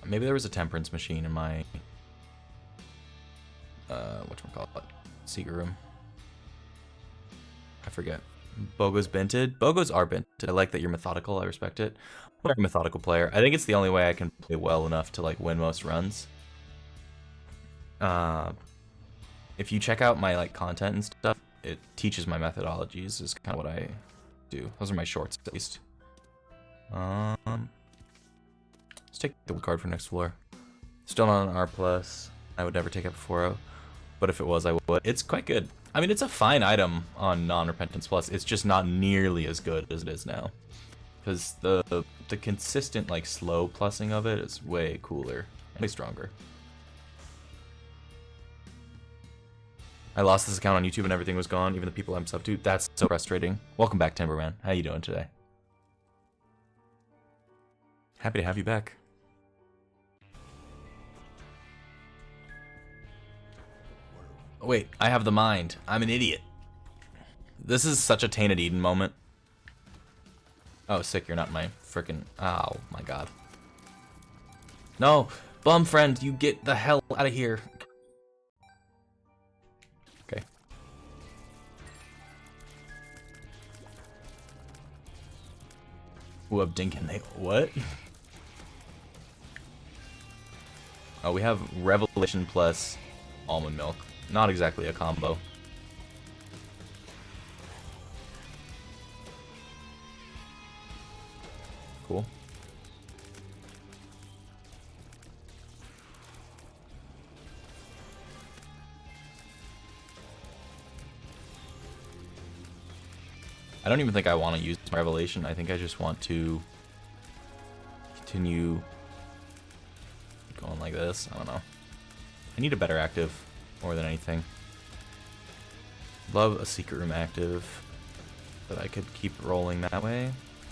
Maybe there was a temperance machine in my whatchamacallit, secret room. forget. Bogo's binted. Bogos are binted. I like that you're methodical. I respect it. I'm a methodical player. I think it's the only way I can play well enough to like win most runs. If you check out my like content and stuff, it teaches my methodologies. Is kind of what I do. Those are my shorts at least. Let's take the card for next floor. Still not an R+. I would never take it before 4-0, but if it was, I would. It's quite good. I mean, it's a fine item on non-repentance plus. It's just not nearly as good as it is now, because the consistent like slow plussing of it is way cooler, way stronger. I lost this account on YouTube and everything was gone, even the people I'm sub to. That's so frustrating. Welcome back, Timberman. How you doing today? Happy to have you back. Wait, I have the mind. I'm an idiot. This is such a Tainted Eden moment. Oh, sick, you're not my frickin'... Oh, my God. No! Bum friend, you get the hell out of here. Okay. Ooh, Abdinkin, they... What? Oh, we have Revelation plus Almond Milk. Not exactly a combo. Cool. I don't even think I want to use my Revelation. I think I just want to continue going like this. I don't know. I need a better active more than anything. Love a secret room active that I could keep rolling that way,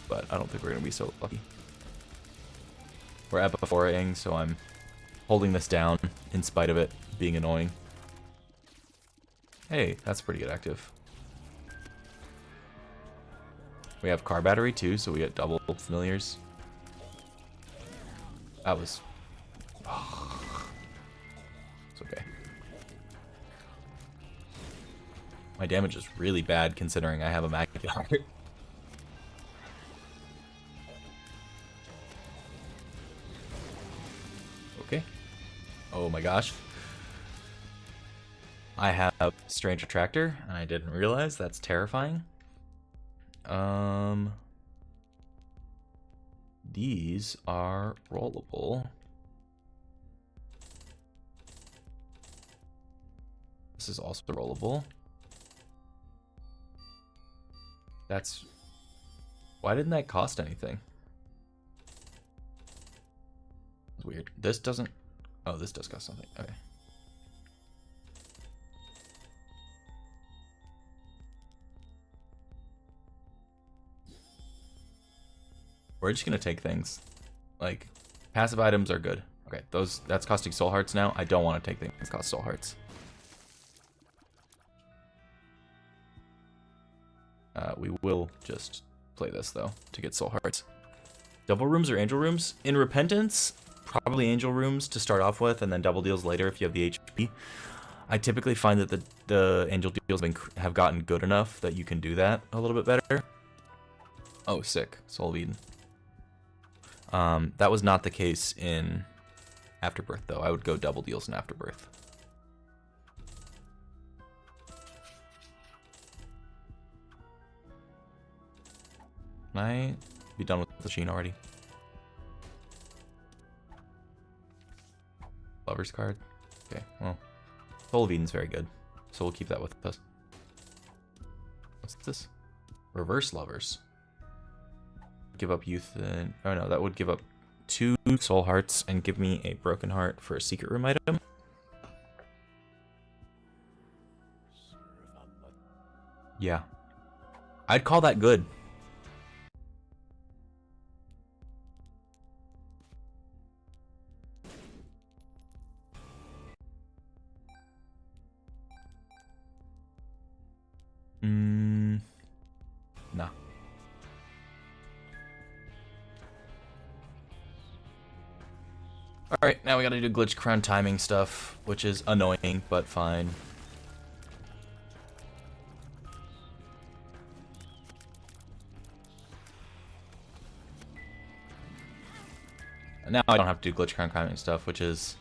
but I don't think we're going to be so lucky. We're at Epiphora-ing, so I'm holding this down in spite of it being annoying. Hey, that's pretty good active. We have car battery too, so we get double familiars. That was... It's okay. My damage is really bad considering I have a Immaculate. Okay. Oh my gosh. I have Strange Attractor, and I didn't realize. That's terrifying. These are rollable. This is also rollable. That's... Why didn't that cost anything? It's weird. This doesn't... Oh, this does cost something. Okay. We're just gonna take things. Like, passive items are good. Okay, that's costing soul hearts now. I don't want to take things that cost soul hearts. We will just play this though to get soul hearts. Double rooms or angel rooms? In Repentance, probably angel rooms to start off with, and then double deals later if you have the HP. I typically find that the angel deals have gotten good enough that you can do that a little bit better. Oh, sick. Soul of Eden. That was not the case in Afterbirth, though. I would go double deals in Afterbirth. Can I be done with the Sheen already? Lover's card? Okay, well. Soul of Eden's very good, so we'll keep that with us. What's this? Reverse Lovers. Give up youth and... Oh no, that would give up 2 soul hearts and give me a broken heart for a secret room item. Yeah. I'd call that good. Nah. Alright, now we gotta do glitch crown timing stuff, which is annoying, but fine. Now I don't have to do glitch crown climbing stuff, which is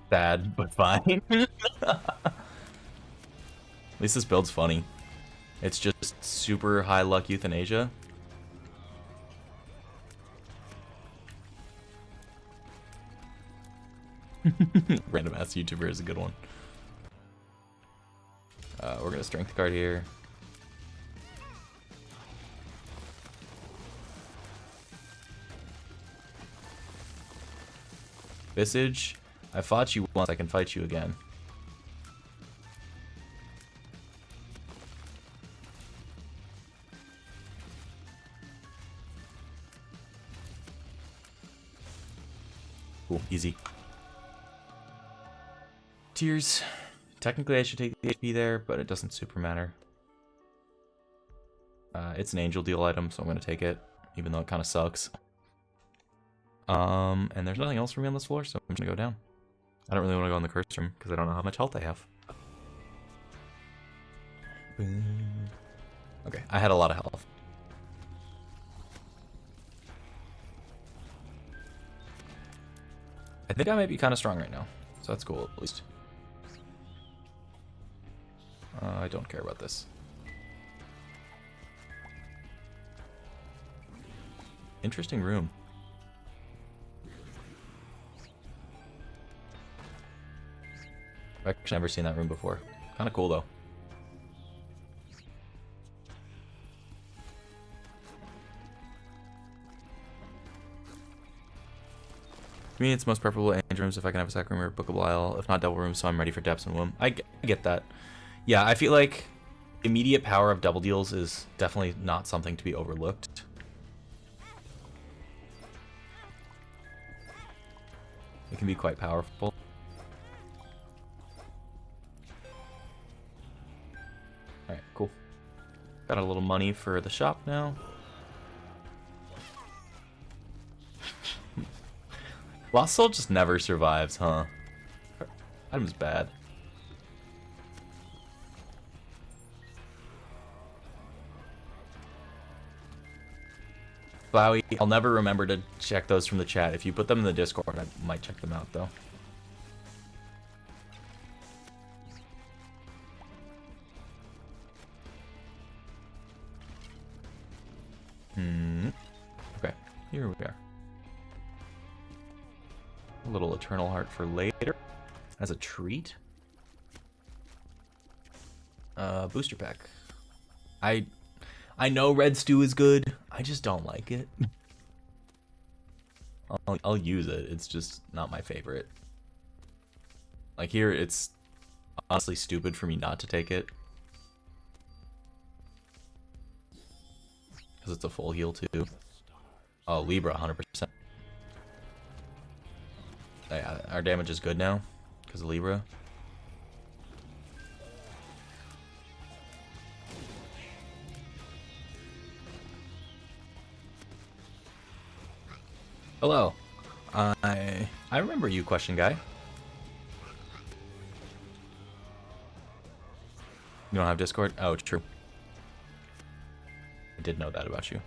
bad, but fine. At least this build's funny. It's just super high luck euthanasia. Random ass YouTuber is a good one. We're gonna strength card here. Visage, I fought you once, I can fight you again. Cool, easy. Tears. Technically I should take the HP there, but it doesn't super matter. It's an angel deal item, so I'm gonna take it, even though it kind of sucks. And there's nothing else for me on this floor, so I'm just gonna go down. I don't really want to go in the curse room, because I don't know how much health I have. Okay, I had a lot of health. I think I might be kind of strong right now, so that's cool, at least. I don't care about this. Interesting room. I've actually never seen that room before. Kind of cool, though. To me, it's most preferable angel rooms if I can have a second room or bookable aisle, if not double rooms, so I'm ready for depths and womb. I get that. Yeah, I feel like immediate power of double deals is definitely not something to be overlooked. It can be quite powerful. Alright, cool. Got a little money for the shop now. Lost Soul just never survives, huh? Item's bad. Bowie, I'll never remember to check those from the chat. If you put them in the Discord, I might check them out, though. Okay, here we are. A little Eternal Heart for later, as a treat. Booster pack. I know red stew is good. I just don't like it. I'll use it. It's just not my favorite. Like here, it's honestly stupid for me not to take it. Because it's a full heal too. Oh, Libra, 100%. Yeah, our damage is good now because of Libra. Hello. I remember you, question guy. You don't have Discord? Oh, true. I did know that about you.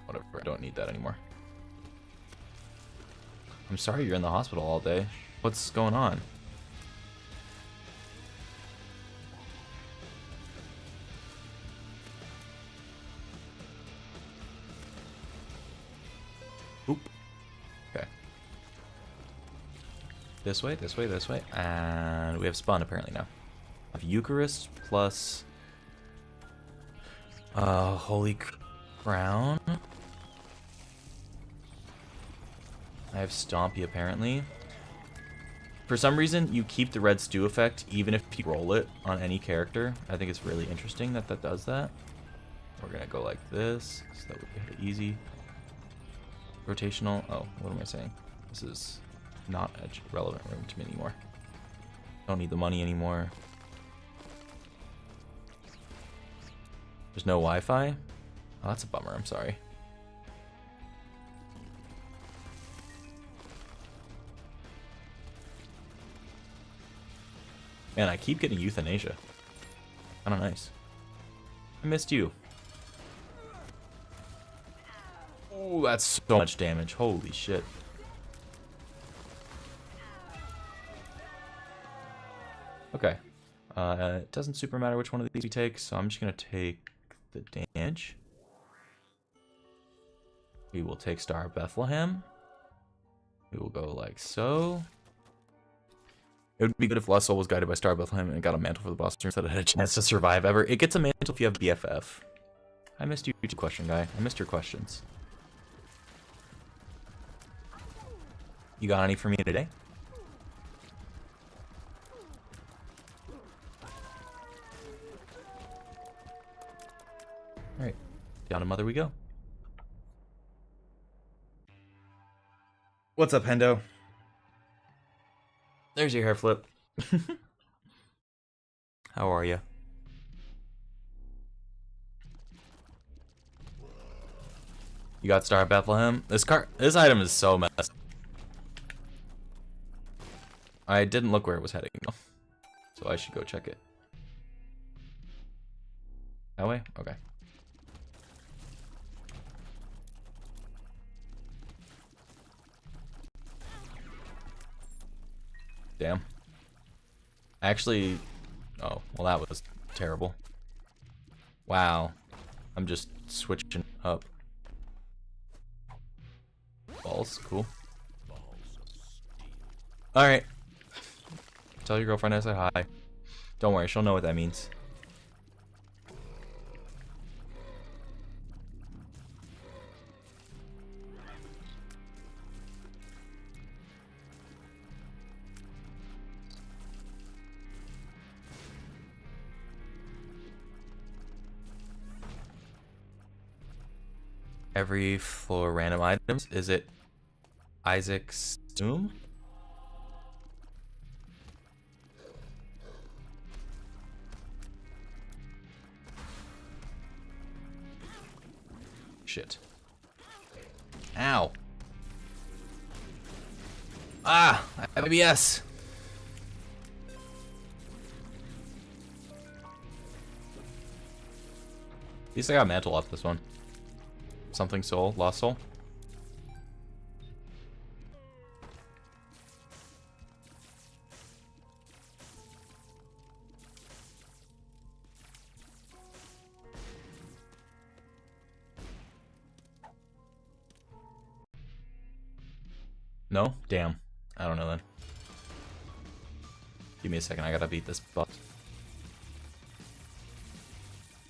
Whatever, I don't need that anymore. I'm sorry you're in the hospital all day. What's going on? Oop. Okay. This way, this way, this way. And we have spawn apparently now. I have Eucharist plus Holy Crown. I have Stompy apparently. For some reason, you keep the red stew effect even if you roll it on any character. I think it's really interesting that that does that. We're gonna go like this, so that we hit it easy. Rotational. Oh, what am I saying? This is not a relevant room to me anymore. Don't need the money anymore. There's no Wi-Fi? Oh, that's a bummer. I'm sorry. Man, I keep getting euthanasia. Kinda nice. I missed you. Oh, that's so much damage. Holy shit. Okay. It doesn't super matter which one of these we take, so I'm just going to take the damage. We will take Star of Bethlehem. We will go like so. It would be good if Lost Soul was guided by Star of Bethlehem and got a mantle for the boss room so that it had a chance to survive ever. It gets a mantle if you have BFF. I missed your question, guy. I missed your questions. You got any for me today? Alright. Down to Mother we go. What's up, Hendo? There's your hair flip. How are you? You got Star of Bethlehem? This item is so messed. I didn't look where it was heading though, so I should go check it. That way? Okay. Damn. Actually, oh, well that was terrible. Wow. I'm just switching up. Balls, cool. Alright. Tell your girlfriend I said hi. Don't worry, she'll know what that means. Every floor random items. Is it Isaac's Doom? Shit. Ow. Ah, I have ABS. At least I got mantle off this one. Something soul, lost soul. No? Damn. I don't know then. Give me a second, I gotta beat this boss.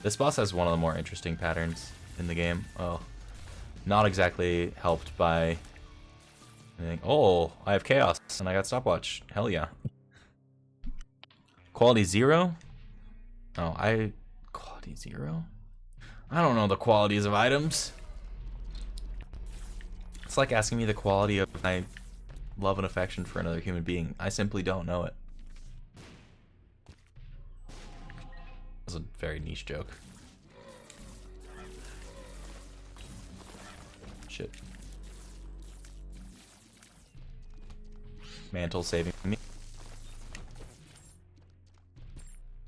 This boss has one of the more interesting patterns in the game. Oh. Not exactly helped by anything. Oh, I have chaos and I got stopwatch. Hell yeah. Quality 0? Oh, quality 0? I don't know the qualities of items. It's like asking me the quality of my love and affection for another human being. I simply don't know it. That was a very niche joke. Shit. Mantle saving me.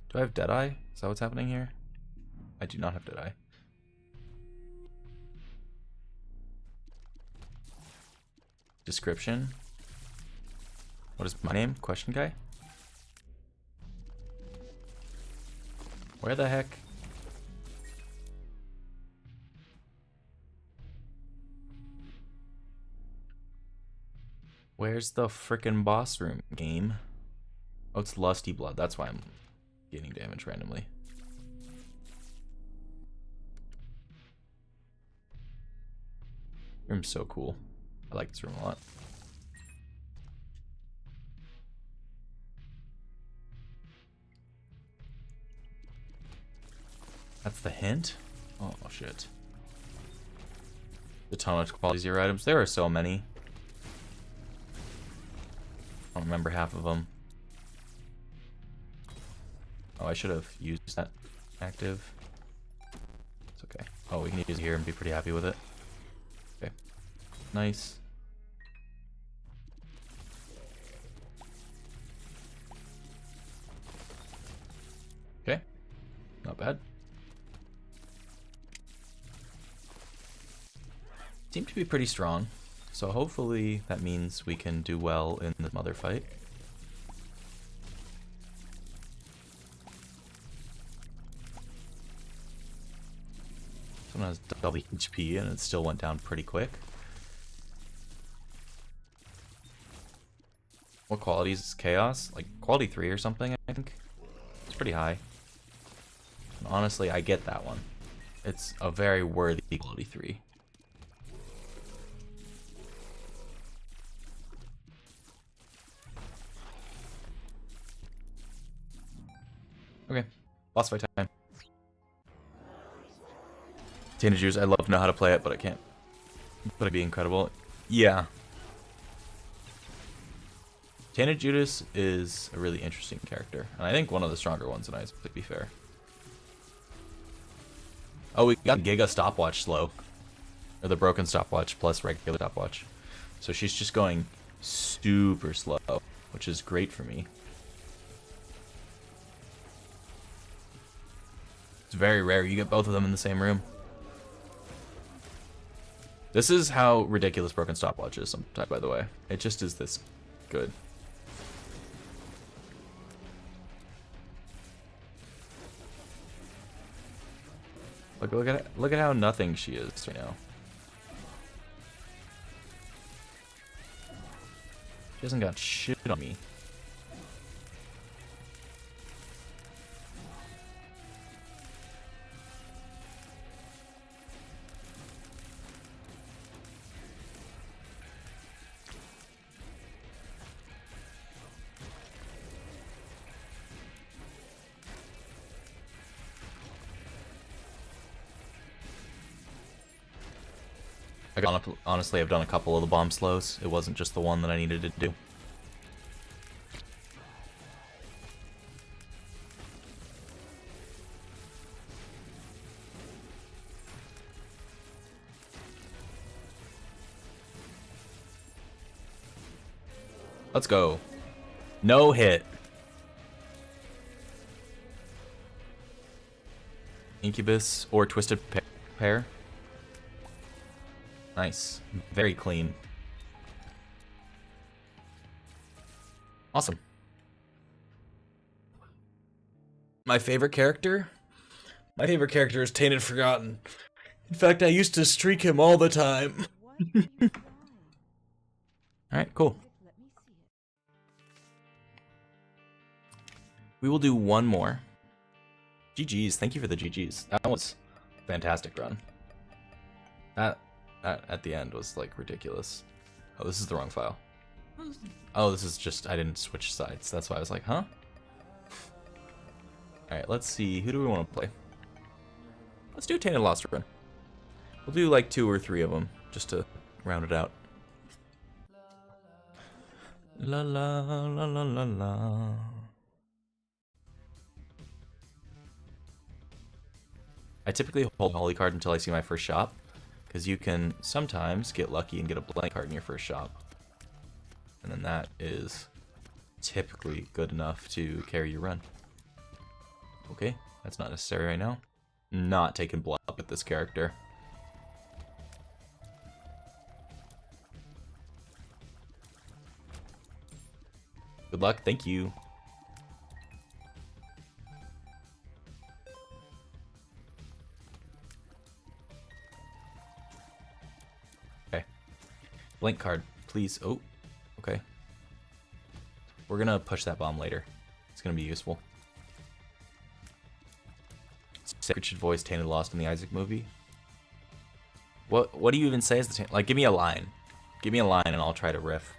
Do I have Deadeye? Is that what's happening here? I do not have Deadeye. Description. What is my name? Question guy? Where the heck? Where's the frickin' boss room, game? Oh, it's Lusty Blood. That's why I'm getting damage randomly. Room's so cool. I like this room a lot. That's the hint? Oh, shit. The ton of quality 0 items. There are so many. I don't remember half of them. Oh, I should have used that active. It's okay. Oh, we can use it here and be pretty happy with it. Okay. Nice. Okay. Not bad. seem to be pretty strong. So hopefully that means we can do well in the mother fight. This one has double HP and it still went down pretty quick. What quality is Chaos? Like quality 3 or something, I think. It's pretty high. And honestly, I get that one. It's a very worthy quality 3. Okay, boss fight time. Tainted Judas, I'd love to know how to play it, but I can't. But it'd be incredible. Yeah. Tainted Judas is a really interesting character, and I think one of the stronger ones in Ice, to be fair. Oh, we got Giga stopwatch slow. Or the broken stopwatch plus regular stopwatch. So she's just going super slow, which is great for me. It's very rare you get both of them in the same room. This is how ridiculous broken stopwatch is sometimes, by the way. It just is this good. Look at how nothing she is right now. She hasn't got shit on me. Honestly, I've done a couple of the bomb slows. It wasn't just the one that I needed to do. Let's go. No hit. Incubus or Twisted Pair. Nice. Very clean. Awesome. My favorite character? My favorite character is Tainted Forgotten. In fact, I used to streak him all the time. Alright, cool. We will do one more. GG's. Thank you for the GG's. That was a fantastic run. That at the end was like ridiculous. Oh, this is the wrong file. Oh, this is just, I didn't switch sides. That's why I was like, huh? Alright, let's see. Who do we want to play? Let's do a Tainted Lost run. We'll do like 2 or 3 of them just to round it out. La la la la la la. I typically hold Holy card until I see my first shop, because you can sometimes get lucky and get a blank card in your first shop. And then that is typically good enough to carry your run. Okay, that's not necessary right now. Not taking blood with this character. Good luck, thank you. Okay. Blank card, please. Oh, okay. We're gonna push that bomb later. It's gonna be useful. Sacred should voice Tainted Lost in the Isaac movie. What do you even say as the like? Give me a line. Give me a line, and I'll try to riff.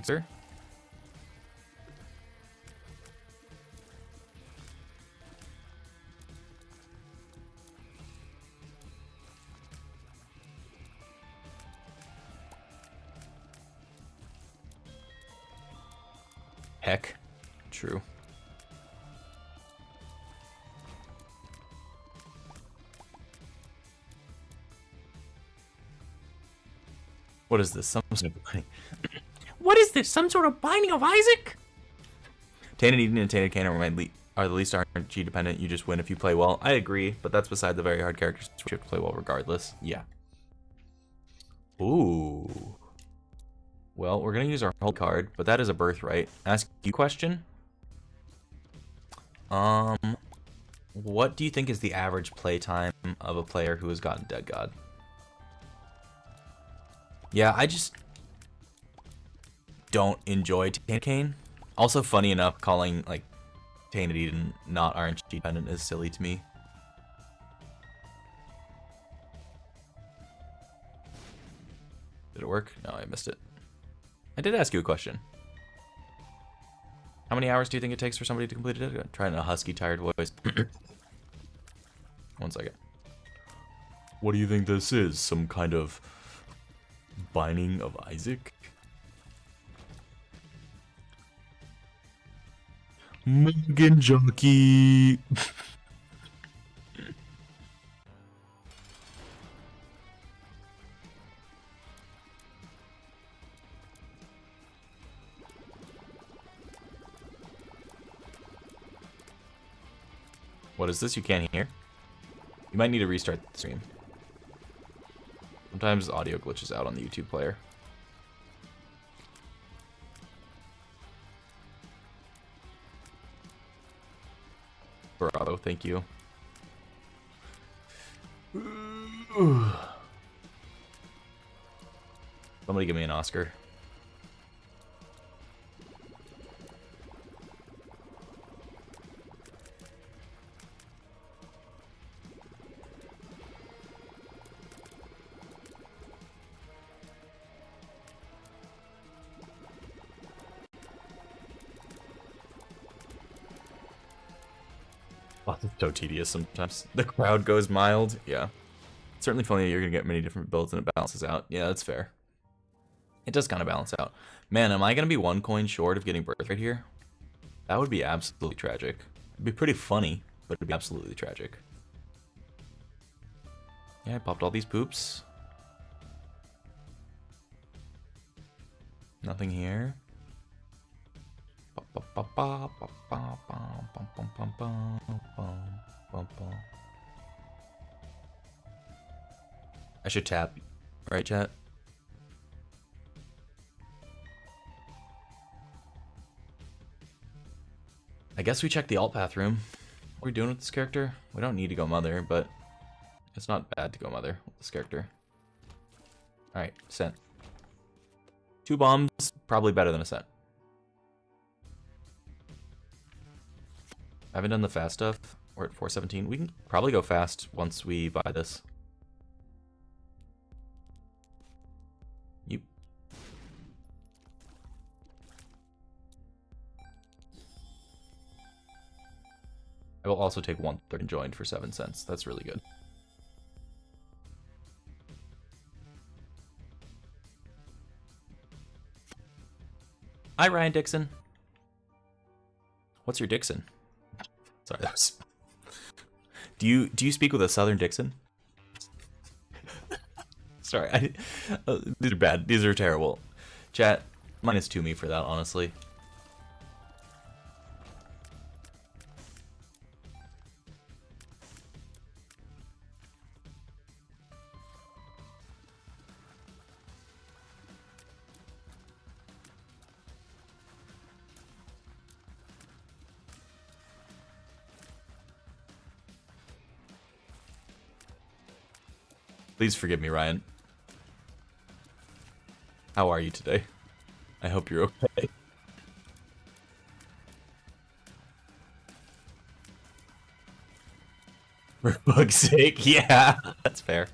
Sir. Heck. True. What is this? Some sort of binding. What is this? Some sort of binding of Isaac? Tainted Eden and Tainted Cain are the least RNG dependent. You just win if you play well. I agree, but that's beside the very hard characters. You have to play well regardless. Yeah. Ooh. Well, we're going to use our whole card, but that is a birthright. Ask you a question. What do you think is the average play time of a player who has gotten Dead God? Yeah, I just don't enjoy Tainted Cain. Also, funny enough, calling like Tainted Eden not RNG dependent is silly to me. Did it work? No, I missed it. I did ask you a question. How many hours do you think it takes for somebody to complete it? Trying a husky, tired voice. 1 second. What do you think this is? Some kind of binding of Isaac? Muggin Junkie. What is this? You can't hear? You might need to restart the stream. Sometimes audio glitches out on the YouTube player. Bravo, thank you. Somebody give me an Oscar. Oh, it's so tedious sometimes. The crowd goes mild. Yeah. It's certainly funny that you're going to get many different builds and it balances out. Yeah, that's fair. It does kind of balance out. Man, am I going to be 1 coin short of getting birthright here? That would be absolutely tragic. It'd be pretty funny, but it'd be absolutely tragic. Yeah, I popped all these poops. Nothing here. I should tap, right, chat? I guess we check the alt path room. What are we doing with this character? We don't need to go mother, but it's not bad to go mother with this character. Alright, sent. 2 bombs, probably better than a cent. I haven't done the fast stuff. We're at 417. We can probably go fast once we buy this. Yep. I will also take 1/3 conjoined for 7 cents. That's really good. Hi, Ryan Dixon. What's your Dixon? Sorry, that was. Do you speak with a Southern Dixon? Sorry, these are bad. These are terrible. Chat, -2 me for that, honestly. Please forgive me, Ryan. How are you today? I hope you're okay. For fuck's sake, yeah, that's fair.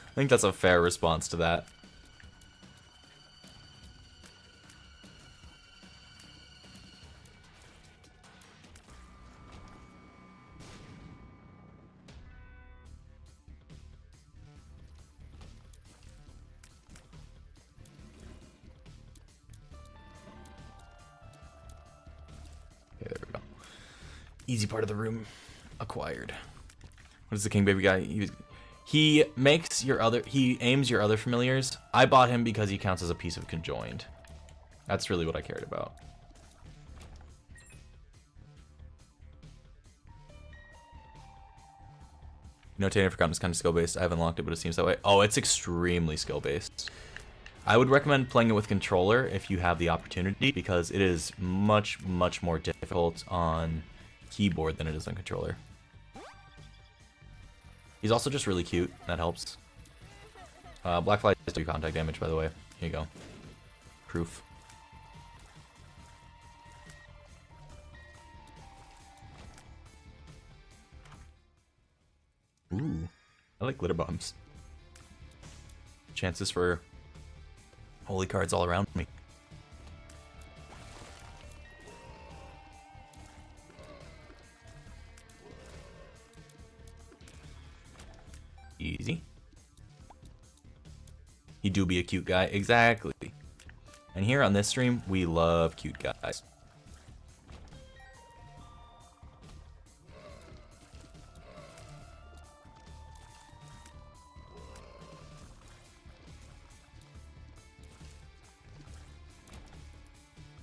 I think that's a fair response to that. Okay, there we go. Easy part of the room acquired. What is the king baby guy? He aims your other familiars. I bought him because he counts as a piece of conjoined. That's really what I cared about. Notating Forgotten is kind of skill-based. I haven't unlocked it, but it seems that way. Oh, it's extremely skill-based. I would recommend playing it with controller if you have the opportunity, because it is much, much more difficult on keyboard than it is on controller. He's also just really cute. That helps. Black Fly does do contact damage, by the way. Here you go. Proof. Ooh, I like glitter bombs. Chances for holy cards all around me. Easy. He do be a cute guy. Exactly. And here on this stream, we love cute guys.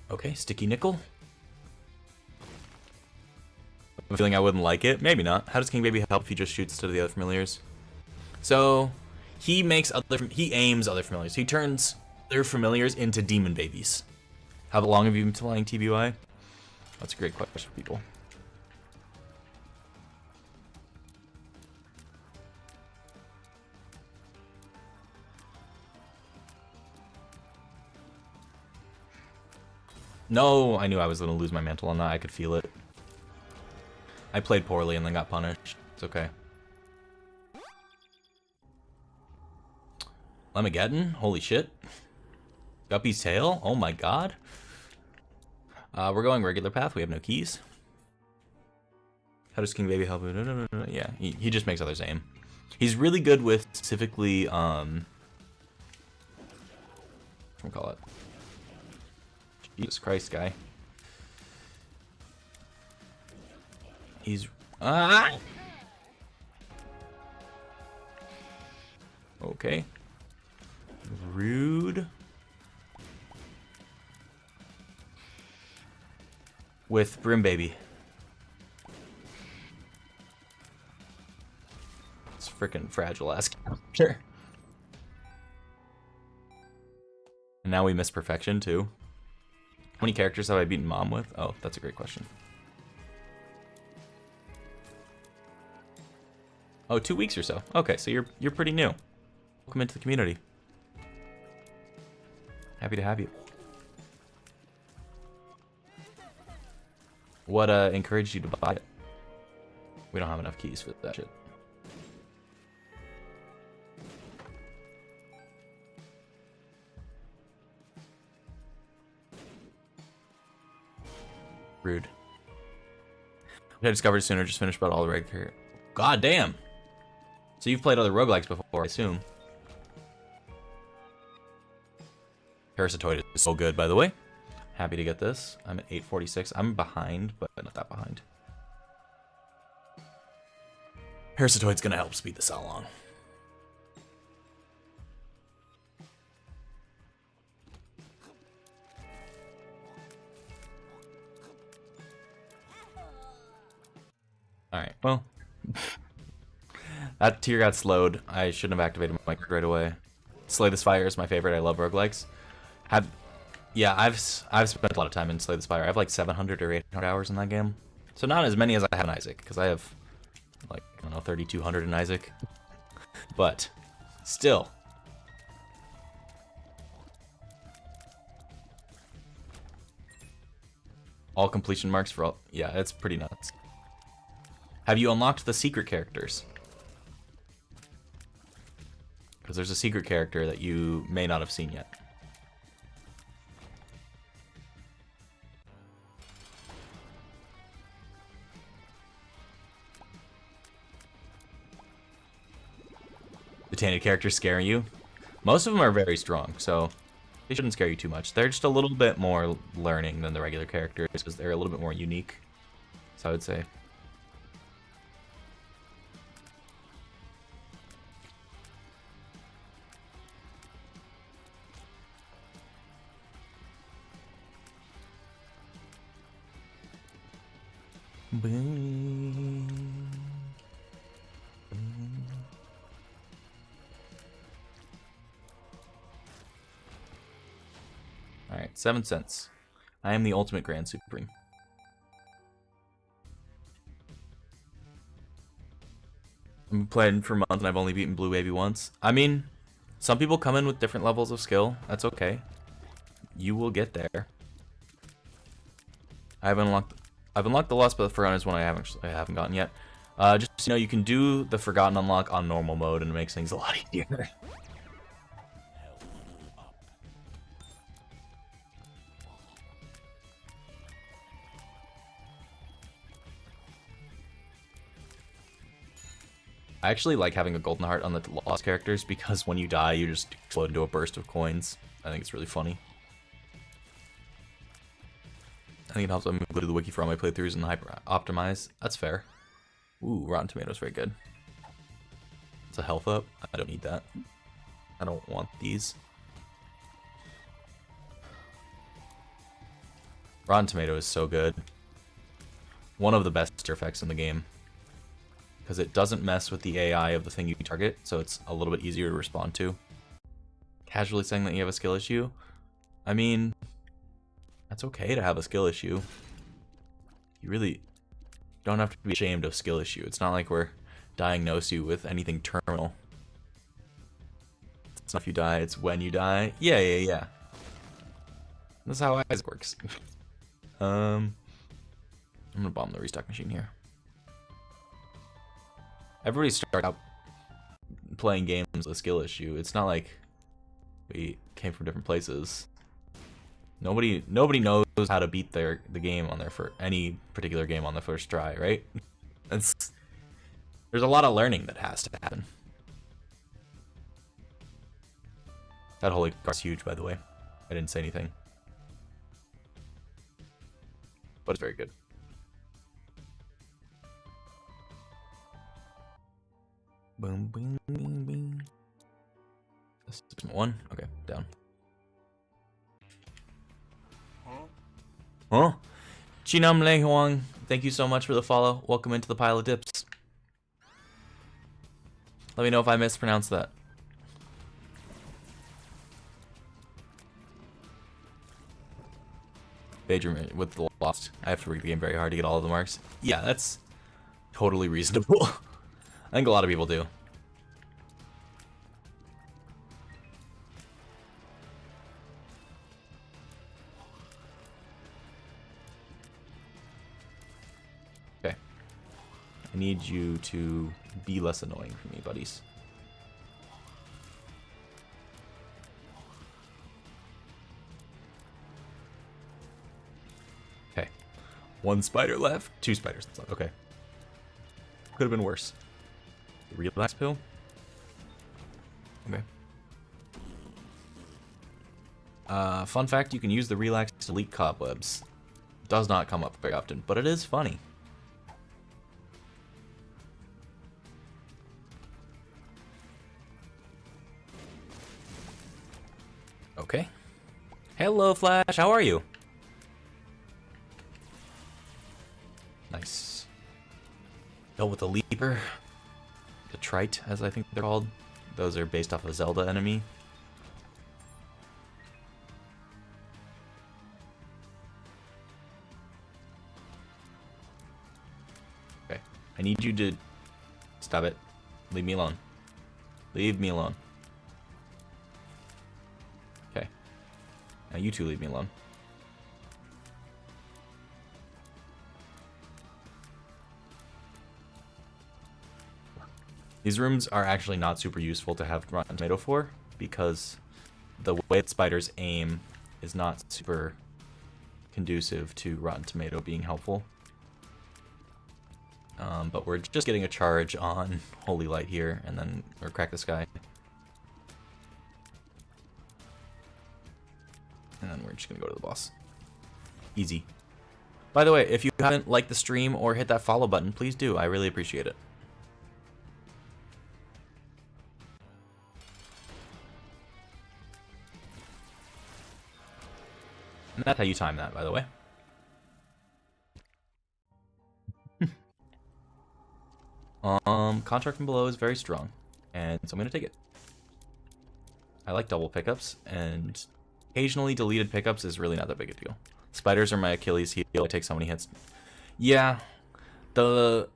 Okay, sticky nickel. I'm feeling I wouldn't like it. Maybe not. How does King Baby help if he just shoots to the other familiars? So he aims other familiars. He turns their familiars into demon babies. How long have you been playing TBY? That's a great question, people. No, I knew I was going to lose my mantle on that. I could feel it. I played poorly and then got punished. It's okay. Lemageddon? Holy shit. Guppy's tail? Oh my god. We're going regular path. We have no keys. How does King Baby help? Yeah, he just makes others aim. He's really good with specifically, what do we call it? Jesus Christ, guy. He's... Okay. Rude. With Brim Baby. It's freaking fragile ass character. And now we miss perfection too. How many characters have I beaten Mom with? Oh, that's a great question. Oh, 2 weeks or so. Okay, so you're pretty new. Welcome into the community. Happy to have you. What encouraged you to buy it? We don't have enough keys for that shit. Rude. I discovered sooner, just finished about all the regular. God damn! So you've played other roguelikes before, I assume. Parasitoid is so good, by the way. Happy to get this. I'm at 846. I'm behind, but not that behind. Parasitoid's gonna help speed this along. Alright, well. That tier got slowed. I shouldn't have activated my mic right away. Slay the Spire is my favorite. I love roguelikes. I've spent a lot of time in Slay the Spire. I have like 700 or 800 hours in that game. So not as many as I have in Isaac, because I have like, I don't know, 3,200 in Isaac. But still. All completion marks for all. Yeah, it's pretty nuts. Have you unlocked the secret characters? Because there's a secret character that you may not have seen yet. The tainted characters scare you? Most of them are very strong, so they shouldn't scare you too much. They're just a little bit more learning than the regular characters, because they're a little bit more unique, so I would say. Alright, 7 cents. I am the ultimate Grand Supreme. I've been playing for months and I've only beaten Blue Baby once. I mean, some people come in with different levels of skill. That's okay. You will get there. I've unlocked the Lust, but the Forgotten is one I haven't gotten yet. Just so you know, you can do the Forgotten unlock on normal mode, and it makes things a lot easier. I actually like having a golden heart on the Lost characters because when you die, you just explode into a burst of coins. I think it's really funny. I think it helps me go to the wiki for all my playthroughs and hyper optimize. That's fair. Ooh, Rotten Tomatoes, very good. It's a health up. I don't need that. I don't want these. Rotten Tomato is so good. One of the best effects in the game. Because it doesn't mess with the AI of the thing you target, so it's a little bit easier to respond to. Casually saying that you have a skill issue. I mean, that's okay to have a skill issue. You really don't have to be ashamed of skill issue. It's not like we're diagnose you with anything terminal. It's not if you die, it's when you die. Yeah. That's how Isaac works. I'm gonna bomb the restock machine here. Everybody starts out playing games with a skill issue. It's not like we came from different places. Nobody knows how to beat the game on any particular game on the first try, right? There's a lot of learning that has to happen. That holy card's huge, by the way. I didn't say anything, but it's very good. Boom, boom, boom, boom. That's one. Okay, down. Huh? Chinam Le Huang, thank you so much for the follow. Welcome into the pile of dips. Let me know if I mispronounced that. Daydream with the Lost. I have to read the game very hard to get all of the marks. Yeah, that's totally reasonable. I think a lot of people do. Okay. I need you to be less annoying for me, buddies. Okay. 1 spider left. 2 spiders left. Okay. Could have been worse. Relax pill? Okay. Fun fact, you can use the relax to delete cobwebs. Does not come up very often, but it is funny. Okay. Hello, Flash. How are you? Nice. Go with the leaper. The Trite, as I think they're called. Those are based off a Zelda enemy. Okay. I need you to... Stop it. Leave me alone. Leave me alone. Okay. Now you two leave me alone. These rooms are actually not super useful to have Rotten Tomato for, because the way that spiders aim is not super conducive to Rotten Tomato being helpful. But we're just getting a charge on Holy Light here, and then or Crack the Sky. And then we're just gonna go to the boss. Easy. By the way, if you haven't liked the stream or hit that follow button, please do. I really appreciate it. And that's how you time that, by the way. Contract from below is very strong, and so I'm gonna take it. I like double pickups, and occasionally deleted pickups is really not that big a deal. Spiders are my Achilles heel. I take so many hits. Yeah. Do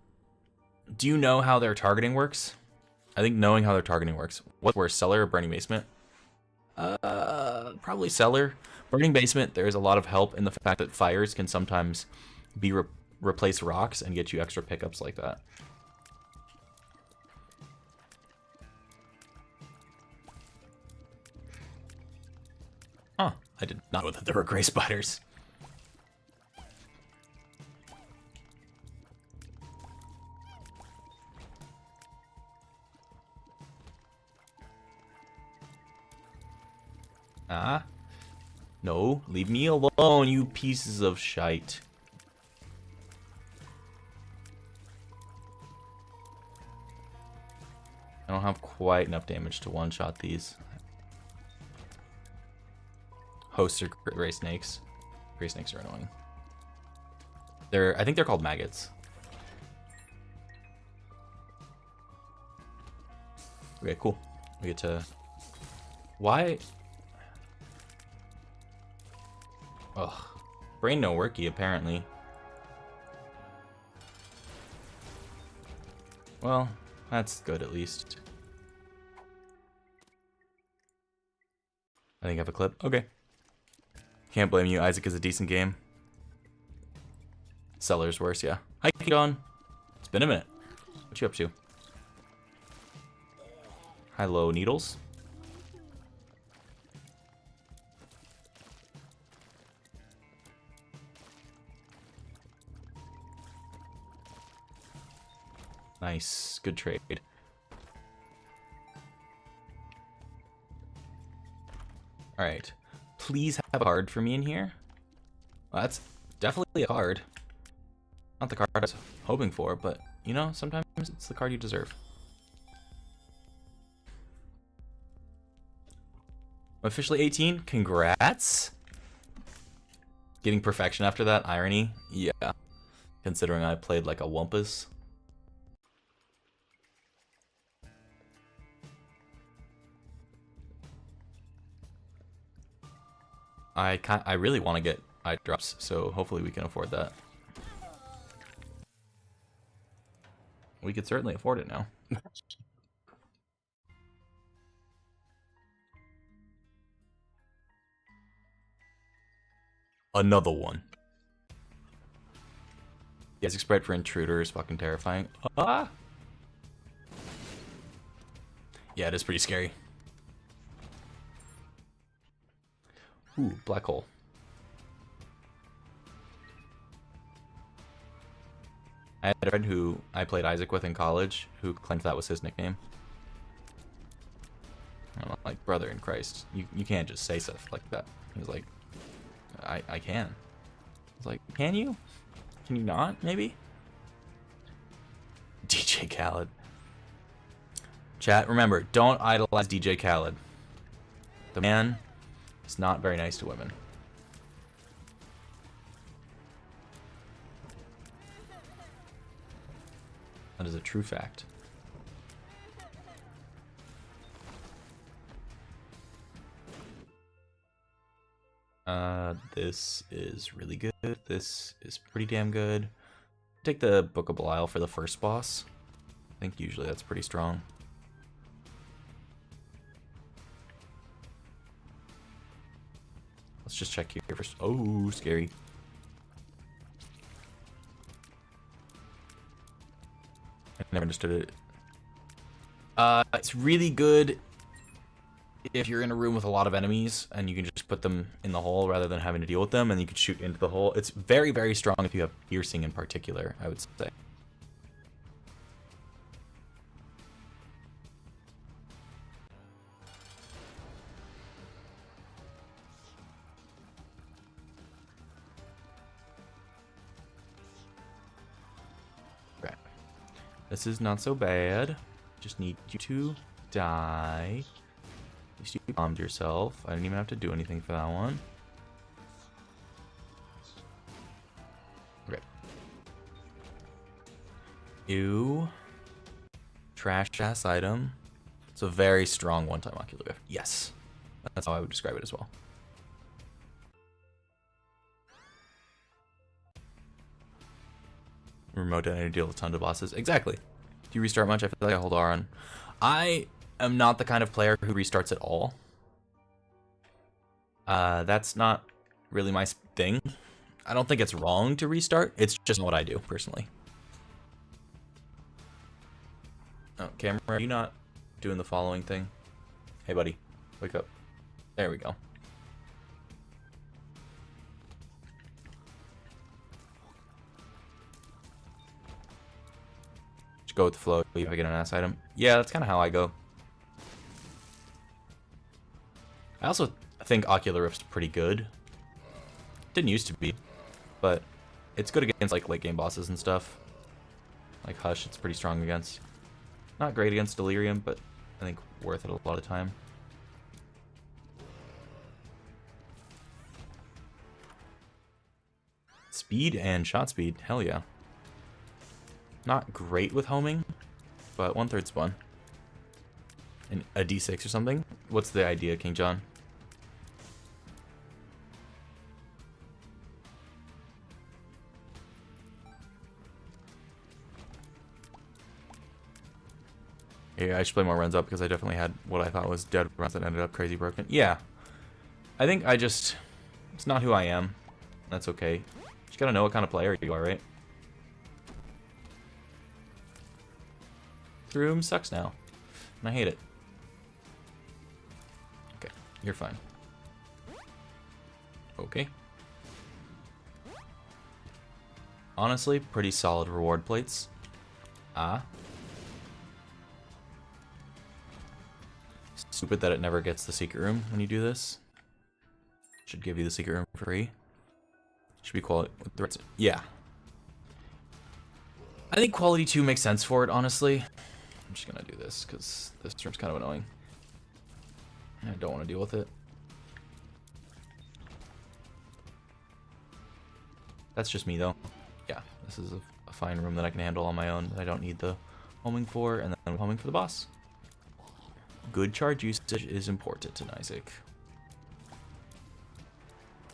you know how their targeting works? I think knowing how their targeting works. What's worse, cellar or burning basement? Probably cellar. Burning basement, there's a lot of help in the fact that fires can sometimes be replace rocks and get you extra pickups like that. Huh, I did not know that there were gray spiders. Ah. No, leave me alone, you pieces of shite. I don't have quite enough damage to one-shot these. Hosts are gray snakes. Gray snakes are annoying. I think they're called maggots. Okay, cool. We get to... Why? Ugh. Brain no worky, apparently. Well, that's good at least. I think I have a clip. Okay. Can't blame you. Isaac is a decent game. Cellar's worse, yeah. Hi, Keaton. It's been a minute. What you up to? Hello, Needles. Nice. Good trade. Alright. Please have a card for me in here. Well, that's definitely a card. Not the card I was hoping for, but, you know, sometimes it's the card you deserve. Officially 18? Congrats! Getting perfection after that? Irony? Yeah. Considering I played like a wumpus. I really want to get eye drops, so hopefully we can afford that. We could certainly afford it now. Another one. The Isaac spread for Intruder is fucking terrifying. Ah! Yeah, it is pretty scary. Ooh, black hole. I had a friend who I played Isaac with in college who claimed that was his nickname. I'm like, brother in Christ, you can't just say stuff like that. He was like, I can. I was like, can you? Can you not, maybe? DJ Khaled. Chat, remember, don't idolize DJ Khaled. The man is not very nice to women. That is a true fact. This is really good. This is pretty damn good. Take the Book of Belial for the first boss. I think usually that's pretty strong. Let's just check here first. Oh, scary. I never understood it. It's really good if you're in a room with a lot of enemies and you can just put them in the hole rather than having to deal with them, and you can shoot into the hole. It's very, very strong if you have piercing in particular, I would say. Okay. This is not so bad. Just need you to die. At least you bombed yourself. I didn't even have to do anything for that one. Okay. You Trash ass item. It's a very strong one-time ocular gift. Yes. That's how I would describe it as well. Remote detonator deal with tons of bosses. Exactly. Do you restart much? I feel like I hold R on. I am not the kind of player who restarts at all. That's not really my thing. I don't think it's wrong to restart. It's just not what I do, personally. Oh, camera, are you not doing the following thing? Hey, buddy. Wake up. There we go. Just go with the flow if I get an ass item. Yeah, that's kind of how I go. I also think Ocular Rift's pretty good. Didn't used to be, but it's good against like late game bosses and stuff. Like Hush, it's pretty strong against. Not great against Delirium, but I think worth it a lot of time. Speed and shot speed, hell yeah. Not great with homing, but 1/3 spawn. And a D6 or something? What's the idea, King John? Yeah, I should play more runs up because I definitely had what I thought was dead runs that ended up crazy broken. Yeah. I think it's not who I am. That's okay. Just gotta know what kind of player you are, right? The room sucks now. And I hate it. Okay, you're fine. Okay. Honestly, pretty solid reward plates. Ah. Stupid that it never gets the secret room when you do this. Should give you the secret room for free. Should be quality. Yeah. I think quality 2 makes sense for it, honestly. I'm just gonna do this because this room's kind of annoying. I don't want to deal with it. That's just me though. Yeah, this is a fine room that I can handle on my own. That I don't need the homing for, and then homing for the boss. Good charge usage is important in Isaac.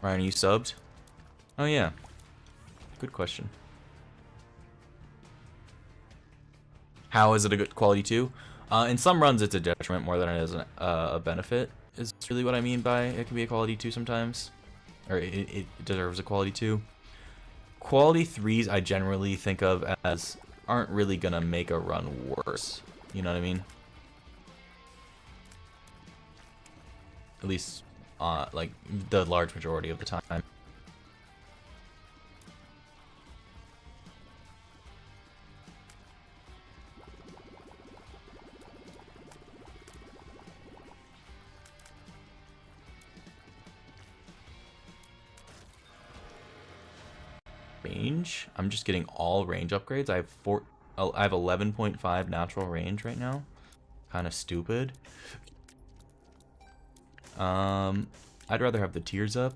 Ryan, are you subbed? Oh yeah. Good question. How is it a good quality 2? In some runs it's a detriment more than it is a benefit, is really what I mean by it can be a quality 2 sometimes. Or it deserves a quality 2. Quality 3s I generally think of as aren't really gonna make a run worse. You know what I mean? At least, like, the large majority of the time. Range? I'm just getting all range upgrades. I have 11.5 natural range right now. Kind of stupid. I'd rather have the tiers up.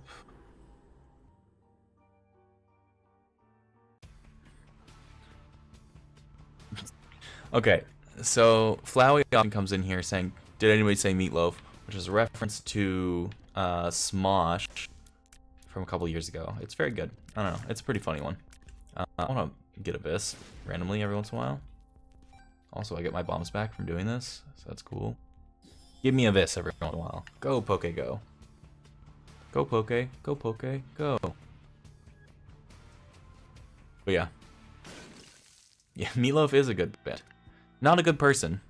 Okay, so Flowey often comes in here saying, "Did anybody say meatloaf?" Which is a reference to Smosh from a couple years ago. It's very good. I don't know. It's a pretty funny one. I want to get Abyss randomly every once in a while. Also, I get my bombs back from doing this, so that's cool. Give me Abyss every once in a while. Go, Poke, go. Go, Poke. Go, Poke. Go. But yeah. Yeah, Meatloaf is a good band. Not a good person,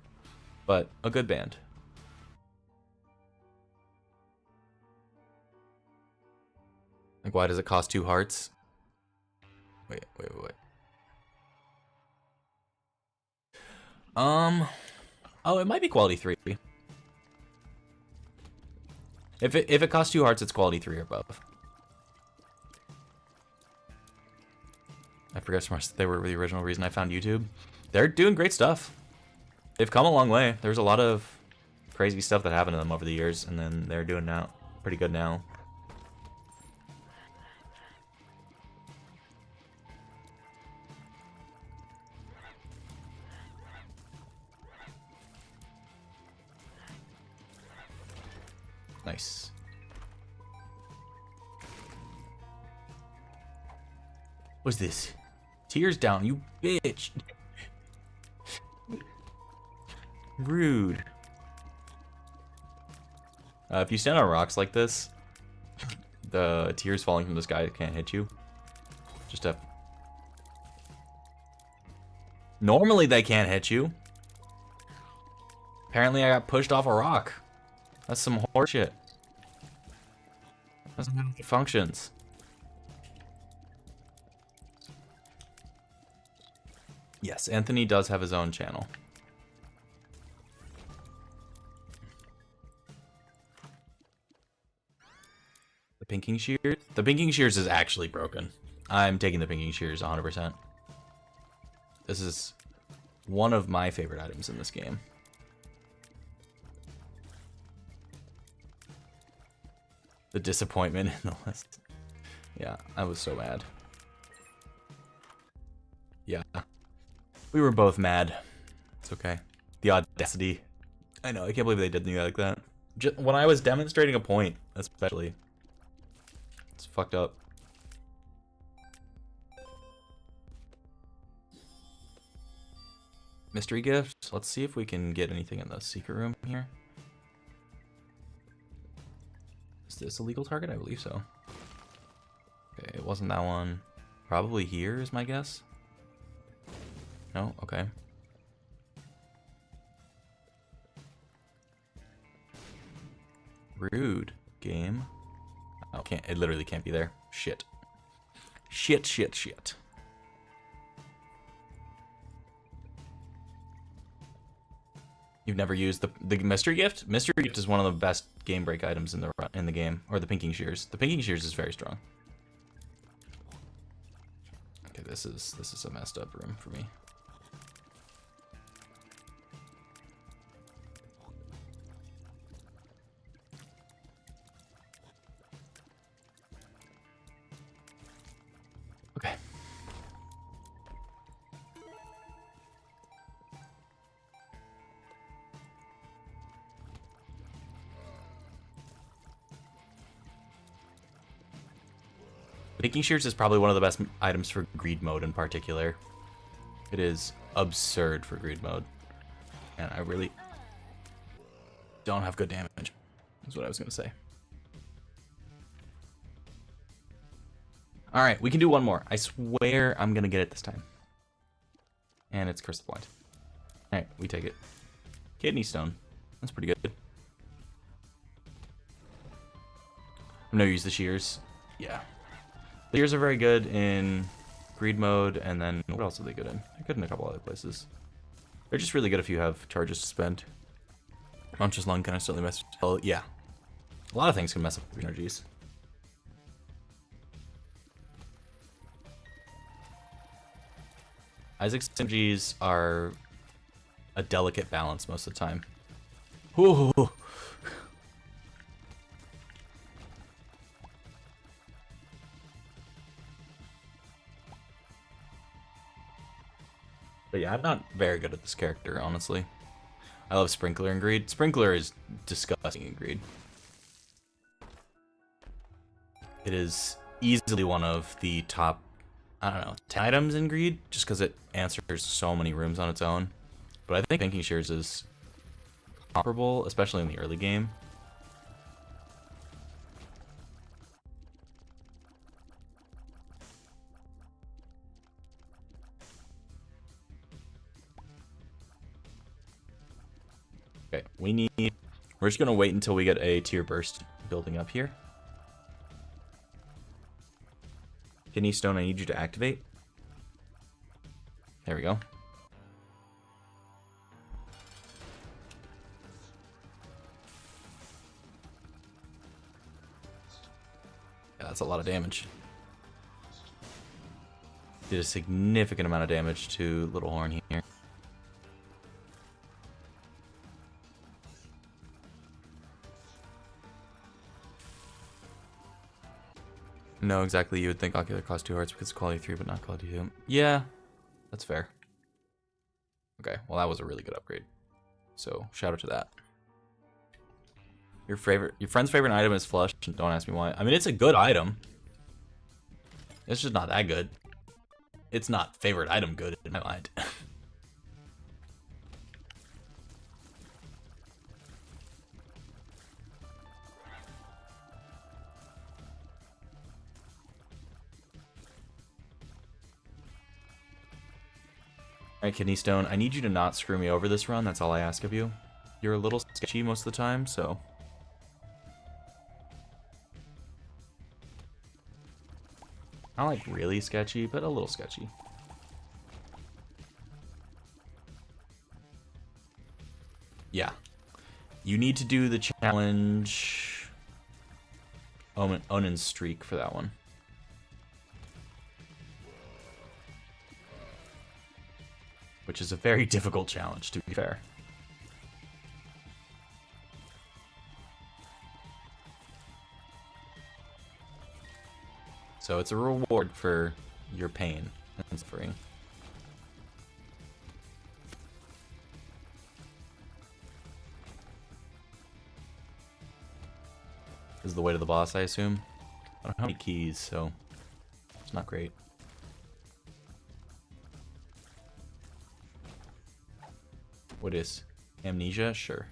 but a good band. Like, why does it cost 2 hearts? Wait. Oh, it might be quality 3. If it costs 2 hearts, it's quality 3 or above. I forget so much they were the original reason I found YouTube. They're doing great stuff. They've come a long way. There's a lot of crazy stuff that happened to them over the years, and then they're doing now pretty good now. Nice. What's this? Tears down, you bitch. Rude. If you stand on rocks like this, the tears falling from the sky can't hit you. Just a... Normally they can't hit you. Apparently I got pushed off a rock. That's some horseshit. That's how it functions. Yes, Anthony does have his own channel. The pinking shears? The pinking shears is actually broken. I'm taking the pinking shears 100%. This is one of my favorite items in this game. The disappointment in the list. Yeah, I was so mad. Yeah. We were both mad. It's okay. The audacity. I know, I can't believe they did me like that. Just when I was demonstrating a point, especially. It's fucked up. Mystery gifts. Let's see if we can get anything in the secret room here. Is this a legal target? I believe so. Okay, it wasn't that one. Probably here is my guess. No? Okay. Rude. Game. Oh, can't. It literally can't be there. Shit. Shit, shit, shit. You've never used the mystery gift? Mystery gift is one of the best game break items in the game, or the pinking shears. The pinking shears is very strong. Okay, this is a messed up room for me. Okay. Pinking shears is probably one of the best items for greed mode in particular. It is absurd for greed mode. And I really don't have good damage, is what I was going to say. Alright, we can do one more. I swear I'm going to get it this time. And it's Curse the Blind. Alright, we take it. Kidney Stone. That's pretty good. I've never used the shears. Yeah. The shears are very good in greed mode, and then what else are they good in? They're good in a couple other places. They're just really good if you have charges to spend. Munch's Lung can instantly mess. Oh, yeah. A lot of things can mess up with energies. Isaac's energies are a delicate balance most of the time. Ooh. But yeah, I'm not very good at this character, honestly. I love Sprinkler and Greed. Sprinkler is disgusting in Greed. It is easily one of the top, I don't know, 10 items in Greed, just because it answers so many rooms on its own. But I think Pinking Shears is comparable, especially in the early game. Okay, we're just gonna wait until we get a tier burst building up here. Kidney Stone, I need you to activate. There we go. Yeah, that's a lot of damage. Did a significant amount of damage to Little Horn here. No, exactly. You would think Ocular costs 2 hearts because it's quality 3, but not quality 2. Yeah, that's fair. Okay, well that was a really good upgrade. So, shout out to that. Your friend's favorite item is flush. Don't ask me why. I mean, it's a good item. It's just not that good. It's not favorite item good in my mind. Alright, Kidney Stone, I need you to not screw me over this run. That's all I ask of you. You're a little sketchy most of the time, so... Not like really sketchy, but a little sketchy. Yeah. You need to do the challenge... Onin Streak for that one. Which is a very difficult challenge, to be fair. So it's a reward for your pain and suffering. This is the way to the boss, I assume. I don't have any keys, so it's not great. What is? Amnesia? Sure.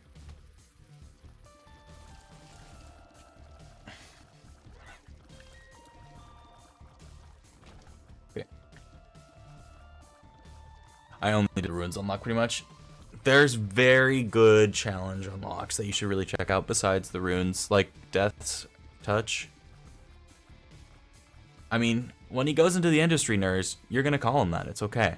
Okay. I only did runes unlock pretty much. There's very good challenge unlocks that you should really check out besides the runes, like Death's Touch. I mean, when he goes into the industry nurse, you're gonna call him that. It's okay.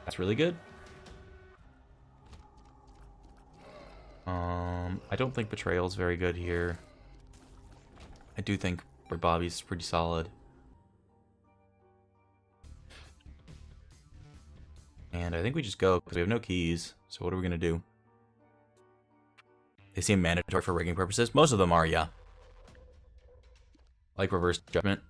That's really good. I don't think Betrayal's very good here. I do think Bobby's pretty solid. And I think we just go, because we have no keys. So what are we going to do? They seem mandatory for rigging purposes. Most of them are, yeah. Like Reverse Judgment.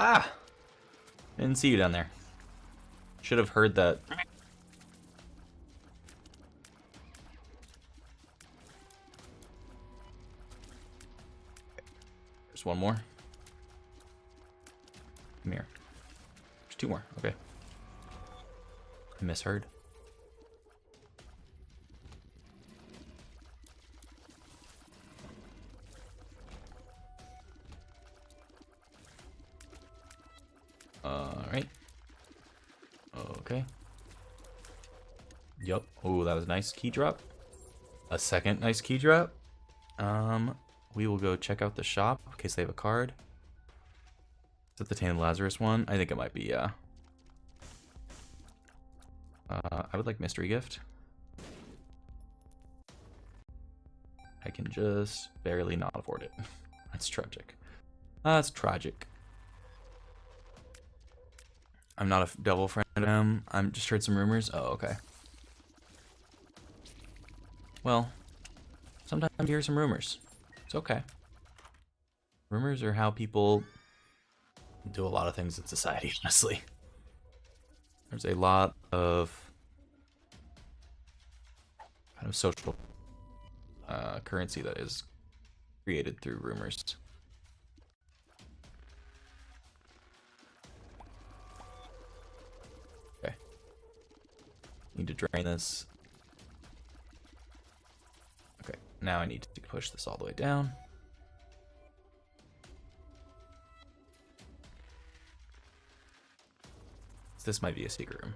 Ah! Didn't see you down there. Should have heard that. There's one more. Come here. There's two more. Okay. I misheard. Alright. Okay. Yup. Oh, that was a nice key drop. A second nice key drop. We will go check out the shop in case they have a card. Is that the Tainted Lazarus one? I think it might be, yeah. I would like Mystery Gift. I can just barely not afford it. That's tragic. That's tragic. I'm not a double friend of him. I'm just heard some rumors. Oh, okay. Well, sometimes you hear some rumors. It's okay. Rumors are how people do a lot of things in society, honestly. There's a lot of kind of social currency that is created through rumors. Okay. Need to drain this. Okay, now I need to push this all the way down. This might be a secret room.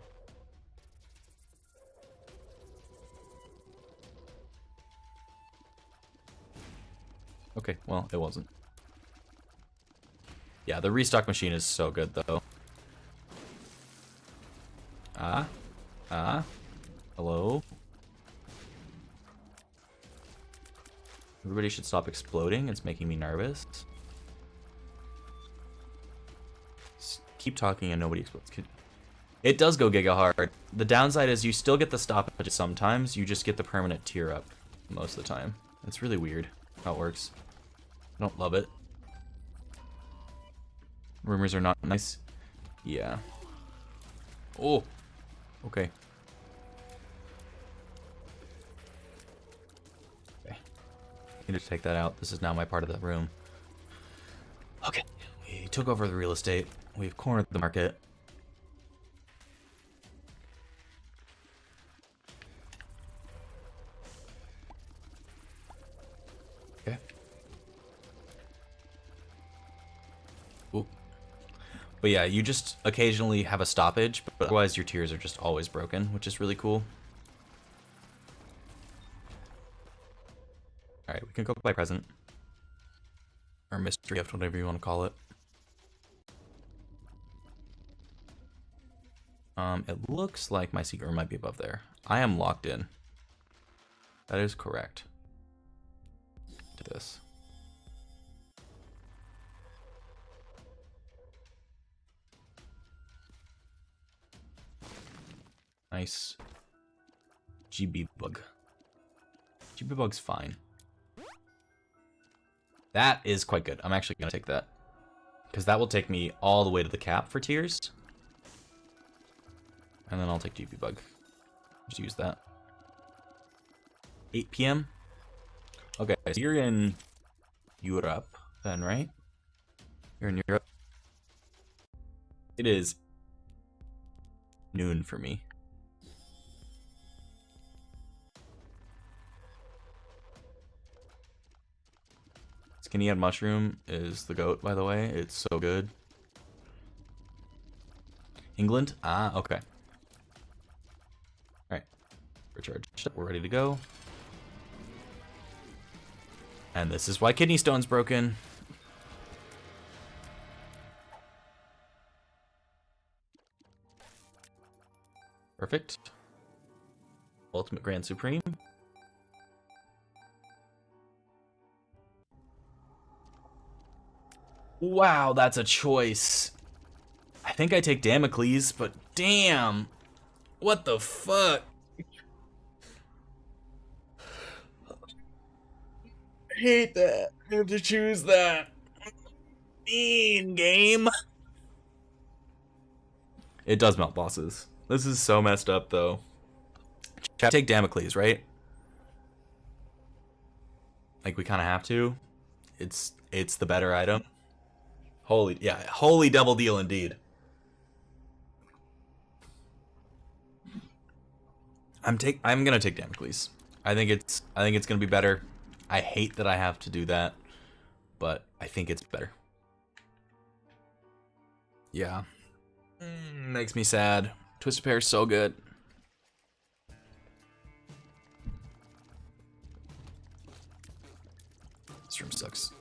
Okay, well, it wasn't. Yeah, the restock machine is so good, though. Hello? Everybody should stop exploding. It's making me nervous. Just keep talking and nobody explodes. It does go giga hard. The downside is you still get the stoppage sometimes. You just get the permanent tier up most of the time. It's really weird how it works. I don't love it. Rumors are not nice. Yeah. Oh. Okay. Okay. Need to take that out. This is now my part of the room. Okay. We took over the real estate. We've cornered the market. Okay. Ooh. But yeah, you just occasionally have a stoppage, but otherwise your tiers are just always broken, which is really cool. Alright, we can go by present. Or mystery gift, whatever you want to call it. It looks like my secret room might be above there. I am locked in. That is correct. To this. Nice. GB bug. GB bug's fine. That is quite good. I'm actually gonna take that. Because that will take me all the way to the cap for tiers. And then I'll take GB bug. Just use that. 8 PM? Okay, so you're in Europe then, right? You're in Europe. It is noon for me. Skinny Head Mushroom is the GOAT, by the way. It's so good. England? Ah, okay. Alright. Recharge. We're ready to go. And this is why Kidney Stone's broken. Perfect. Ultimate Grand Supreme. Wow, that's a choice. I think I take Damocles, but damn. What the fuck? I hate that. I have to choose that. Mean game. It does melt bosses. This is so messed up, though. Take Damocles, right? Like, we kind of have to. It's the better item. Holy double deal indeed. I'm gonna take Damocles. I think it's gonna be better. I hate that I have to do that, but I think it's better. Yeah. Makes me sad. Twisted Pair is so good. This room sucks.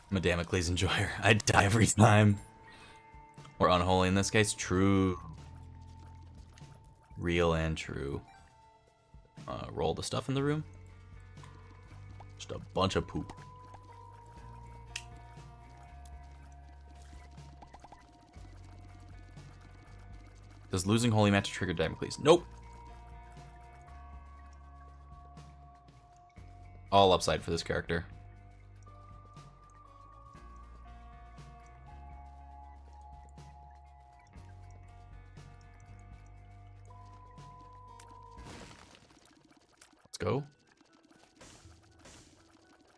I'm a Damocles enjoyer. I die every time. Or unholy in this case. True. Real and true. Roll the stuff in the room. Just a bunch of poop. Does losing holy match trigger Damocles? Nope. All upside for this character. Let's go.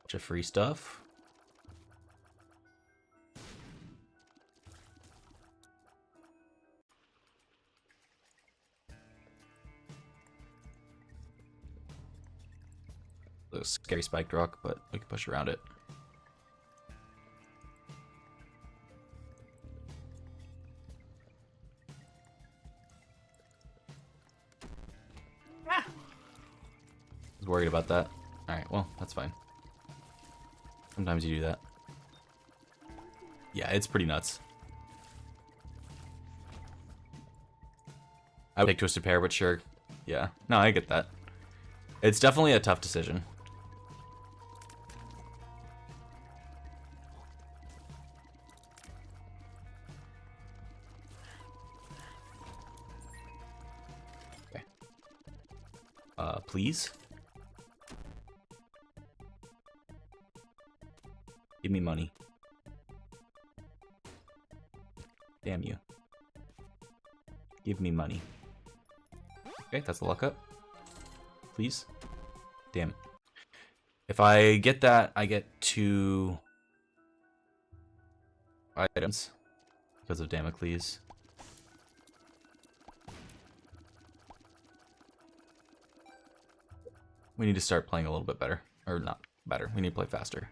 Bunch of free stuff. A scary spiked rock, but we can push around it. I was worried about that. Alright, well, that's fine. Sometimes you do that. Yeah, it's pretty nuts. I would take Twisted Pair, but sure. Yeah. No, I get that. It's definitely a tough decision. Okay. Please? Give me money. Damn you. Give me money. Okay, that's the luck up. Please. Damn. If I get that, I get 2 items because of Damocles. We need to start playing a little bit better. Or not better. We need to play faster.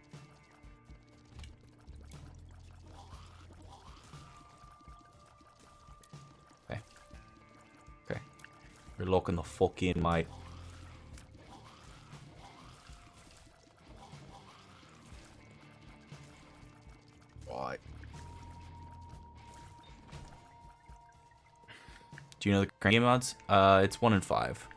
Okay. Okay. You're locking the fuck in, mate. Right. Do you know the current game mods? It's 1 in 5.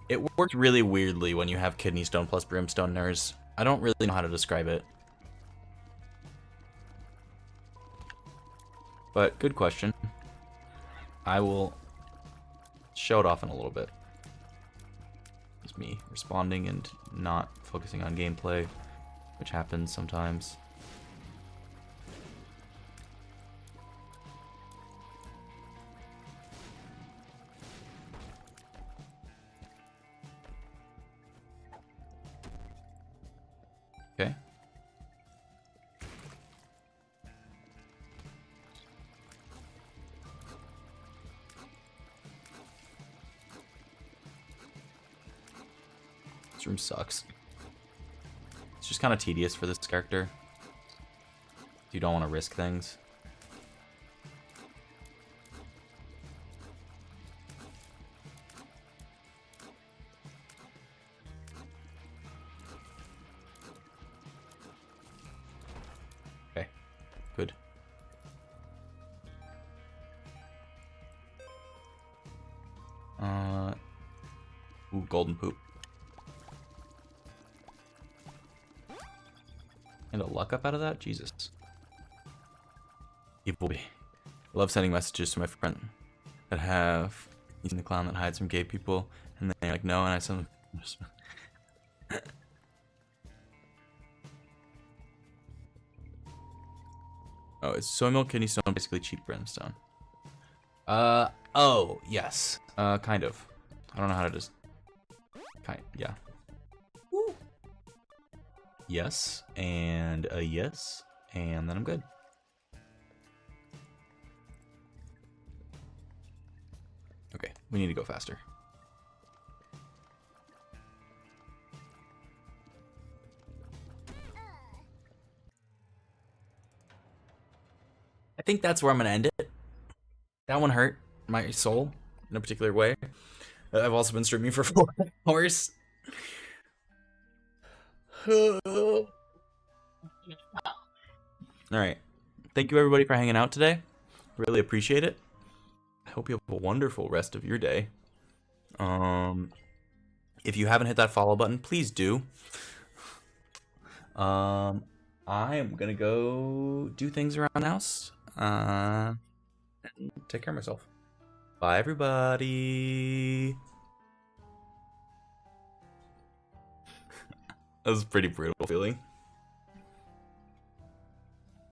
It worked really weirdly when you have Kidney Stone plus Brimstone Nurse. I don't really know how to describe it. But good question. I will show it off in a little bit. It's me responding and not focusing on gameplay, which happens sometimes. Okay. This room sucks. It's just kind of tedious for this character. You don't want to risk things. Okay, good. Ooh, golden poop. And a luck up out of that? Jesus. Evil be. I love sending messages to my friend that have he's the clown that hides from gay people, and they're like, no, and I send them. Oh, it's soy milk, kidney stone, basically cheap brimstone. Oh, yes. Kind of. I don't know how to just... yeah. Woo. Yes, and a yes, and then I'm good. Okay, we need to go faster. I think that's where I'm gonna end it. That one hurt my soul in a particular way. I've also been streaming for 4 hours. Alright. Thank you everybody for hanging out today. Really appreciate it. I hope you have a wonderful rest of your day. If you haven't hit that follow button, please do. I am gonna go do things around the house. And take care of myself. Bye everybody. That was a pretty brutal feeling.